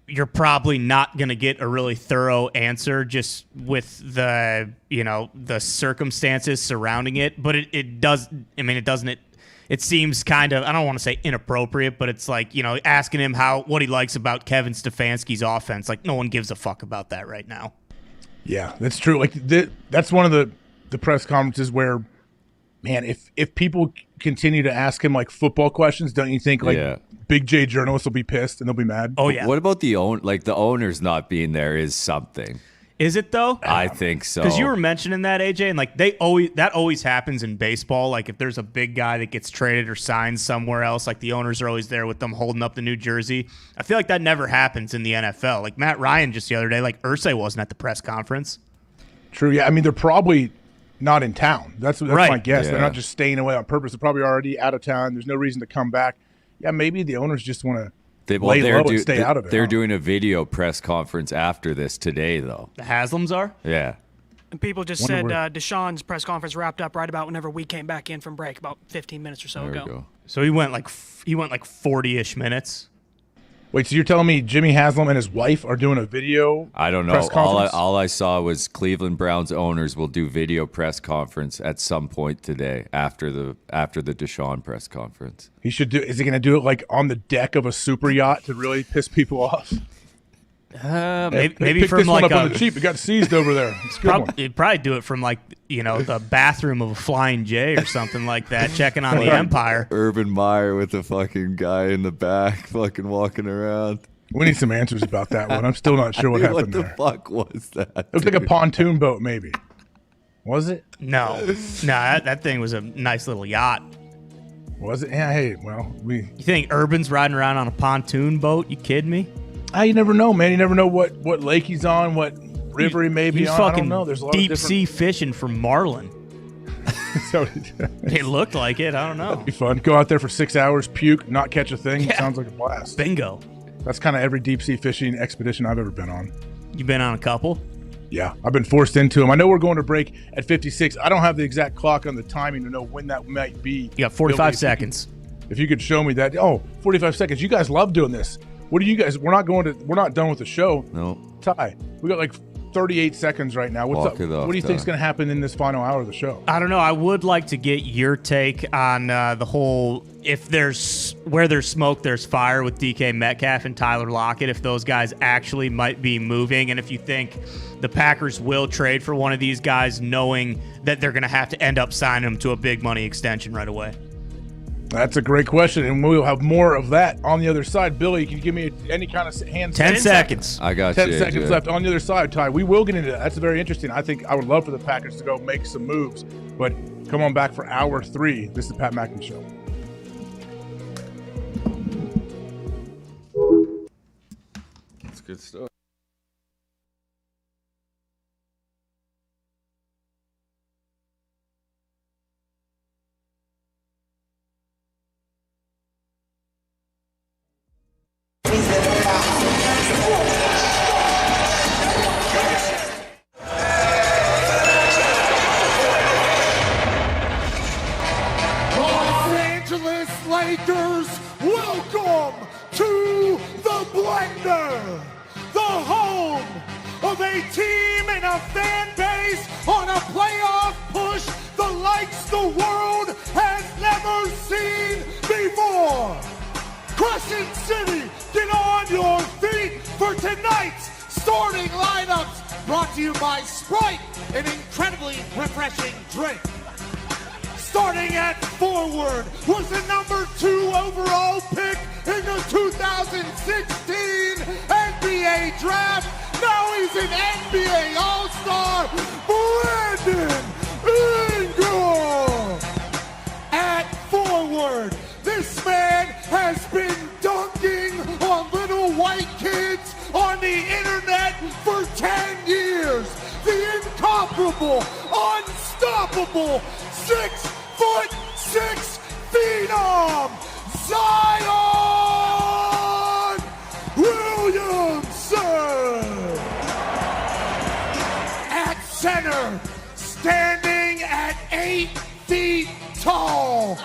you're probably not going to get a really thorough answer just with the circumstances surrounding it. But it seems kind of, I don't want to say inappropriate, but it's like, asking him what he likes about Kevin Stefanski's offense. Like, no one gives a fuck about that right now. Yeah, that's true. Like that's one of the press conferences where, man, if people continue to ask him like football questions, don't you think Big J journalists will be pissed and they'll be mad? Oh yeah. What about the owners not being there is something. Is it though? I think so. Because you were mentioning that, AJ, and like that always happens in baseball. Like if there's a big guy that gets traded or signed somewhere else, like the owners are always there with them holding up the new jersey. I feel like that never happens in the NFL. Like Matt Ryan just the other day, like Irsay wasn't at the press conference. True. Yeah. I mean, they're probably not in town. That's right. My guess. Yeah. They're not just staying away on purpose. They're probably already out of town. There's no reason to come back. Yeah, maybe the owners just want to lay low and stay out of it. They're doing a video press conference after this today, though. The Haslams are? Yeah. And people just said Deshaun's press conference wrapped up right about whenever we came back in from break, about 15 minutes or so ago. So he went like 40-ish minutes. Wait, so you're telling me Jimmy Haslam and his wife are doing a video? I don't know. All I saw was Cleveland Browns owners will do video press conference at some point today after the Deshaun press conference. He should do. Is he going to do it like on the deck of a super yacht to really piss people off? Maybe from this like one up on the cheap. It got seized over there. It's a good one. He'd probably do it from like the bathroom of a Flying J or something like that, checking on the Empire. Urban Meyer with the fucking guy in the back, fucking walking around. We need some answers about that one. I'm still not sure what happened there. What the fuck was that? It looked like a pontoon boat, maybe. Was it? No, that thing was a nice little yacht. Was it? Yeah. Hey, well, You think Urban's riding around on a pontoon boat? You kidding me? You never know, man. You never know what lake he's on, what river he may be on. I don't know. There's a lot deep of sea fishing for marlin. So it looked like it. I don't know. That'd be fun. Go out there for 6 hours, puke, not catch a thing. Yeah. Sounds like a blast. Bingo. That's kind of every deep sea fishing expedition I've ever been on. You been on a couple? Yeah, I've been forced into them. I know we're going to break at 56. I don't have the exact clock on the timing to know when that might be. You got 45 seconds. If you could show me that. 45 seconds. You guys love doing this. What do you guys? We're not done with the show. No. Ty, we got like 38 seconons right now. What's up? What do you think is going to happen in this final hour of the show? I don't know. I would like to get your take on the whole where there's smoke, there's fire with DK Metcalf and Tyler Lockett, if those guys actually might be moving, and if you think the Packers will trade for one of these guys knowing that they're going to have to end up signing them to a big money extension right away. That's a great question, and we'll have more of that on the other side. Billy, can you give me any kind of hand? 10 seconds. I got 10 seconds left on the other side, Ty. We will get into that. That's very interesting. I think I would love for the Packers to go make some moves, but come on back for hour 3. This is the Pat McAfee Show. That's good stuff. Rosters, welcome to the Blender, the home of a team and a fan base on a playoff push the likes the world has never seen before. Crescent City, get on your feet for tonight's starting lineups, brought to you by Sprite, an incredibly refreshing drink. Starting at forward was the number 2 overall pick in the 2016 NBA draft. Now he's an NBA All-Star, Brandon Ingram. At forward, this man has been dunking on little white kids on the internet for 10 years. The incomparable, unstoppable, 6'6" phenom, Zion Williamson. At center, standing at 8 feet tall,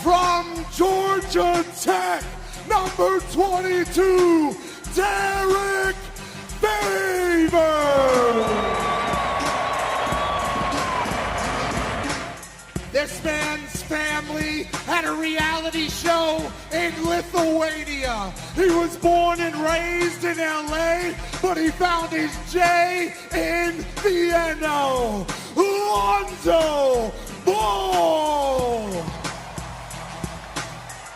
from Georgia Tech, number 22, Derek Favors. This man's family had a reality show in Lithuania. He was born and raised in LA, but he found his J in the N-O. Lonzo Ball.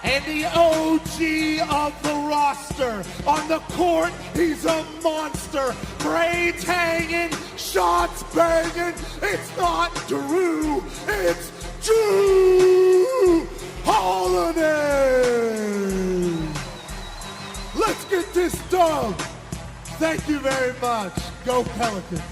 And the OG of the roster. On the court, he's a monster. Braids hanging, shots banging. It's not Drew, it's Drew Holiday. Let's get this done. Thank you very much. Go Pelicans.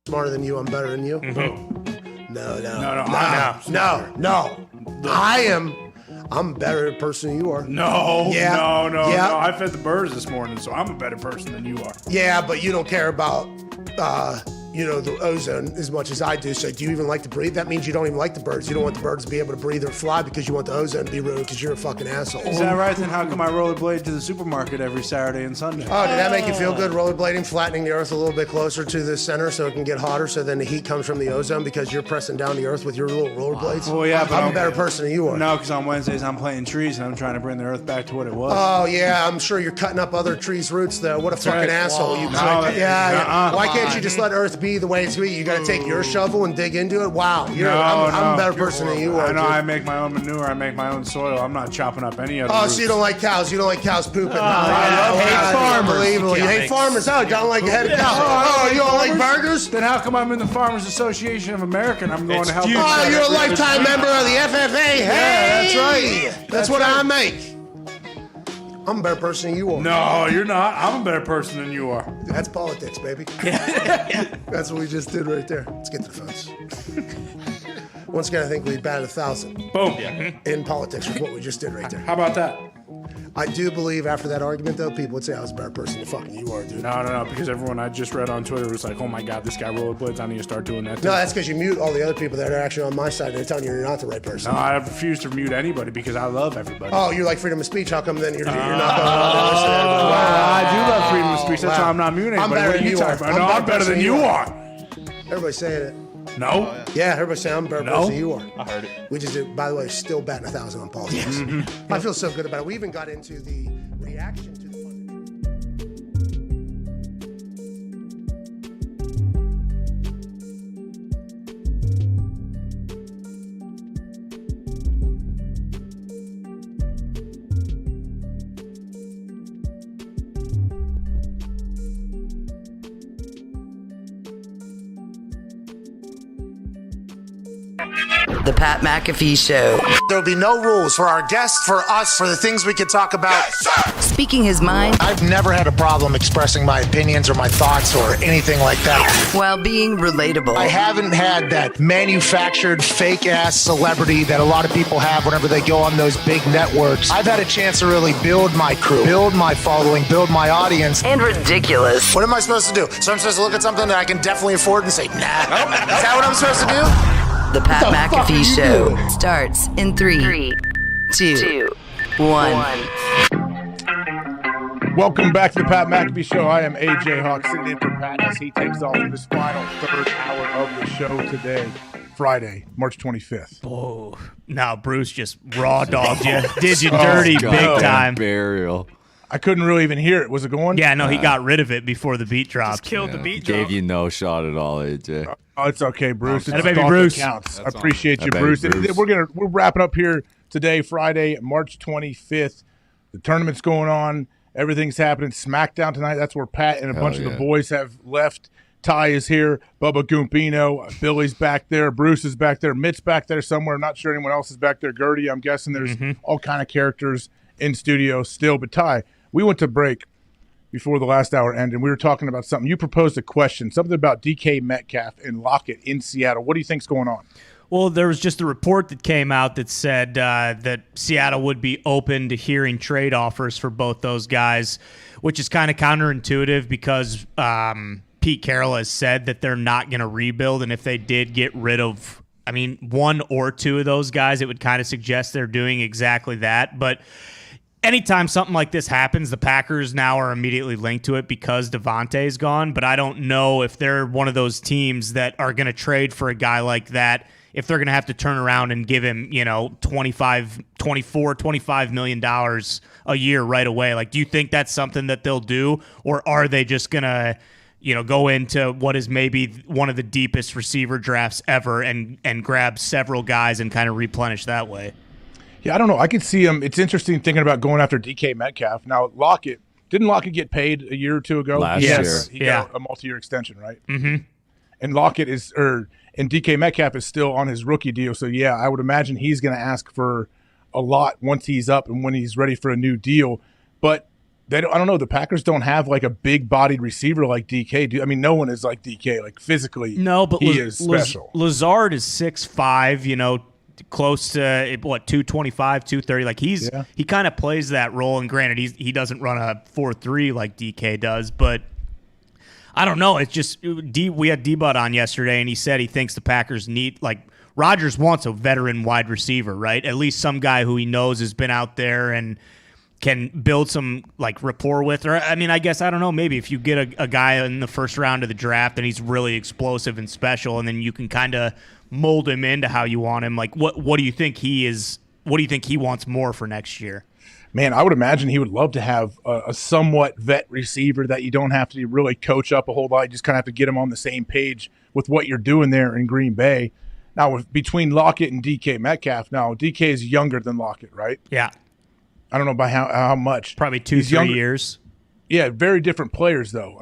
Smarter than you, I'm better than you. Mm-hmm. No. I'm a better person than you are. No. Yeah. I fed the birds this morning, so I'm a better person than you are. Yeah, but you don't care about, the ozone as much as I do. So do you even like to breathe? That means you don't even like the birds. You don't want the birds to be able to breathe or fly because you want the ozone to be ruined because you're a fucking asshole. Is that right? Then how come I rollerblade to the supermarket every Saturday and Sunday? Oh, did that make you feel good? Rollerblading, flattening the earth a little bit closer to the center so it can get hotter so then the heat comes from the ozone because you're pressing down the earth with your little rollerblades? Well, yeah, but I'm a better person than you are. No, because on Wednesdays I'm planting trees and I'm trying to bring the earth back to what it was. Oh, yeah, I'm sure you're cutting up other trees' roots, though. What a fucking right. asshole. You No, prick. Why can't you just let earth be the way it's going to be? You got to take your shovel and dig into it? Wow. I'm a better person than you are. I know. Dude. I make my own manure. I make my own soil. I'm not chopping up any other roots. So you don't like cows. You don't like cows pooping. I hate farmers. Unbelievable. You hate farmers. Oh, you don't like the head of cows. You don't like burgers? Then how come I'm in the Farmers Association of America and I'm going to help? Oh, you're a lifetime member of the FFA. Hey, yeah, that's right. That's what I make. I'm a better person than you are. No, you're not. I'm a better person than you are. That's politics, baby. That's what we just did right there. Let's get to the phones. Once again, I think we batted 1,000. Boom. In politics with what we just did right there. How about that? I do believe after that argument, though, people would say I was a better person than fucking you are, dude. No, because everyone I just read on Twitter was like, oh my God, this guy rollerblades. I need to start doing that too. No, that's because you mute all the other people that are actually on my side and they're telling you you're not the right person. No, I refuse to mute anybody because I love everybody. Oh, you like freedom of speech. How come then you're not going to listen to everybody? I do love freedom of speech. That's why I'm not muting anybody. I'm better what are than you you talking are. about? No, I'm better than you are. Everybody's saying it. No. Yeah, everybody saying I'm a better No. person than you are. I heard it. Which is, by the way, still batting 1,000 on politics. I feel so good about it. We even got into the reaction to the The Pat McAfee Show. There'll be no rules for our guests, for us, for the things we could talk about. Speaking his mind I've never had a problem expressing my opinions or my thoughts or anything like that. while being relatable. I haven't had that manufactured fake-ass celebrity that a lot of people have whenever they go on those big networks. I've had a chance to really build my crew, build my following, build my audience. And ridiculous. What am I supposed to do? So I'm supposed to look at something that I can definitely afford and say, nah. Is that what I'm supposed to do? The Pat What the fuck are McAfee you Show doing? starts in 3, 2, 1. Welcome back to the Pat McAfee Show. I am AJ Hawk, sitting in for Pat as he takes off in this final third hour of the show today, Friday, March 25th. Oh, now Bruce just raw dogged you. Did you dirty big time. Burial. I couldn't really even hear it. Was it going? Yeah, no, he got rid of it before the beat dropped. Killed the beat drop. Gave you no shot at all, AJ. Oh, it's okay, Bruce. It's That baby thought Bruce. that counts. I That's appreciate all. you, That Bruce. baby Bruce. We're wrapping up here today, Friday, March 25th. The tournament's going on. Everything's happening. SmackDown tonight. That's where Pat and a bunch of the boys have left. Ty is here. Bubba Gumpino. Billy's back there. Bruce is back there. Mitt's back there somewhere. I'm not sure anyone else is back there. Gertie, I'm guessing there's all kind of characters in studio still. But Ty, we went to break before the last hour ended, and we were talking about something. You proposed a question, something about DK Metcalf and Lockett in Seattle. What do you think's going on? Well, there was just a report that came out that said that Seattle would be open to hearing trade offers for both those guys, which is kind of counterintuitive because Pete Carroll has said that they're not going to rebuild, and if they did get rid of, one or two of those guys, it would kind of suggest they're doing exactly that. But anytime something like this happens, the Packers now are immediately linked to it because Devontae's gone, but I don't know if they're one of those teams that are going to trade for a guy like that if they're going to have to turn around and give him, $25 million a year right away. Like, do you think that's something that they'll do, or are they just going to, go into what is maybe one of the deepest receiver drafts ever and grab several guys and kind of replenish that way? Yeah, I don't know. I could see him. It's interesting thinking about going after DK Metcalf. Now, didn't Lockett get paid a year or two ago? Last year. He got a multi-year extension, right? Mm-hmm. And and DK Metcalf is still on his rookie deal. So, yeah, I would imagine he's going to ask for a lot once he's up and when he's ready for a new deal. But I don't know. The Packers don't have like a big-bodied receiver like DK. No one is like DK, like physically. No, but he is special. Lazard is 6'5", close to 225, 230. Like he kind of plays that role. And granted, he doesn't run a 4.3 like DK does, but I don't know. It's just we had D-Bud on yesterday, and he said he thinks the Packers need Rodgers wants a veteran wide receiver, right? At least some guy who he knows has been out there and can build some rapport with. Or I guess I don't know. Maybe if you get a guy in the first round of the draft and he's really explosive and special, and then you can kind of mold him into how you want him. What do you think he is? What do you think he wants more for next year? Man, I would imagine he would love to have a somewhat vet receiver that you don't have to really coach up a whole lot. You just kind of have to get him on the same page with what you're doing there in Green Bay. Now, between Lockett and DK Metcalf, now DK is younger than Lockett, right? Yeah. I don't know by how much. Probably 2-3 years. Yeah, very different players, though.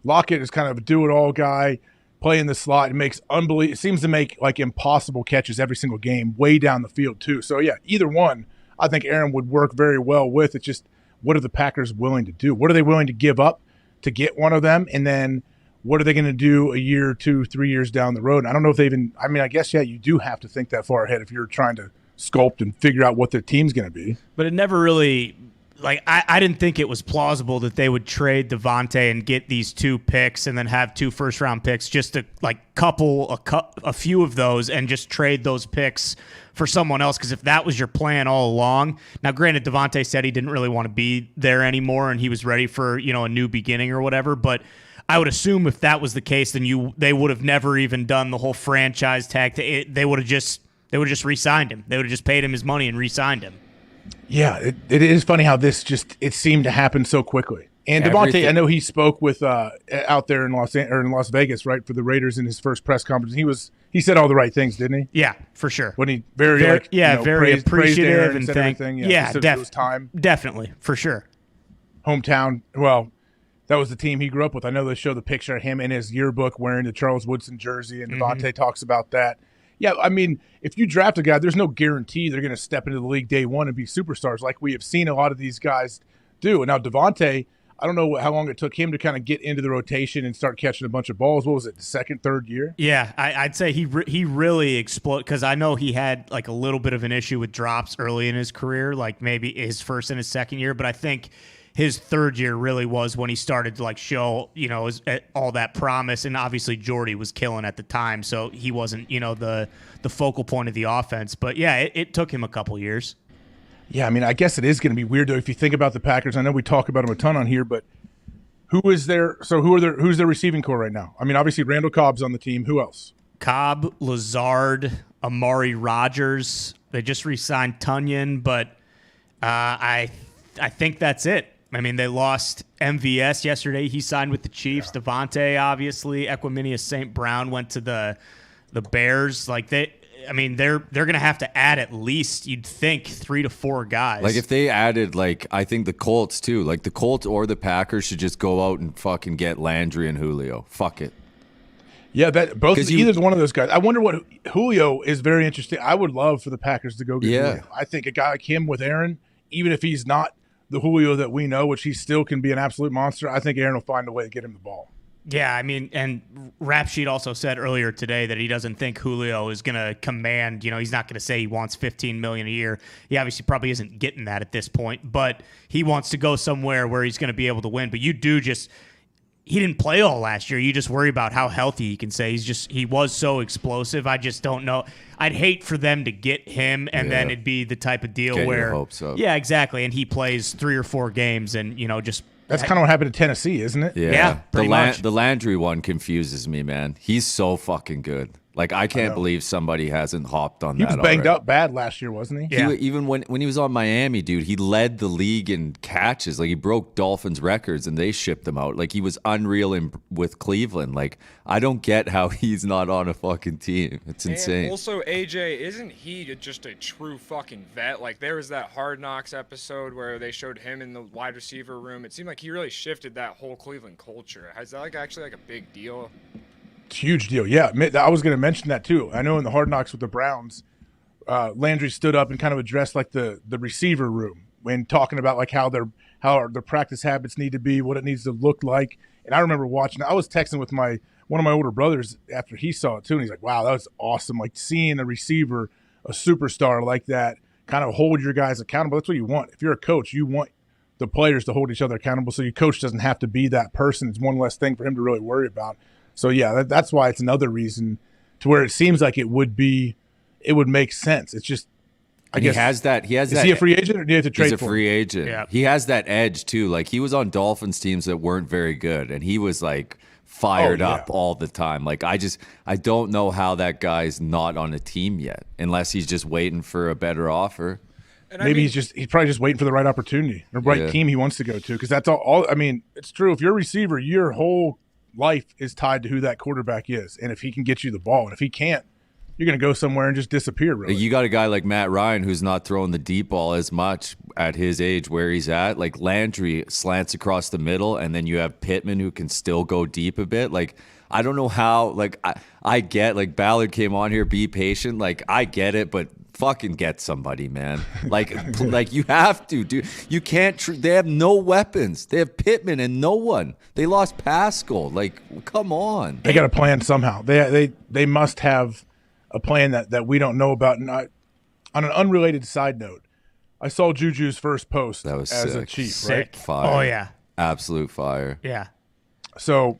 Lockett is kind of a do-it-all guy, playing the slot. It seems to make impossible catches every single game, way down the field too. So yeah, either one, I think Aaron would work very well with. It's just, what are the Packers willing to do? What are they willing to give up to get one of them? And then what are they going to do a year, 2, 3 years down the road? And I don't know if they even. I guess you do have to think that far ahead if you're trying to sculpt and figure out what their team's going to be. But it never really. I didn't think it was plausible that they would trade Devontae and get these 2 picks and then have 2 first-round picks just to couple a few of those and just trade those picks for someone else. Because if that was your plan all along, now granted, Devontae said he didn't really want to be there anymore and he was ready for a new beginning or whatever. But I would assume if that was the case, then they would have never even done the whole franchise tag. They would have just re-signed him. They would have just paid him his money and re-signed him. Yeah, it is funny how it seemed to happen so quickly. And Devontae, I know he spoke with out there in Las Vegas, right, for the Raiders in his first press conference. He said all the right things, didn't he? Yeah, for sure. When he very very appreciative Aaron, and everything. Yeah, definitely, for sure. Hometown. Well, that was the team he grew up with. I know they show the picture of him in his yearbook wearing the Charles Woodson jersey, and Devontae talks about that. Yeah, I mean, if you draft a guy, there's no guarantee they're going to step into the league day one and be superstars like we have seen a lot of these guys do. And now Devontae, I don't know how long it took him to kind of get into the rotation and start catching a bunch of balls. What was it, the second, third year? Yeah, I'd say he really exploded, because I know he had like a little bit of an issue with drops early in his career, like maybe his first and his second year. But I think his third year really was when he started to like show, all that promise. And obviously Jordy was killing at the time, so he wasn't, the focal point of the offense. But yeah, it took him a couple years. Yeah, I mean, I guess it is going to be weird though if you think about the Packers. I know we talk about them a ton on here, but who's their receiving core right now? I mean, obviously Randall Cobb's on the team. Who else? Cobb, Lazard, Amari Rodgers. They just re-signed Tunyon, but I think that's it. I mean, they lost MVS yesterday. He signed with the Chiefs. Yeah. Devontae, obviously. Equiminius St. Brown went to the Bears. Like they're going to have to add at least, you'd think, 3 to 4 guys. Like if they added, I think the Colts too. Like the Colts or the Packers should just go out and fucking get Landry and Julio. Fuck it. Yeah, either one of those guys. I wonder what Julio is very interesting. I would love for the Packers to go get Julio. I think a guy like him with Aaron, even if he's not the Julio that we know, which he still can be an absolute monster, I think Aaron will find a way to get him the ball. Yeah, I mean, and Rap Sheet also said earlier today that he doesn't think Julio is going to command, he's not going to say he wants $15 million a year. He obviously probably isn't getting that at this point, but he wants to go somewhere where he's going to be able to win. But he didn't play all last year. You just worry about how healthy he can say. He was so explosive. I just don't know. I'd hate for them to get him, and then it'd be the type of deal where, your hopes up. Yeah, exactly. And he plays 3 or 4 games, and just. That's kind of what happened to Tennessee, isn't it? Yeah, pretty much. The Landry one confuses me, man. He's so fucking good. Like, I can't believe somebody hasn't hopped on that. He was banged up bad last year, wasn't he? Yeah. Even when he was on Miami, dude, he led the league in catches. Like, he broke Dolphins records, and they shipped him out. Like, he was unreal with Cleveland. Like, I don't get how he's not on a fucking team. It's insane. And also, AJ, isn't he just a true fucking vet? Like, there was that Hard Knocks episode where they showed him in the wide receiver room. It seemed like he really shifted that whole Cleveland culture. Is that actually a big deal? Huge deal. Yeah, I was going to mention that too. I know in the Hard Knocks with the Browns, Landry stood up and kind of addressed the receiver room when talking about how their practice habits need to be, what it needs to look like. And I remember watching. I was texting with one of my older brothers after he saw it too, and he's like, "Wow, that was awesome! Like seeing a receiver, a superstar like that, kind of hold your guys accountable. That's what you want. If you're a coach, you want the players to hold each other accountable, so your coach doesn't have to be that person. It's one less thing for him to really worry about." So yeah, that's why it's another reason to where it seems like it would make sense. It's just, I guess Is he a free agent or do you have to trade for him? He's a free agent. Yeah. He has that edge too. Like he was on Dolphins teams that weren't very good, and he was fired up all the time. Like I don't know how that guy's not on a team yet, unless he's just waiting for a better offer. And maybe he's probably just waiting for the right opportunity, the right team he wants to go to. Because that's all. I mean, it's true. If you're a receiver, your whole life is tied to who that quarterback is, and if he can get you the ball, and if he can't, you're going to go somewhere and just disappear. Really, you got a guy like Matt Ryan who's not throwing the deep ball as much at his age where he's at. Like Landry slants across the middle, and then you have Pittman who can still go deep a bit. Like I don't know how. Like I get Ballard came on here, be patient. Like I get it, but fucking get somebody, man. Like you have to, dude. You can't. They have no weapons. They have Pittman and no one. They lost Pascal. Like, come on. They got a plan somehow. They must have a plan that we don't know about. And on an unrelated side note, I saw Juju's first post that was as sick. a Chief. Sick. Right? Fire. Oh yeah, absolute fire. Yeah. So.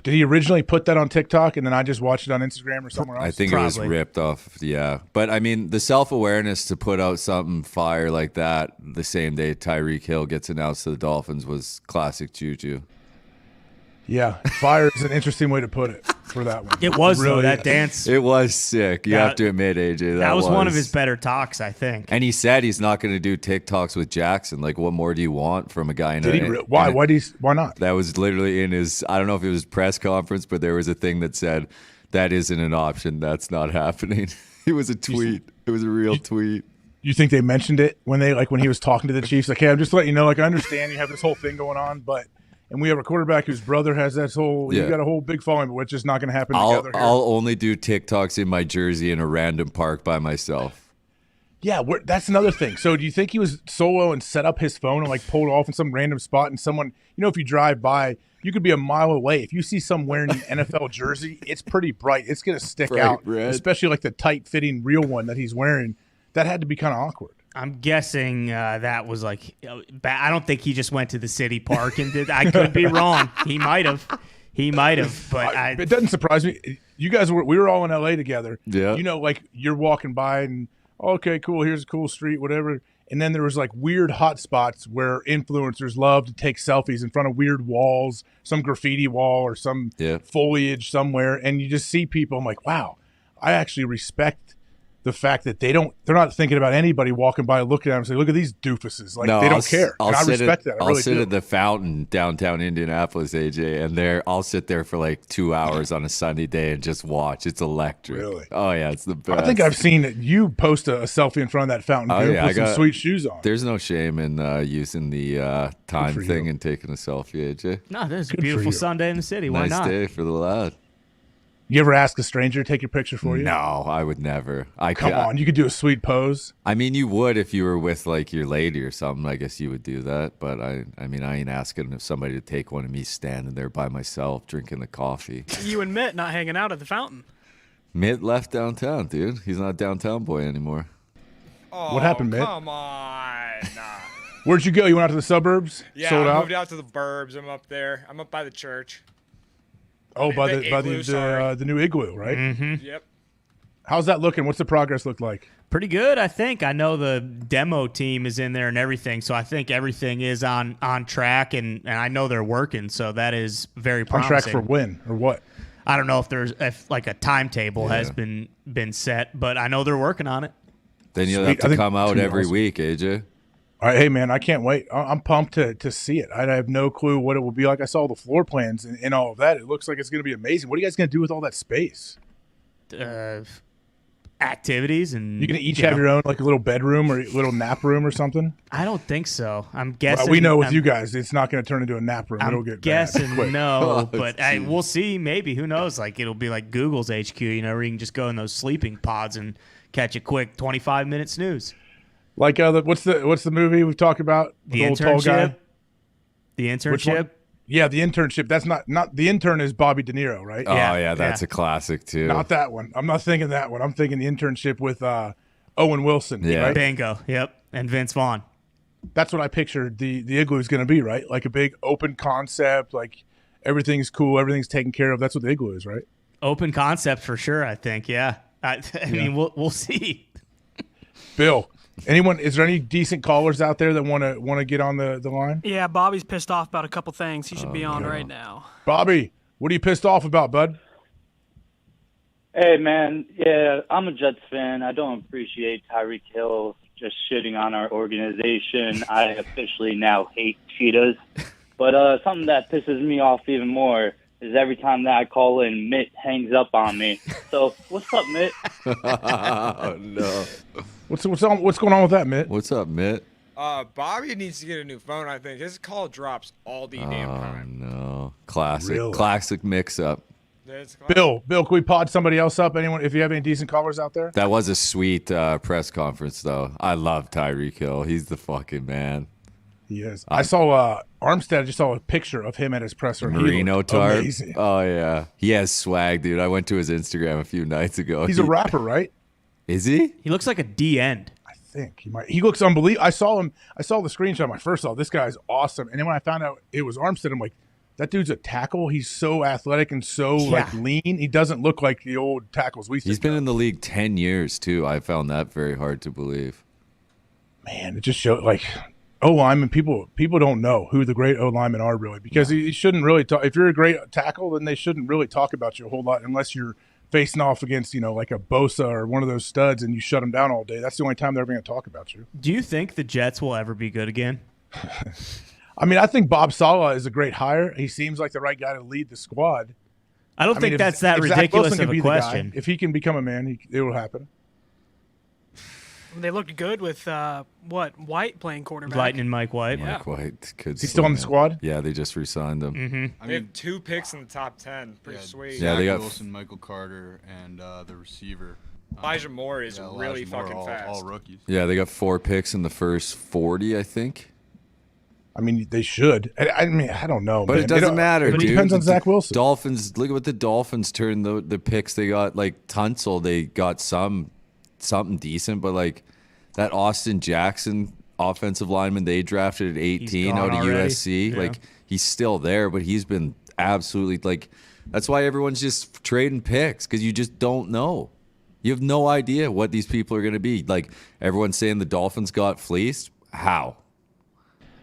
Did he originally put that on TikTok and then I just watched it on Instagram or somewhere else? I think it was ripped off, yeah. But, I mean, the self-awareness to put out something fire like that the same day Tyreek Hill gets announced to the Dolphins was classic Juju. Yeah, fire is an interesting way to put it for that one. It was, really though, that is. dance. It was sick. You Yeah. have to admit, AJ. That was one of his better talks, I think. And he said he's not going to do TikToks with Jackson. Like, what more do you want from a guy? Did he? Why? Why not? That was literally in his. I don't know if it was press conference, but there was a thing that said that isn't an option. That's not happening. It was a tweet. It was a real tweet. You think they mentioned it when he was talking to the Chiefs? Like, hey, I'm just letting you know. Like, I understand you have this whole thing going on, and we have a quarterback whose brother has that whole. Yeah. You got a whole big following, but it's just not going to happen I'll together. Here. I'll only do TikToks in my jersey in a random park by myself. Yeah, that's another thing. So do you think he was solo and set up his phone and like pulled off in some random spot and someone, if you drive by, you could be a mile away. If you see someone wearing an NFL jersey, it's pretty bright. It's going to stick Bright out, red. especially like the tight-fitting real one that he's wearing. That had to be kind of awkward. I'm guessing that was like, I don't think he just went to the city park and did. I could be wrong. He might have, but it doesn't surprise me. You guys we were all in LA together. Yeah. Like you're walking by and okay, cool. Here's a cool street, whatever. And then there was like weird hot spots where influencers love to take selfies in front of weird walls, some graffiti wall or some foliage somewhere, and you just see people. I'm like, wow, I actually respect the fact that they're not thinking about anybody walking by, looking at them and say, look at these doofuses. Like, they don't care. And I respect that. I I'll really sit do. at the fountain downtown Indianapolis, AJ, and I'll sit there for like 2 hours on a sunny day and just watch. It's electric. Really? Oh, yeah, it's the best. I think I've seen you post a selfie in front of that fountain with some sweet shoes on. There's no shame in using the time thing and taking a selfie, AJ. no, this is a beautiful Sunday in the city. Why Nice not? day for the lad. You ever ask a stranger to take your picture for you? No, I would never. Come on, you could do a sweet pose. I mean, you would if you were with like your lady or something. I guess you would do that. But I ain't asking if somebody to take one of me standing there by myself drinking the coffee. You and Mitt not hanging out at the fountain. Mitt left downtown, dude. He's not a downtown boy anymore. Oh, What happened, Mitt? Come on. Where'd you go? You went out to the suburbs? Yeah, Sold I out? moved out to the burbs. I'm up there. I'm up by the church. Oh, by The igloo, sorry. the new igloo, right? Mm-hmm. Yep. How's that looking? What's the progress look like? Pretty good, I think. I know the demo team is in there and everything, so I think everything is on track, and I know they're working, so that is very On promising. track for when or what? I don't know if like a timetable has been set, but I know they're working on it. Then you'll Sweet. have I to think come out too every awesome. week, AJ. All right, hey man, I can't wait. I'm pumped to see it. I have no clue what it will be like. I saw the floor plans and all of that. It looks like it's going to be amazing. What are you guys going to do with all that space? Activities and You going to each have your own like a little bedroom or a little nap room or something? I don't think so. I'm guessing. Well, we know with I'm- you guys, it's not going to turn into a nap room. It'll I'm get guessing bad quick. no, but we'll see. Maybe, who knows? Like, it'll be like Google's HQ, where you can just go in those sleeping pods and catch a quick 25-minute snooze. Like what's the movie we've talked about? The The old tall guy. internship. The Which one? internship. Yeah, the internship. That's not the intern is Bobby De Niro, right? Oh yeah, that's a classic too. Not that one. I'm not thinking that one. I'm thinking the internship with Owen Wilson. Yeah. Right? Bingo. Yep. And Vince Vaughn. That's what I pictured the igloo is going to be, right? Like a big open concept, like everything's cool, everything's taken care of. That's what the igloo is, right? Open concept for sure, I think. Yeah. I mean, we'll see. Bill, is there any decent callers out there that want to get on the line? Yeah, Bobby's pissed off about a couple things. He should be on right now. Bobby, what are you pissed off about, bud? Hey, man. Yeah, I'm a Jets fan. I don't appreciate Tyreek Hill just shitting on our organization. I officially now hate cheetahs. But something that pisses me off even more is every time that I call in, Mitt hangs up on me. So, what's up, Mitt? Oh, no. What's going on with that, Mitt? What's up, Mitt? Bobby needs to get a new phone, I think. His call drops all the damn time. No. Classic. Really? Classic mix-up. Bill, can we pod somebody else up? Anyone, if you have any decent callers out there? That was a sweet press conference, though. I love Tyreek Hill. He's the fucking man. He is. I saw Armstead. I just saw a picture of him at his presser. And he Merino looked tarp. amazing. Oh, yeah. He has swag, dude. I went to his Instagram a few nights ago. He's a rapper, right? Is he? He looks like a D end. I think he might. He looks unbelievable. I saw him. I saw the screenshot. My first thought, this guy's awesome. And then when I found out it was Armstead, I'm like, that dude's a tackle. He's so athletic and so like lean. He doesn't look like the old tackles we see. He's been in the league 10 years, too. I found that very hard to believe. Man, it just showed like O-linemen, people don't know who the great O-linemen are really, because you shouldn't really talk. If you're a great tackle, then they shouldn't really talk about you a whole lot unless you're facing off against, like a Bosa or one of those studs and you shut them down all day. That's the only time they're ever going to talk about you. Do you think the Jets will ever be good again? I mean, I think Bob Saleh is a great hire. He seems like the right guy to lead the squad. I don't think that's that ridiculous of a question. If he can become a man, it will happen. They looked good with White playing quarterback. Lightning Mike White. Mike White. Is he still on the squad? Yeah, they just re-signed him. Mm-hmm. They have 2 picks in the top 10. Pretty sweet. Yeah, they got Wilson, Michael Carter, and the receiver. Elijah Moore is really fucking fast. All rookies. Yeah, they got 4 picks in the first 40, I think. I mean, they should. I mean, I don't know, but man. it doesn't matter. It depends on Zach Wilson. Dolphins. Look at what the Dolphins turned the picks they got. Like Tunsil, they got something decent, but like that Austin Jackson offensive lineman they drafted at 18 out of already. USC. Yeah. Like he's still there, but he's been absolutely like. That's why everyone's just trading picks because you just don't know. You have no idea what these people are going to be. Like everyone's saying the Dolphins got fleeced. How?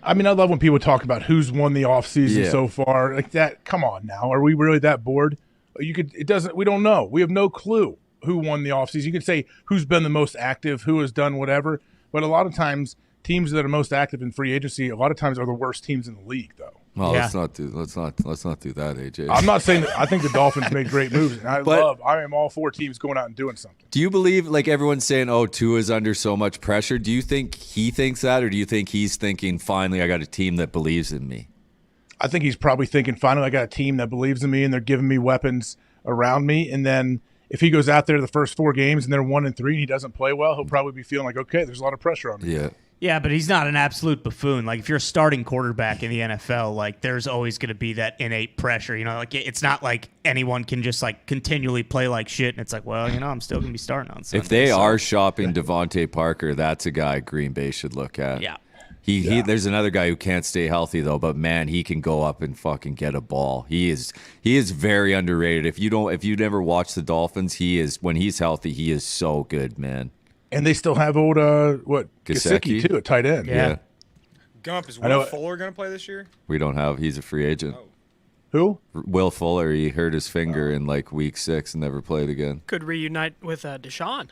I mean, I love when people talk about who's won the offseason so far. Like that, come on now. Are we really that bored? We don't know. We have no clue who won the offseason. You could say who's been the most active, who has done whatever. But a lot of times, teams that are most active in free agency, a lot of times are the worst teams in the league, though. Well, let's not do that, AJ. I'm not saying that. I think the Dolphins made great moves, and I am all for teams going out and doing something. Do you believe, like everyone's saying, Tua's under so much pressure? Do you think he thinks that, or do you think he's thinking, finally, I got a team that believes in me? I think he's probably thinking, finally, I got a team that believes in me, and they're giving me weapons around me. And then if he goes out there the first 4 games and they're 1-3 and he doesn't play well, he'll probably be feeling like, okay, there's a lot of pressure on me. Yeah. Yeah, but he's not an absolute buffoon. Like, if you're a starting quarterback in the NFL, like, there's always going to be that innate pressure. Like, it's not like anyone can just, like, continually play like shit, and it's like, well, I'm still going to be starting on Sunday. If they are shopping Devontae Parker, that's a guy Green Bay should look at. Yeah. He there's another guy who can't stay healthy, though, but, man, he can go up and fucking get a ball. He is very underrated. If you never watch the Dolphins, when he's healthy, he is so good, man. And they still have old Gesicki too at tight end. Yeah. Gump, is Will Fuller going to play this year? He's a free agent. Oh. Who? Will Fuller. He hurt his finger in like week 6 and never played again. Could reunite with Desean.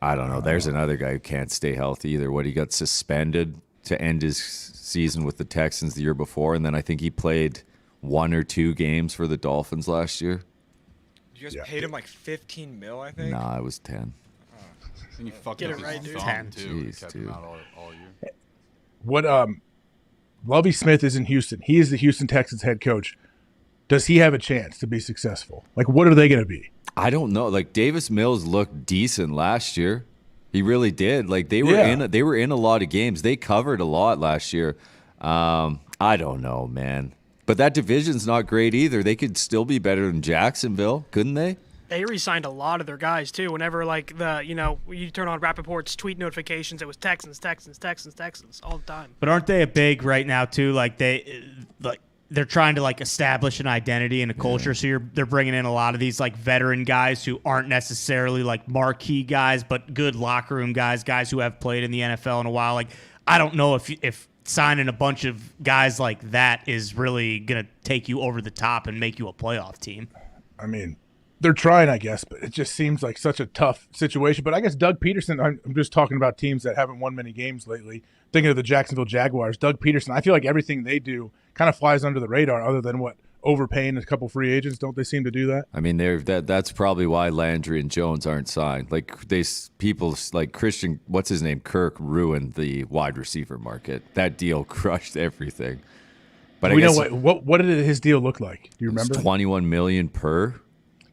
I don't know. There's another guy who can't stay healthy either. He got suspended to end his season with the Texans the year before, and then I think he played 1 or 2 games for the Dolphins last year. You guys paid him like $15 million, I think? Nah, it was 10. And you fucked Get up it right, his dude. thumb, 10. too. Jeez, Kept dude. him out all year. What Lovie Smith is in Houston. He is the Houston Texans head coach. Does he have a chance to be successful? Like, what are they going to be? I don't know. Like Davis Mills looked decent last year. He really did. Like they were in a lot of games. They covered a lot last year. I don't know, man. But that division's not great either. They could still be better than Jacksonville, couldn't they? They re-signed a lot of their guys too. Whenever you turn on Rappaport's tweet notifications, it was Texans all the time. But aren't they a big right now too? Like they're trying to like establish an identity and a culture. So they're bringing in a lot of these like veteran guys who aren't necessarily like marquee guys, but good locker room guys who have played in the NFL in a while. Like I don't know if signing a bunch of guys like that is really gonna take you over the top and make you a playoff team. I mean, they're trying, I guess, but it just seems like such a tough situation. But I guess Doug Peterson, I'm just talking about teams that haven't won many games lately. Thinking of the Jacksonville Jaguars, Doug Peterson, I feel like everything they do kind of flies under the radar other than overpaying a couple free agents. Don't they seem to do that? I mean, that's probably why Landry and Jones aren't signed. Like people like Christian, what's his name, Kirk ruined the wide receiver market. That deal crushed everything. But we know what did his deal look like? Do you remember? $21 million per.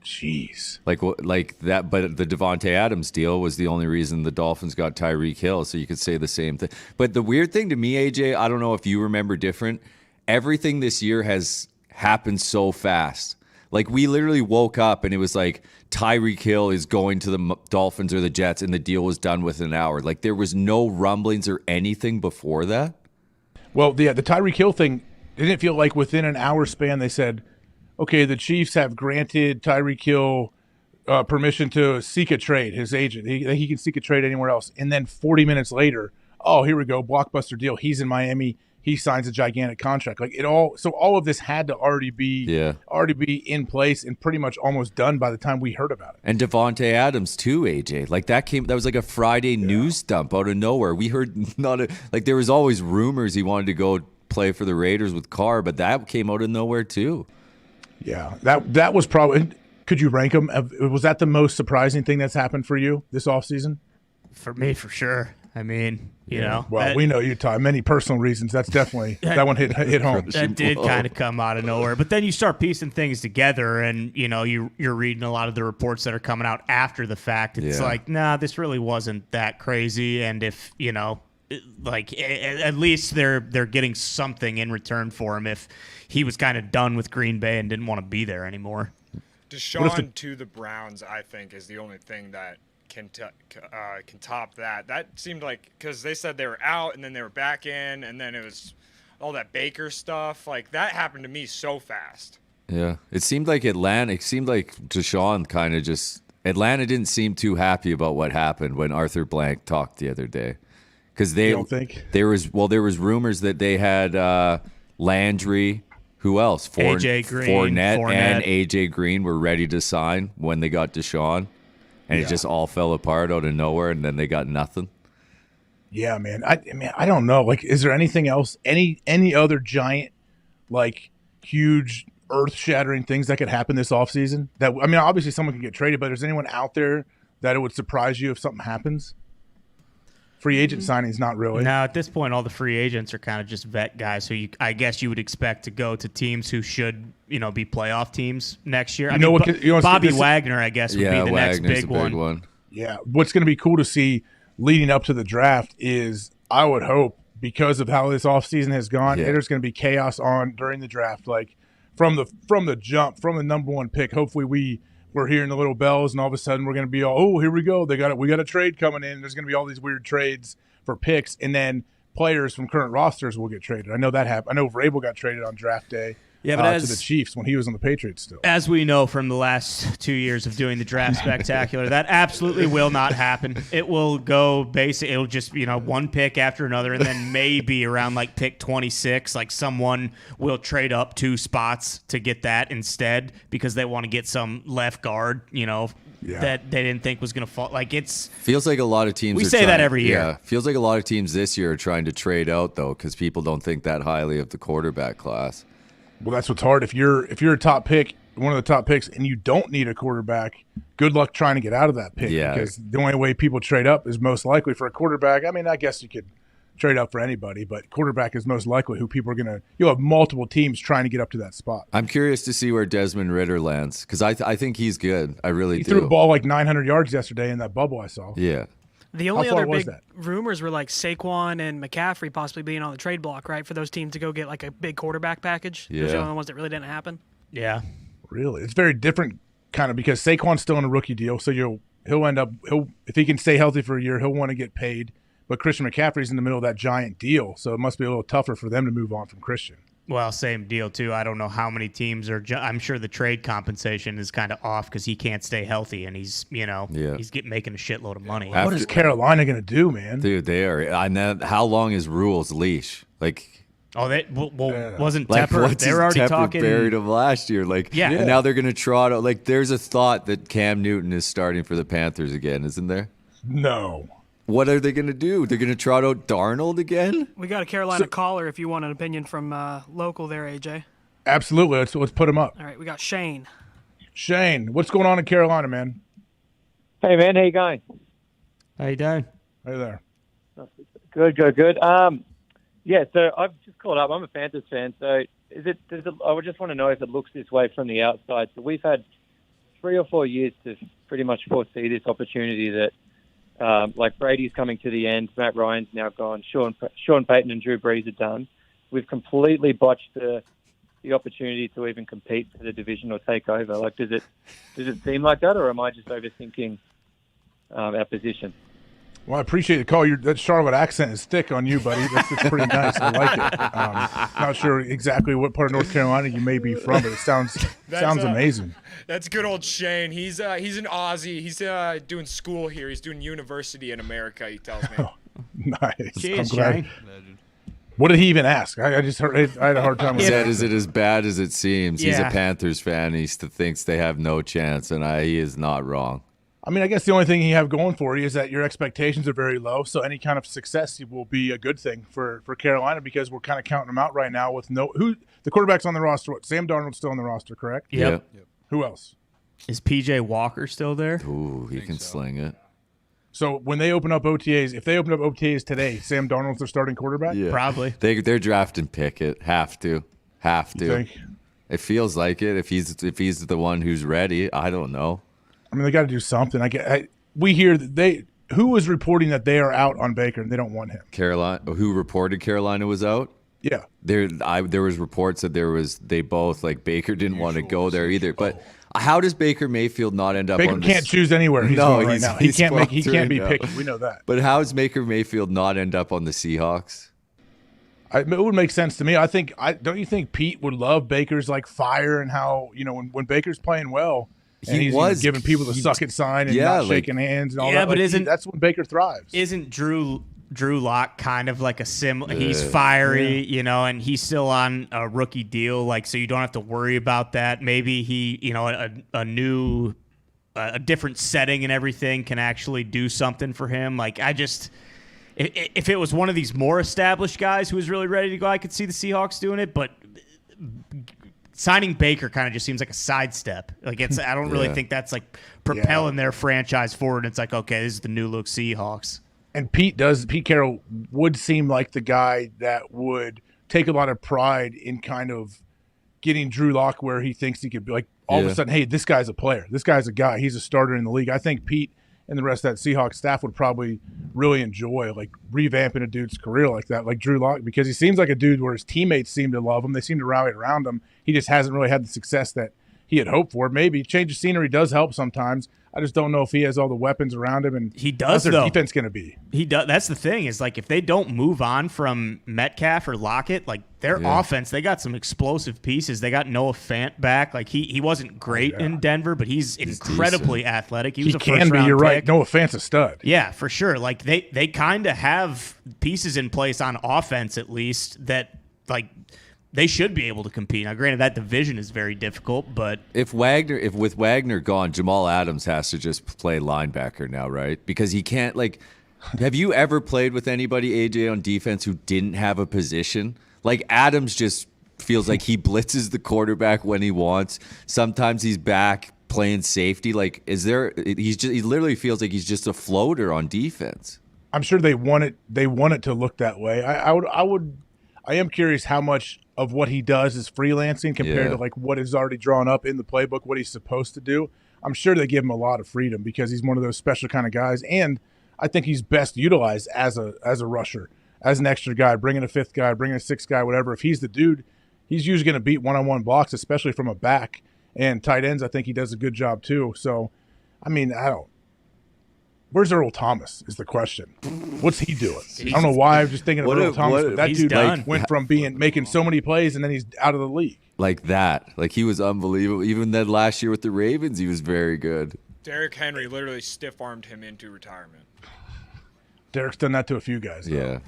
Jeez. Like that, but the Devontae Adams deal was the only reason the Dolphins got Tyreek Hill, so you could say the same thing. But the weird thing to me, AJ, I don't know if you remember different. Everything this year has happened so fast. Like we literally woke up and it was like Tyreek Hill is going to the Dolphins or the Jets, and the deal was done within an hour. Like there was no rumblings or anything before that. Well, the Tyreek Hill thing, didn't it feel like within an hour span they said, okay, the Chiefs have granted Tyreek Hill permission to seek a trade, his agent. He can seek a trade anywhere else. And then 40 minutes later, oh, here we go, blockbuster deal. He's in Miami. He signs a gigantic contract. Like all of this had to already be in place and pretty much almost done by the time we heard about it. And Devontae Adams too, AJ. Like that was like a Friday news dump out of nowhere. We heard there was always rumors he wanted to go play for the Raiders with Carr, but that came out of nowhere too. Yeah, that was probably. Could you rank him? Was that the most surprising thing that's happened for you this offseason? For me, for sure. I mean, you know. Well, we know Utah. Many personal reasons. That's definitely that one hit home. That did kind of come out of nowhere. But then you start piecing things together, and you know you're reading a lot of the reports that are coming out after the fact. It's like, nah, this really wasn't that crazy. And if you know, like at least they're getting something in return for him. If he was kind of done with Green Bay and didn't want to be there anymore. Deshaun to the Browns, I think, is the only thing that can top that. That seemed like, because they said they were out and then they were back in, and then it was all that Baker stuff. Like, that happened to me so fast. Yeah. It seemed like Deshaun kind of just – Atlanta didn't seem too happy about what happened when Arthur Blank talked the other day. Because you don't think? There was rumors that they had Landry – who else? AJ Green, Fournette and AJ Green were ready to sign when they got Deshaun, and it just all fell apart out of nowhere, and then they got nothing. Yeah, man. I don't know. Like, is there anything else? Any other giant, like, huge, earth-shattering things that could happen this offseason? That obviously someone can get traded, but is anyone out there that it would surprise you if something happens? Free agent signings, not really. Now, at this point, all the free agents are kind of just vet guys who I guess you would expect to go to teams who should, be playoff teams next year. Bobby Wagner, I guess, would be the next big one. Yeah. What's going to be cool to see leading up to the draft is, I would hope, because of how this offseason has gone, there's going to be chaos during the draft. Like, from the jump, from the number one pick, hopefully we're hearing the little bells, and all of a sudden we're going to be all, oh, here we go. We got a trade coming in. There's going to be all these weird trades for picks, and then players from current rosters will get traded. I know that happened. I know Vrabel got traded on draft day to the Chiefs when he was on the Patriots still. As we know from the last 2 years of doing the draft spectacular, that absolutely will not happen. It will go it'll just, one pick after another, and then maybe around like pick 26, like someone will trade up 2 spots to get that instead because they want to get some left guard, that they didn't think was going to fall. Like, feels like a lot of teams. We say that every year. Yeah, feels like a lot of teams this year are trying to trade out though because people don't think that highly of the quarterback class. Well, that's what's hard. If you're a top pick, one of the top picks, and you don't need a quarterback, good luck trying to get out of that pick. Yeah. Because the only way people trade up is most likely for a quarterback. I mean, I guess you could trade up for anybody, but quarterback is most likely who people are going to – you'll have multiple teams trying to get up to that spot. I'm curious to see where Desmond Ridder lands because I think he's good. I really do. He threw the ball like 900 yards yesterday in that bubble I saw. Yeah. The only other big rumors were like Saquon and McCaffrey possibly being on the trade block, right, for those teams to go get like a big quarterback package. Yeah. Those are the only ones that really didn't happen. Yeah. Really? It's very different kind of because Saquon's still in a rookie deal, so he'll end up if he can stay healthy for a year, he'll want to get paid. But Christian McCaffrey's in the middle of that giant deal, so it must be a little tougher for them to move on from Christian. Well, same deal, too. I don't know how many teams are I'm sure the trade compensation is kind of off because he can't stay healthy, and he's, he's making a shitload of money. What is Carolina going to do, man? Dude, they are. And then how long is Rule's leash? Like, wasn't Tepper? They were already talking. Buried him last year. And now they're going to trot out. Like, there's a thought that Cam Newton is starting for the Panthers again, isn't there? No. What are they going to do? They're going to trot out Darnold again? We got a Carolina caller if you want an opinion from local there, AJ. Absolutely. Let's put him up. All right, we got Shane. Shane, what's going on in Carolina, man? Hey, man. How you going? How you doing? Hey there. Good. Yeah, so I've just called up. I'm a Panthers fan. So I would just want to know if it looks this way from the outside. So we've had 3 or 4 years to pretty much foresee this opportunity that like Brady's coming to the end, Matt Ryan's now gone, Sean Payton and Drew Brees are done. We've completely botched the opportunity to even compete for the division or take over. Like, does it seem like that, or am I just overthinking our position? Well, I appreciate the call. That Charlotte accent is thick on you, buddy. That's pretty nice. I like it. Not sure exactly what part of North Carolina you may be from, but it sounds amazing. That's good old Shane. He's an Aussie. He's doing school here. He's doing university in America, he tells me. Nice. Cheers, I'm glad. Shane. What did he even ask? I just heard. I had a hard time He with said, that. "Is it as bad as it seems?" He's a Yeah. Panthers fan. He thinks they have no chance, and he is not wrong. I mean, I guess the only thing you have going for you is that your expectations are very low. So any kind of success will be a good thing for Carolina because we're kind of counting them out right now with the quarterback's on the roster. What, Sam Darnold's still on the roster, correct? Yep. Who else? Is PJ Walker still there? Ooh, he can sling it. So when they open up OTAs, if they open up OTAs today, Sam Darnold's their starting quarterback? Yeah. Probably. They're drafting Pickett. Have to. You think? It feels like it. If he's the one who's ready, I don't know. I mean, they got to do something. We hear that who was reporting that they are out on Baker and they don't want him? Carolina. Who reported Carolina was out? Yeah. There was reports that they both Baker didn't want to go there either. But how does Baker Mayfield not end up Baker on this? can't choose anywhere he's going right now. He can't be picky. We know that. But how does Baker Mayfield not end up on the Seahawks? It would make sense to me. Don't you think Pete would love Baker's fire and how when Baker's playing well and he's giving people the suck it sign and not shaking hands and all that. Yeah, but that's when Baker thrives. Isn't Drew Lock kind of like a he's fiery, and he's still on a rookie deal, so you don't have to worry about that. Maybe he, a different setting and everything can actually do something for him. If it was one of these more established guys who was really ready to go, I could see the Seahawks doing it, but signing Baker kind of just seems like a sidestep. I don't really think that's propelling their franchise forward. It's okay, this is the new look Seahawks. And Pete Carroll would seem like the guy that would take a lot of pride in kind of getting Drew Lock where he thinks he could be all of a sudden, hey, this guy's a player. This guy's a guy. He's a starter in the league. I think Pete and the rest of that Seahawks staff would probably really enjoy revamping a dude's career like that, like Drew Lock, because he seems like a dude where his teammates seem to love him. They seem to rally around him. He just hasn't really had the success that he had hoped for. Maybe change of scenery does help sometimes. I just don't know if he has all the weapons around him, and he does. How's their though. defense going to be? He does. That's the thing is if they don't move on from Metcalf or Lockett, their offense, they got some explosive pieces. They got Noah Fant back. He wasn't great in Denver, but he's incredibly athletic. He was a can be. You're right. Noah Fant's a stud. Yeah, for sure. They kind of have pieces in place on offense at least that they should be able to compete. Now, granted, that division is very difficult, but if with Wagner gone, Jamal Adams has to just play linebacker now, right? Because he can't have you ever played with anybody, AJ, on defense who didn't have a position? Adams just feels like he blitzes the quarterback when he wants. Sometimes he's back playing safety. He literally feels like he's just a floater on defense. I'm sure they want it to look that way. I am curious how much of what he does is freelancing compared to what is already drawn up in the playbook, what he's supposed to do. I'm sure they give him a lot of freedom because he's one of those special kind of guys, and I think he's best utilized as a rusher, as an extra guy, bringing a fifth guy, bringing a sixth guy, whatever. If he's the dude, he's usually going to beat one-on-one blocks, especially from a back. And tight ends, I think he does a good job too. So, I mean, where's Earl Thomas is the question. What's he doing? I don't know why I'm just thinking of Earl Thomas, but that dude went from making so many plays and then he's out of the league. He was unbelievable. Even then last year with the Ravens, he was very good. Derrick Henry literally stiff-armed him into retirement. Derek's done that to a few guys. Yeah.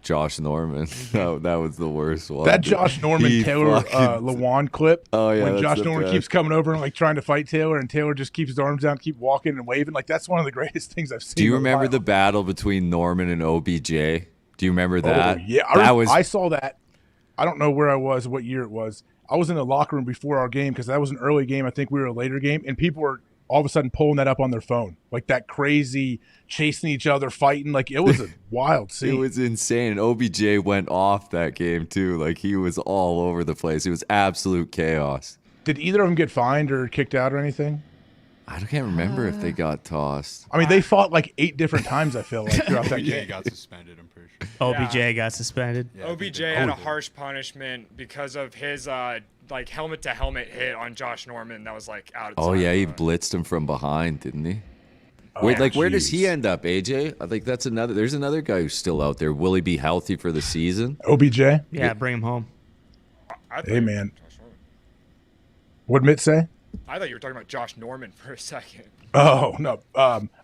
Josh Norman. that was the worst one. That Josh Norman Taylor Lewan clip. Oh yeah. When Josh Norman keeps coming over and trying to fight Taylor, and Taylor just keeps his arms down, keep walking and waving. That's one of the greatest things I've seen. Do you remember the battle between Norman and OBJ? Do you remember that? Oh, yeah, I saw that. I don't know where I was, what year it was. I was in the locker room before our game because that was an early game. I think we were a later game, and people were all of a sudden pulling that up on their phone, that crazy chasing each other, fighting. It was a wild scene. It was insane. And OBJ went off that game too. He was all over the place. It was absolute chaos. Did either of them get fined or kicked out or anything? I can't remember if they got tossed. I mean, they fought 8 different times, I feel like, throughout that game. OBJ got suspended, I'm pretty sure. OBJ got suspended. Yeah, OBJ had a harsh punishment because of his helmet-to-helmet hit on Josh Norman that was out of time. Oh, yeah, he blitzed him from behind, didn't he? Wait, where does he end up, AJ? I think there's another guy who's still out there. Will he be healthy for the season? OBJ? Yeah, bring him home. Hey, man. What'd Mitt say? I thought you were talking about Josh Norman for a second. Oh, no.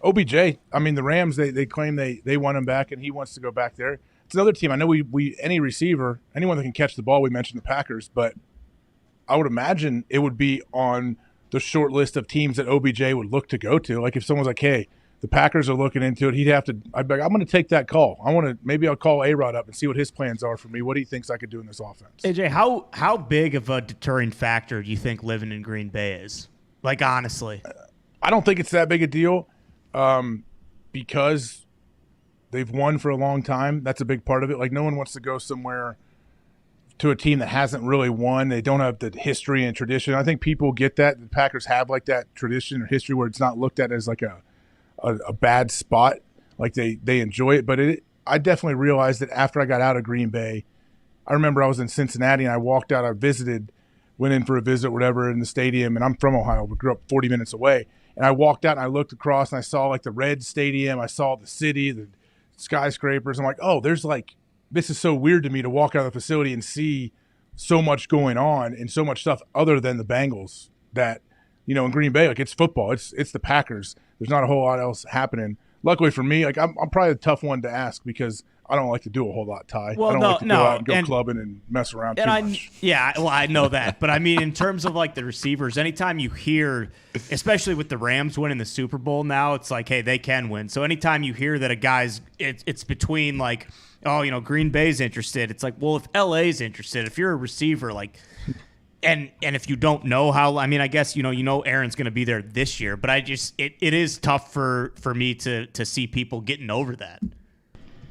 OBJ, I mean, the Rams, they claim they want him back, and he wants to go back there. It's another team. I know we any receiver, anyone that can catch the ball, we mentioned the Packers, but I would imagine it would be on the short list of teams that OBJ would look to go to. Like if someone's like, hey, the Packers are looking into it, I'd be like, I'm going to take that call. Maybe I'll call A-Rod up and see what his plans are for me, what he thinks I could do in this offense. AJ, how big of a deterring factor do you think living in Green Bay is? Like, honestly. I don't think it's that big a deal because they've won for a long time. That's a big part of it. Like, no one wants to go somewhere to a team that hasn't really won. They don't have the history and tradition. I think people get that. The Packers have like that tradition or history where it's not looked at as like a bad spot. Like they enjoy it. But I definitely realized that after I got out of Green Bay, I remember I was in Cincinnati and I walked out, went in for a visit, whatever, in the stadium. And I'm from Ohio, but grew up 40 minutes away. And I walked out and I looked across and I saw like the red stadium. I saw the city, the skyscrapers. I'm like, oh, this is so weird to me to walk out of the facility and see so much going on and so much stuff other than the Bengals that, in Green Bay, like it's football. It's the Packers. There's not a whole lot else happening. Luckily for me, like I'm probably the tough one to ask because I don't like to do a whole lot, Ty. Well, I don't like to go out and go clubbing and mess around too much. Yeah, well, I know that. But, I mean, in terms of, like, the receivers, anytime you hear, especially with the Rams winning the Super Bowl now, it's like, hey, they can win. So anytime you hear that a guy's it's between, like, oh, Green Bay's interested, it's like, well, if LA's interested, if you're a receiver, like – and if you don't know how – I mean, I guess, Aaron's going to be there this year. But it is tough for me to see people getting over that.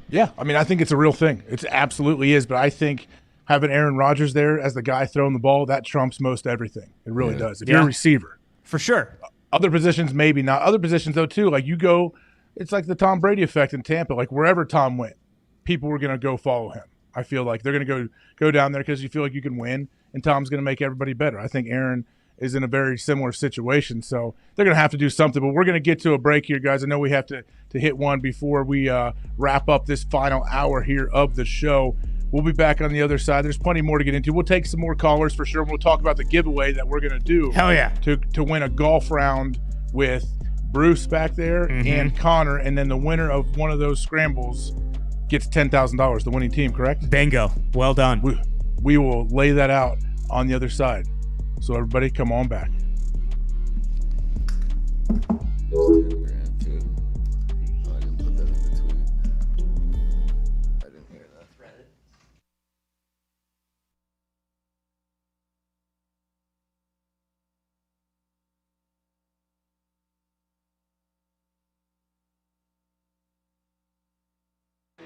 Yeah, I mean, I think it's a real thing. It absolutely is. But I think having Aaron Rodgers there as the guy throwing the ball, that trumps most everything. It really does. If you're a receiver. For sure. Other positions, maybe not. Other positions, though, too. Like you go – it's like the Tom Brady effect in Tampa. Like wherever Tom went, people were going to go follow him. I feel like they're going to go down there because you feel like you can win, and Tom's going to make everybody better. I think Aaron is in a very similar situation, so they're going to have to do something. But we're going to get to a break here, guys. I know we have to hit one before we wrap up this final hour here of the show. We'll be back on the other side. There's plenty more to get into. We'll take some more callers for sure. We'll talk about the giveaway that we're going to do. Hell yeah. To win a golf round with Bruce back there and Connor, and then the winner of one of those scrambles gets $10,000, the winning team, correct? Bingo. Well done. We will lay that out on the other side. So everybody come on back.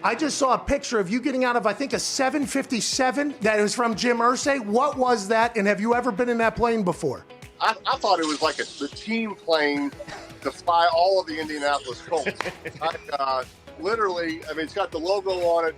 I just saw a picture of you getting out of, I think, a 757 that was from Jim Irsay. What was that, and have you ever been in that plane before? I thought it was like the team plane to fly all of the Indianapolis Colts. Literally, I mean, it's got the logo on it,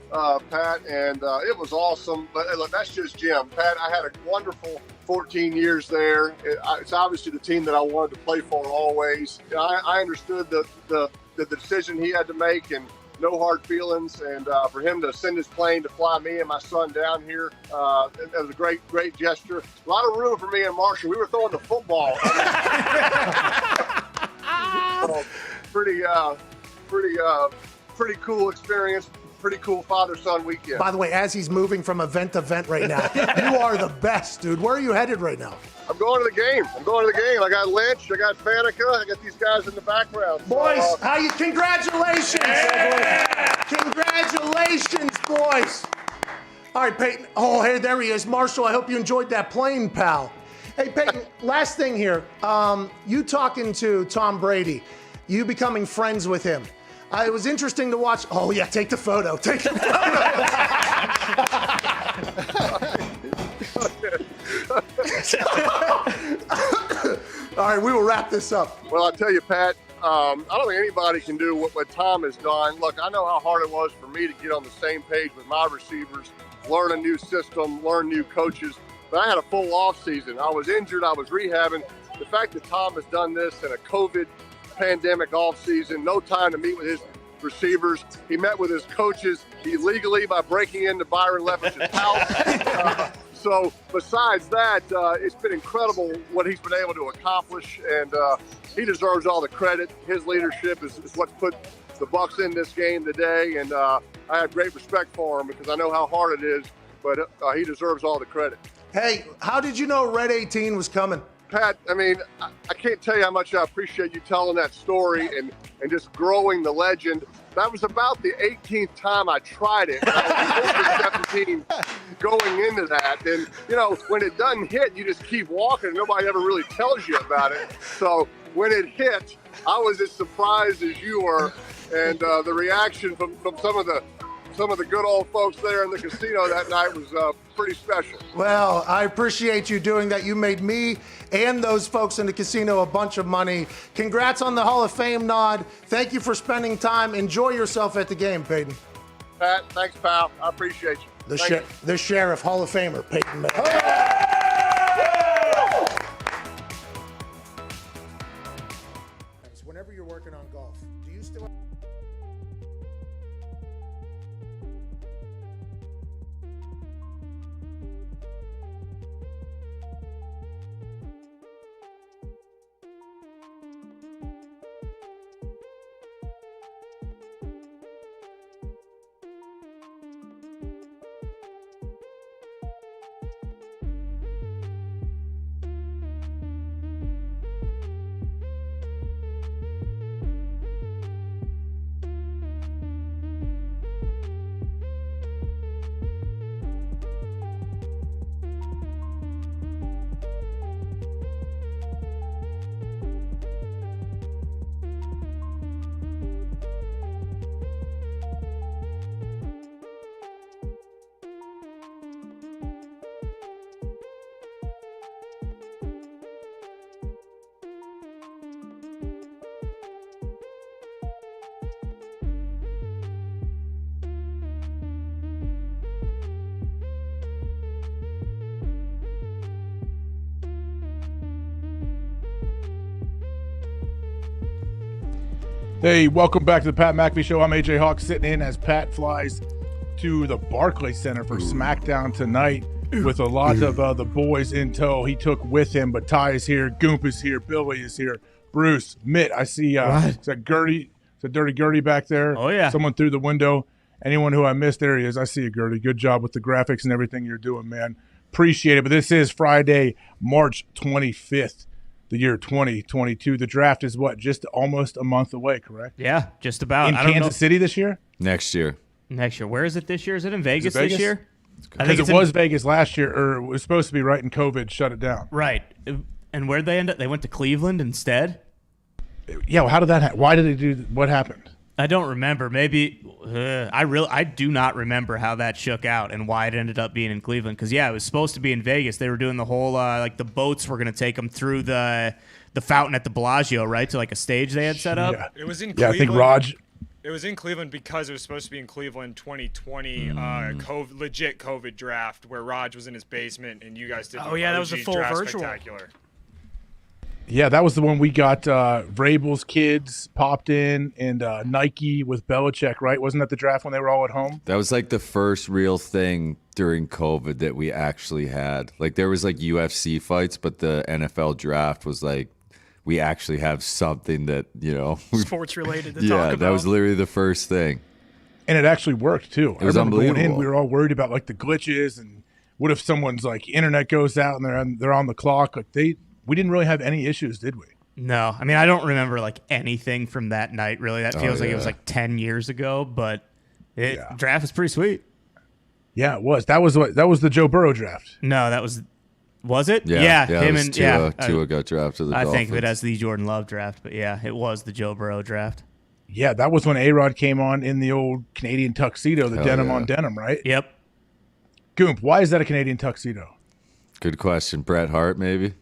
Pat, and it was awesome. But look, that's just Jim. Pat, I had a wonderful 14 years there. It's obviously the team that I wanted to play for always. I understood the decision he had to make, and no hard feelings, and for him to send his plane to fly me and my son down here, it was a great gesture. A lot of room for me and Marshall. We were throwing the football. So, pretty cool experience. Pretty cool father-son weekend. By the way, as he's moving from event to event right now, you are the best, dude. Where are you headed right now? I'm going to the game. I got Lynch. I got Faneca. I got these guys in the background. Boys, congratulations. Yeah! Congratulations, boys. All right, Peyton. Oh, hey, there he is. Marshall, I hope you enjoyed that plane, pal. Hey, Peyton, last thing here. You talking to Tom Brady, you becoming friends with him. It was interesting to watch. Oh, yeah, take the photo. Take the All right, we will wrap this up. Well, I'll tell you, Pat, I don't think anybody can do what Tom has done. Look, I know how hard it was for me to get on the same page with my receivers, learn a new system, learn new coaches. But I had a full off season. I was injured. I was rehabbing. The fact that Tom has done this in a COVID pandemic off season, no time to meet with his receivers. He met with his coaches illegally by breaking into Byron Leftwich's house. So besides that, it's been incredible what he's been able to accomplish, and he deserves all the credit. His leadership is what's put the Bucs in this game today, and I have great respect for him because I know how hard it is, but he deserves all the credit. Hey, how did you know Red 18 was coming? Pat, I mean, I can't tell you how much I appreciate you telling that story and just growing the legend. That was about the 18th time I tried it. I was over 17 going into that. And, you know, when it doesn't hit, you just keep walking. Nobody ever really tells you about it. So when it hit, I was as surprised as you were. And the reaction from some of the good old folks there in the casino that night was pretty special. Well, I appreciate you doing that. You made me and those folks in the casino a bunch of money. Congrats on the Hall of Fame nod. Thank you for spending time. Enjoy yourself at the game, Peyton. Pat, thanks, pal. I appreciate you. The Sheriff, Hall of Famer, Peyton Manning. Whenever you're working on golf, do you still... Hey, welcome back to the Pat McAfee Show. I'm AJ Hawk sitting in as Pat flies to the Barclays Center for SmackDown tonight with a lot of the boys in tow. He took with him, but Ty is here, Goomp is here, Billy is here, Bruce, Mitt. I see is that Gertie, is that Dirty Gertie back there? Oh, yeah. Someone through the window. Anyone who I missed, there he is. I see you, Gertie. Good job with the graphics and everything you're doing, man. Appreciate it. But this is Friday, March 25th. The year 2022. The draft is what? Just almost a month away, correct? Yeah, just about. In Kansas City this year? Next year. Where is it this year? Is it in Vegas, Vegas? this year? Because it was Vegas last year, or it was supposed to be right, and COVID shut it down. Right. And where'd they end up? They went to Cleveland instead? Yeah, well, how did that happen? Why did they do what happened? I don't remember. Maybe I do not remember how that shook out and why it ended up being in Cleveland. Because it was supposed to be in Vegas. They were doing the whole like the boats were going to take them through the fountain at the Bellagio, right, to like a stage they had set up. Yeah. It was in Cleveland. I think Raj. It was in Cleveland because it was supposed to be in Cleveland 2020 legit COVID draft where Raj was in his basement and you guys did. Oh yeah, that was the full virtual. Spectacular. Yeah, that was the one we got. Vrabel's kids popped in, and Nike with Belichick, right? Wasn't that the draft when they were all at home? That was like the first real thing during COVID that we actually had. Like there was like UFC fights, but the NFL draft was like we actually have something that sports related to talk yeah, about. that was literally the first thing, and it actually worked too. It was unbelievable. Going in, we were all worried about like the glitches and what if someone's like internet goes out and they're on the clock. Like we didn't really have any issues, did we? No. I mean, I don't remember like anything from that night, really. That feels like it was like 10 years ago, but draft was pretty sweet. Yeah, it was. That was the Joe Burrow draft. No, that was it? Yeah, him and Tua got drafted to the I Dolphins. think of it as the Jordan Love draft, but yeah, it was the Joe Burrow draft. Yeah, that was when A-Rod came on in the old Canadian tuxedo, the denim on denim, right? Yep. Goomp, why is that a Canadian tuxedo? Good question. Bret Hart, maybe?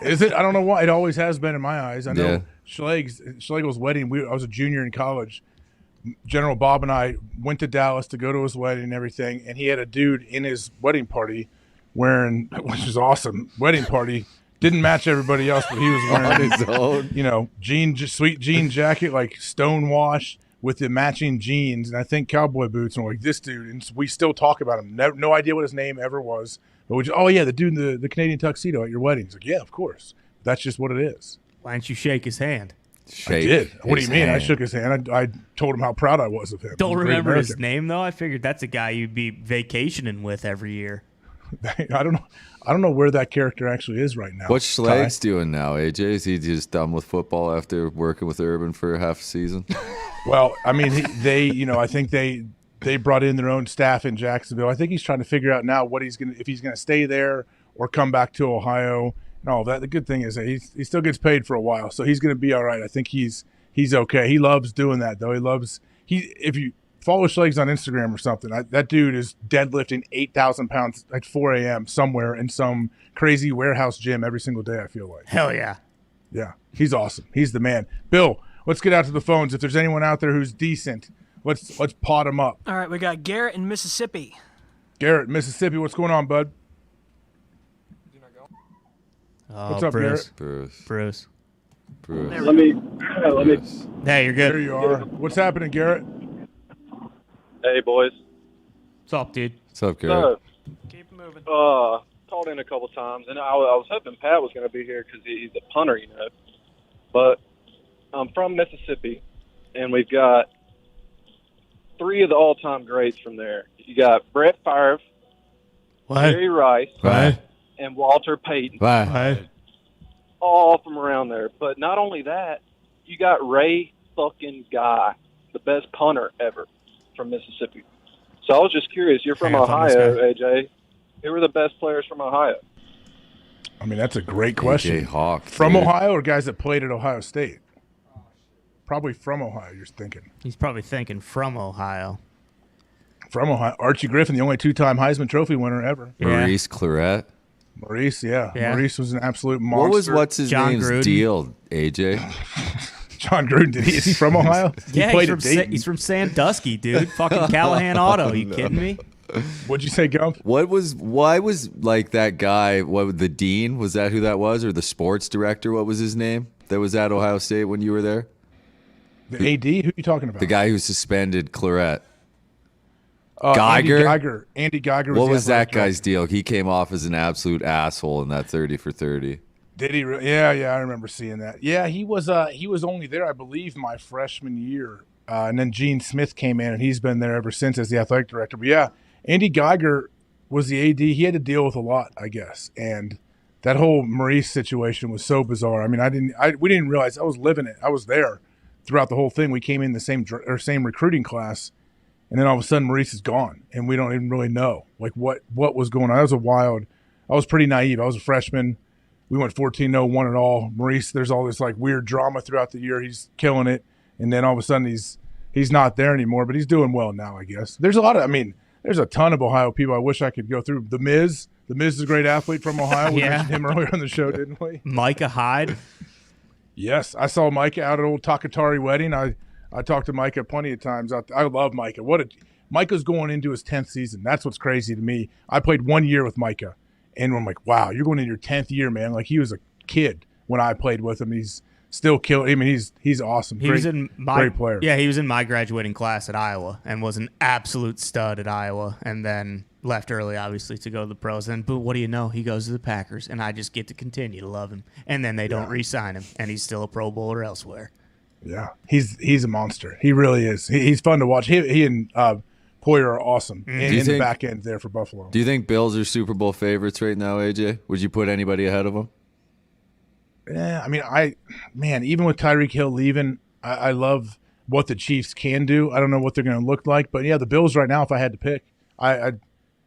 Is it? I don't know why. It always has been in my eyes. I know Schlegel's wedding, I was a junior in college. General Bob and I went to Dallas to go to his wedding and everything, and he had a dude in his wedding party wearing, which is awesome, wedding party. Didn't match everybody else, but he was wearing his own, sweet jean jacket, like stone wash, with the matching jeans and I think cowboy boots, and we're like, this dude, and we still talk about him. No idea what his name ever was, but we just, oh yeah, the dude in the Canadian tuxedo at your wedding. He's like, yeah, of course. That's just what it is. Why didn't you shake his hand? I did. What do you mean? I shook his hand. I told him how proud I was of him. Don't He's a great remember his American. name though. I figured that's a guy you'd be vacationing with every year. I don't know where that character actually is right now. What's Schlag's doing now, AJ? Is he just done with football after working with Urban for half a season? Well, I mean, I think they brought in their own staff in Jacksonville. I think he's trying to figure out now what if he's gonna stay there or come back to Ohio and all that. The good thing is that he still gets paid for a while, so he's gonna be all right. I think he's okay. He loves doing that though. If you follow Schlags on Instagram or something, that dude is deadlifting 8,000 pounds at 4 a.m. somewhere in some crazy warehouse gym every single day, I feel like. Hell yeah. Yeah, he's awesome. He's the man. Bill, let's get out to the phones. If there's anyone out there who's decent, let's pot him up. All right, we got Garrett in Mississippi. Garrett, Mississippi, what's going on, bud? Oh, What's up, Bruce. Garrett? Bruce. Let me. Hey, you're good. There you are. What's happening, Garrett? Hey, boys. What's up, dude? What's up, Garrett? Keep moving. Called in a couple times, and I was hoping Pat was going to be here because he's a punter, But I'm from Mississippi, and we've got 3 of the all-time greats from there. You got Brett Favre, Jerry Rice, and Walter Payton. All from around there. But not only that, you got Ray fucking Guy, the best punter ever from Mississippi. So I was just curious. You're from Ohio, AJ. Who were the best players from Ohio? I mean, that's a great question. AJ Hawk. From dude. Ohio or guys that played at Ohio State? Probably from Ohio, you're thinking. He's probably thinking from Ohio. From Ohio. Archie Griffin, the only 2-time Heisman Trophy winner ever. Maurice Claret. Maurice, yeah. Yeah. Maurice was an absolute monster. What's his name's deal, AJ? John Gruden, is he from Ohio? Yeah, he played he's from Sandusky, dude. Fucking Callahan Auto. You kidding me? What'd you say, Gump? Why was like that guy, the dean, was that who that was? Or the sports director, what was his name? That was at Ohio State when you were there? The AD? Who are you talking about? The guy who suspended Claret. Geiger? Andy Geiger. What was the that athletic guy's deal? He came off as an absolute asshole in that 30 for 30. Did he? Yeah, I remember seeing that. Yeah, he was only there, I believe, my freshman year, and then Gene Smith came in, and he's been there ever since as the athletic director. But yeah, Andy Geiger was the AD. He had to deal with a lot, I guess, and that whole Maurice situation was so bizarre. I mean, we didn't realize. I was living it. I was there throughout the whole thing. We came in the same recruiting class, and then all of a sudden Maurice is gone, and we don't even really know like what was going on. That was a wild. I was pretty naive. I was a freshman. We went 14-0, won it all. Maurice, there's all this like weird drama throughout the year. He's killing it, and then all of a sudden he's not there anymore, but he's doing well now, I guess. There's a ton of Ohio people I wish I could go through. The Miz is a great athlete from Ohio. We mentioned him earlier on the show, didn't we? Micah Hyde. Yes, I saw Micah out at old Takatari wedding. I talked to Micah plenty of times. I love Micah. Micah's going into his 10th season. That's what's crazy to me. I played 1 year with Micah. And I'm like, wow, you're going into your 10th year, man. Like, he was a kid when I played with him. He's still killing. I mean, he's awesome. He was in great player. Yeah, he was in my graduating class at Iowa and was an absolute stud at Iowa, and then left early, obviously, to go to the pros. But what do you know? He goes to the Packers, and I just get to continue to love him. And then they don't re-sign him, and he's still a Pro Bowler elsewhere. Yeah, he's a monster. He really is. He's fun to watch. He and Poyer are awesome in the back end there for Buffalo. Do you think Bills are Super Bowl favorites right now, AJ? Would you put anybody ahead of them? Yeah, I mean, even with Tyreek Hill leaving, I love what the Chiefs can do. I don't know what they're going to look like, but yeah, the Bills right now, if I had to pick,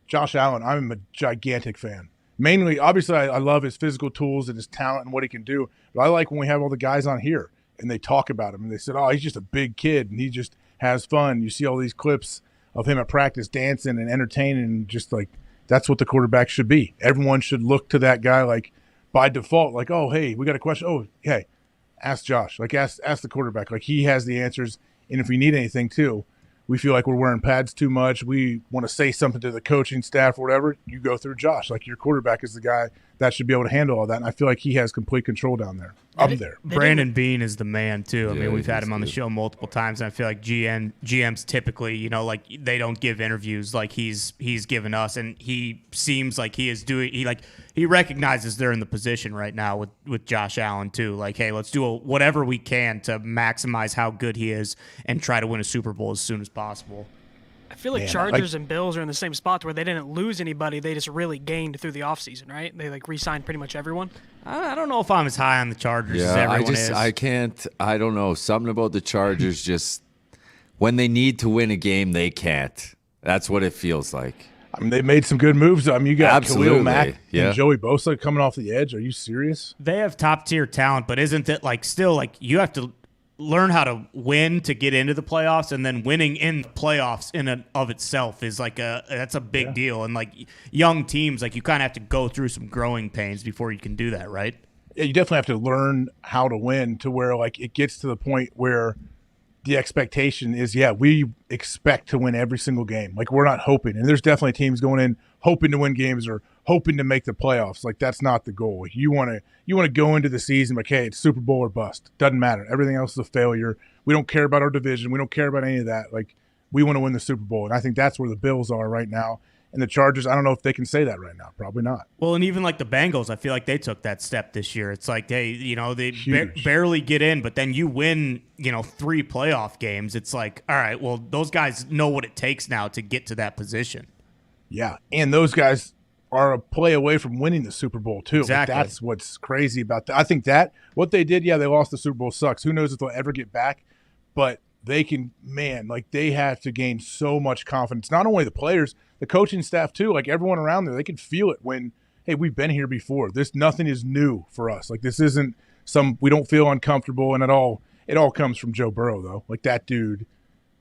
Josh Allen, I'm a gigantic fan. Mainly, obviously, I love his physical tools and his talent and what he can do, but I like when we have all the guys on here and they talk about him and they said, oh, he's just a big kid and he just has fun. You see all these clips of him at practice dancing and entertaining, and just like that's what the quarterback should be. Everyone should look to that guy like by default, like, oh, hey, we got a question. Oh, hey, ask Josh. Like, ask the quarterback. Like, he has the answers, and if we need anything too, we feel like we're wearing pads too much, we want to say something to the coaching staff or whatever, you go through Josh. Like, your quarterback is the guy that should be able to handle all that. And I feel like he has complete control down there. Up there. Brandon Bean is the man too. I mean, we've had him on the good. show multiple times, and I feel like GMs typically, like they don't give interviews like he's given us, and he seems like he is doing. He recognizes they're in the position right now with Josh Allen too. Like, hey, let's do whatever we can to maximize how good he is and try to win a Super Bowl as soon as possible. I feel like Chargers and Bills are in the same spot where they didn't lose anybody. They just really gained through the offseason, right? They re-signed pretty much everyone. I don't know if I'm as high on the Chargers as everyone is. I don't know. Something about the Chargers just when they need to win a game, they can't. That's what it feels like. I mean, they made some good moves. I mean, you got Absolutely. Khalil Mack Yeah. and Joey Bosa coming off the edge. Are you serious? They have top tier talent, but isn't it still you have to learn how to win to get into the playoffs, and then winning in the playoffs in and of itself is that's a big deal. And young teams, you kind of have to go through some growing pains before you can do that, right? Yeah, you definitely have to learn how to win to where it gets to the point where the expectation is, we expect to win every single game. We're not hoping. And there's definitely teams going in hoping to win games or hoping to make the playoffs. That's not the goal. You want to go into the season hey, it's Super Bowl or bust. Doesn't matter. Everything else is a failure. We don't care about our division. We don't care about any of that. We want to win the Super Bowl. And I think that's where the Bills are right now. And the Chargers, I don't know if they can say that right now. Probably not. Well, and even the Bengals, I feel like they took that step this year. It's hey, they barely get in, but then you win, 3 playoff games. It's all right, well, those guys know what it takes now to get to that position. Yeah, and those guys are a play away from winning the Super Bowl too. Exactly. That's what's crazy about that. I think that what they did, they lost the Super Bowl sucks. Who knows if they'll ever get back, but they can, they have to gain so much confidence. Not only the players, the coaching staff too, everyone around there, they can feel it when, hey, we've been here before. Nothing is new for us. This isn't we don't feel uncomfortable, and it all comes from Joe Burrow though. That dude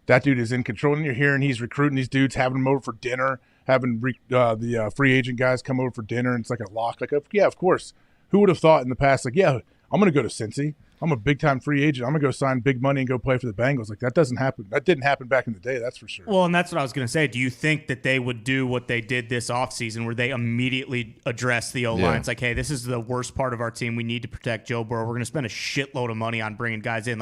is in control, and you're hearing he's recruiting these dudes, having them over for dinner, having the free agent guys come over for dinner, and it's a lock. Of course. Who would have thought in the past, I'm going to go to Cincy. I'm a big-time free agent. I'm going to go sign big money and go play for the Bengals. That doesn't happen. That didn't happen back in the day, that's for sure. Well, and that's what I was going to say. Do you think that they would do what they did this offseason where they immediately address the O-line? It's hey, this is the worst part of our team. We need to protect Joe Burrow. We're going to spend a shitload of money on bringing guys in.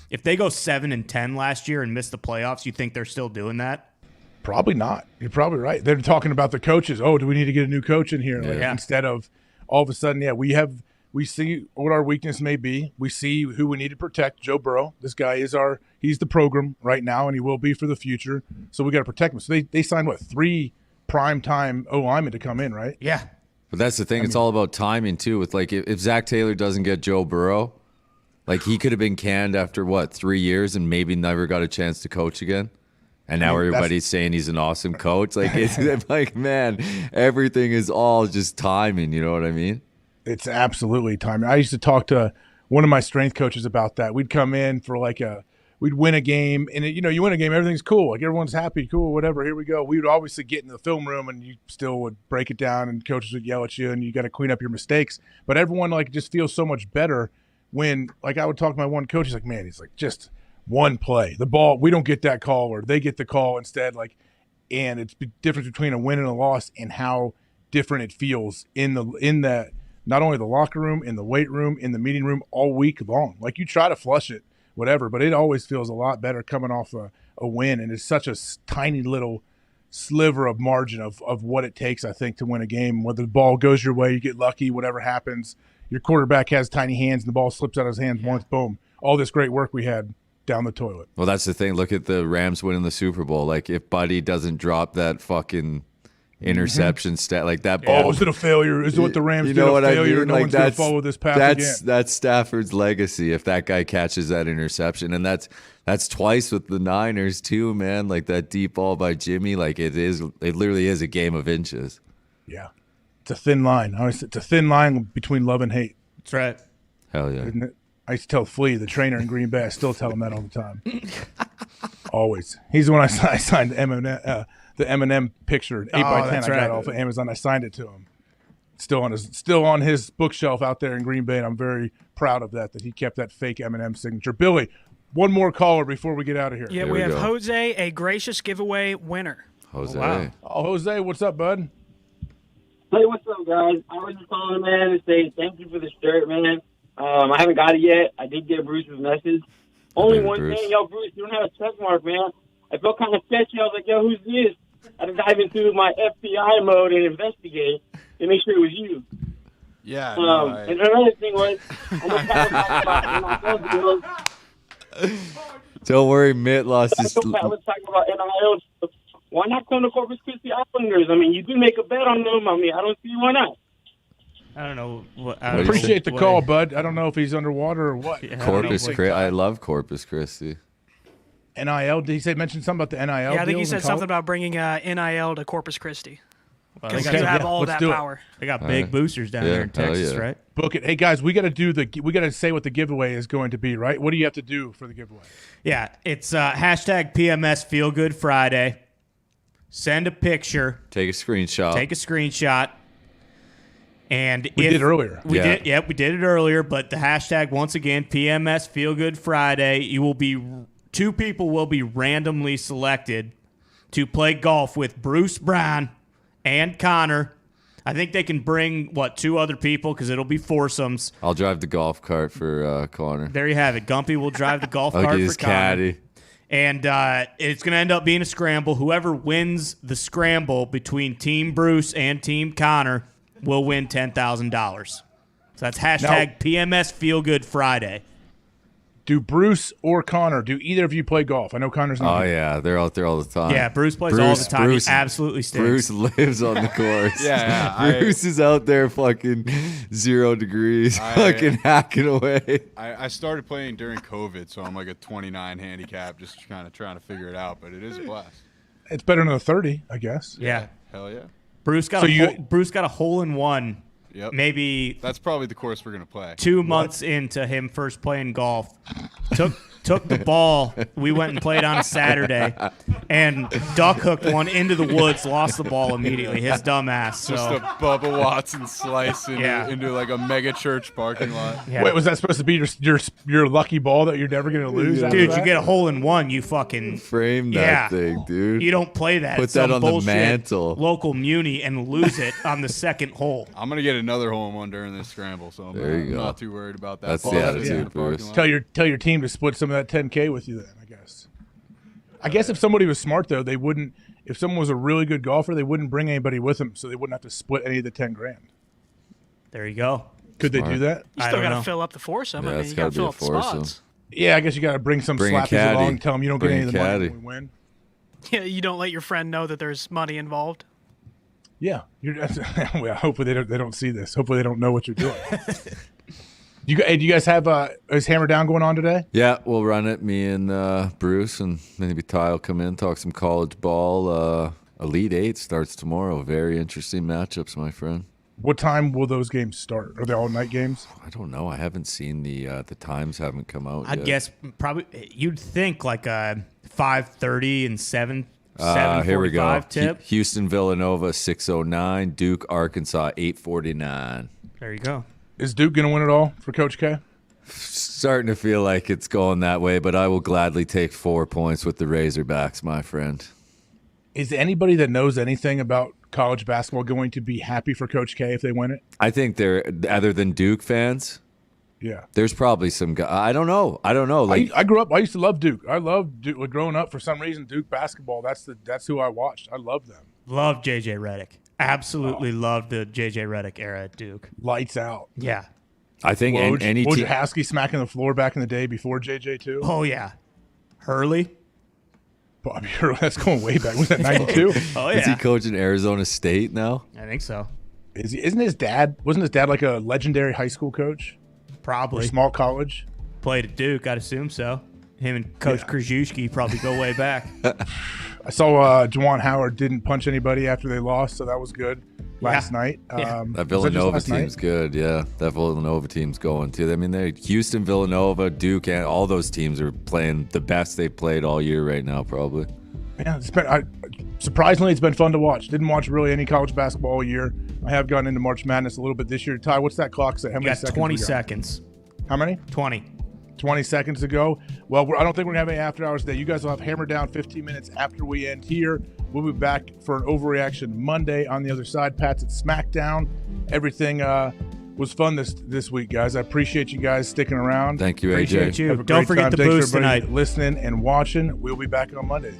If they go 7-10 last year and miss the playoffs, you think they're still doing that? Probably not. You're probably right. They're talking about the coaches. Oh, do we need to get a new coach in here? Instead of all of a sudden, we see what our weakness may be. We see who we need to protect. Joe Burrow. This guy he's the program right now, and he will be for the future. So we got to protect him. So they signed 3 primetime O-linemen to come in, right? Yeah. But that's the thing. It's all about timing too. With if Zach Taylor doesn't get Joe Burrow, he could have been canned after 3 years and maybe never got a chance to coach again. And now everybody's saying he's an awesome coach. It's man, everything is all just timing. You know what I mean? It's absolutely timing. I used to talk to one of my strength coaches about that. We'd come in for we'd win a game, and you win a game, everything's cool. Everyone's happy, cool, whatever. Here we go. We would obviously get in the film room, and you still would break it down, and coaches would yell at you, and you got to clean up your mistakes. But everyone just feels so much better when I would talk to my one coach. He's man, he's just one play, the ball, we don't get that call, or they get the call instead. And it's the difference between a win and a loss, and how different it feels in that. Not only the locker room, in the weight room, in the meeting room, all week long. You try to flush it, whatever, but it always feels a lot better coming off a win. And it's such a tiny little sliver of margin of what it takes, I think, to win a game. Whether the ball goes your way, you get lucky, whatever happens. Your quarterback has tiny hands, and the ball slips out of his hands once, boom. All this great work we had down the toilet. Well, that's the thing. Look at the Rams winning the Super Bowl. If Buddy doesn't drop that fucking interception stat that ball. Oh, is it a failure? Is it what the Rams did? What failure? I mean? No one's going to follow this path again. That's Stafford's legacy if that guy catches that interception. And that's twice with the Niners too, man. That deep ball by Jimmy, it literally is a game of inches. Yeah. It's a thin line. It's a thin line between love and hate. That's right. Hell yeah. Isn't it? I used to tell Flea, the trainer in Green Bay, I still tell him that all the time. Always. He's the one I signed the Eminem picture, 8x10 I got off of Amazon. I signed it to him. Still on his bookshelf out there in Green Bay, and I'm very proud of that he kept that fake Eminem signature. Billy, one more caller before we get out of here. Yeah, we have go. Jose, a gracious giveaway winner. Jose. Oh, wow. Oh, Jose, what's up, bud? Hey, what's up, guys? I was just calling, man, to say thank you for the shirt, man. I haven't got it yet. I did get Bruce's message. Only one thing, yo, Bruce, you don't have a check mark, man. I felt kind of sketchy. I was like, yo, who's this? I had to dive into my FBI mode and investigate to make sure it was you. Yeah. And another thing was, I'm going to Don't worry, Mitt lost his. Pat was talking about NIL. Why not come to Corpus Christi Islanders? I mean, you do make a bet on them. I mean, I don't see why not. I don't know. I appreciate the call, bud. I don't know if he's underwater or what. Corpus Christi. I love Corpus Christi. NIL. Did he say mention something about the NIL? Yeah, I think he deals in said something about bringing NIL to Corpus Christi. Well, Because they you got- have yeah, all let's that do it. power. They got big boosters down there in Texas, right? Book it. Hey guys, we got to say what the giveaway is going to be, right? What do you have to do for the giveaway? Yeah, it's hashtag PMS Feel Good Friday. Send a picture. Take a screenshot. Take a screenshot. And We if- did earlier. We Yeah. did. Yep, we did it earlier. But the hashtag once again, PMS Feel Good Friday. You will be 2 people will be randomly selected to play golf with Bruce Brown and Connor. I think they can bring 2 other people because it'll be foursomes. I'll drive the golf cart for Connor. There you have it. Gumpy will drive the golf I'll cart get for his Connor. caddy. And it's going to end up being a scramble. Whoever wins the scramble between Team Bruce and Team Connor will win $10,000. So that's hashtag PMS Feel Good Friday. Do Bruce or Connor? Do either of you play golf? I know Connor's not. Oh here. yeah, they're out there all the time. Yeah, Bruce plays all the time. He absolutely stinks. Bruce lives on the course. Yeah, Bruce is out there fucking 0 degrees, fucking hacking away. I started playing during COVID, so I'm like a 29 handicap, just kind of trying to figure it out. But it is a blast. It's better than a 30, I guess. Yeah. Hell yeah. Bruce got Bruce got a hole in one. Yep. Maybe that's probably the course we're gonna play. 2 months into him first playing golf, took the ball. We went and played on a Saturday, and duck hooked one into the woods. Lost the ball immediately. His dumb ass. Just a Bubba Watson slice into like a mega church parking lot. Yeah. Wait, was that supposed to be your lucky ball that you're never going to lose? after Dude, that? you get a hole in one, you fucking frame that thing, dude. You don't play that. Put It's that some on the bullshit mantle. Local muni and lose it on the second hole. I'm gonna get another hole in one during this scramble, so There you I'm go. not too worried about that. That's ball the sitting in attitude, the parking Bruce. lot. Tell your team to split some of that 10K with you then, I guess. I guess if somebody was smart though, they wouldn't. If someone was a really good golfer, they wouldn't bring anybody with them, so they wouldn't have to split any of the 10 grand. There you go. Could they do that? You still got to fill up the foursome. I mean, you got to fill up the spots. Yeah, I guess you got to bring some Bring a slappies caddy. along and tell them you don't Bring get a any of the money caddy. when we win. Yeah, you don't let your friend know that there's money involved. Yeah, well, hopefully they don't see this. Hopefully they don't know what you're doing. Do you guys have is Hammer Down going on today? Yeah, we'll run it. Me and Bruce, and maybe Ty will come in, talk some college ball. Elite 8 starts tomorrow. Very interesting matchups, my friend. What time will those games start? Are they all night games? I don't know. I haven't seen the times haven't come out I yet. guess probably you'd think like a 5:30 and 7. Here we go. 7:45 tip. Houston, Villanova, 6:09. Duke, Arkansas, 8:49. There you go. Is Duke going to win it all for Coach K? Starting to feel like it's going that way, but I will gladly take 4 points with the Razorbacks, my friend. Is anybody that knows anything about college basketball going to be happy for Coach K if they win it? I think they're, other than Duke fans, Yeah. there's probably some guy. I don't know. Like I grew up. I used to love Duke. I loved Duke. Like, growing up, for some reason, Duke basketball. That's who I watched. I love them. Love JJ Redick. Absolutely loved the JJ Redick era at Duke. Lights out. Yeah. I think any team. Wojciechowski smacking the floor back in the day before JJ too. Oh yeah. Hurley. Bobby Hurley. That's going way back. Was that 92? Oh Is he yeah. coaching Arizona State now? I think so. Is he? Isn't his dad? Wasn't his dad like a legendary high school coach? Or Probably. small college? Played at Duke, I'd assume so. Him and Coach Krzyzewski probably go way back. I saw Juwan Howard didn't punch anybody after they lost, so that was good last night. That was that just Villanova last night? team's good. Yeah, that Villanova team's going too. I mean, they Houston, Villanova, Duke, and all those teams are playing the best they've played all year right now, probably. Yeah, surprisingly, it's been fun to watch. Didn't watch really any college basketball all year. I have gotten into March Madness a little bit this year. Ty, what's that clock say? How You many got seconds? 20 we got? seconds. How many? 20. 20 seconds to go. Well, I don't think we're going to have any after hours today. You guys will have Hammer Down 15 minutes after we end here. We'll be back for an Overreaction Monday on the other side. Pat's at SmackDown. Everything was fun this week, guys. I appreciate you guys sticking around. Thank you, AJ. Appreciate you. Have a Don't great forget time. the Thanks boost for everybody tonight. listening and watching. We'll be back on Monday.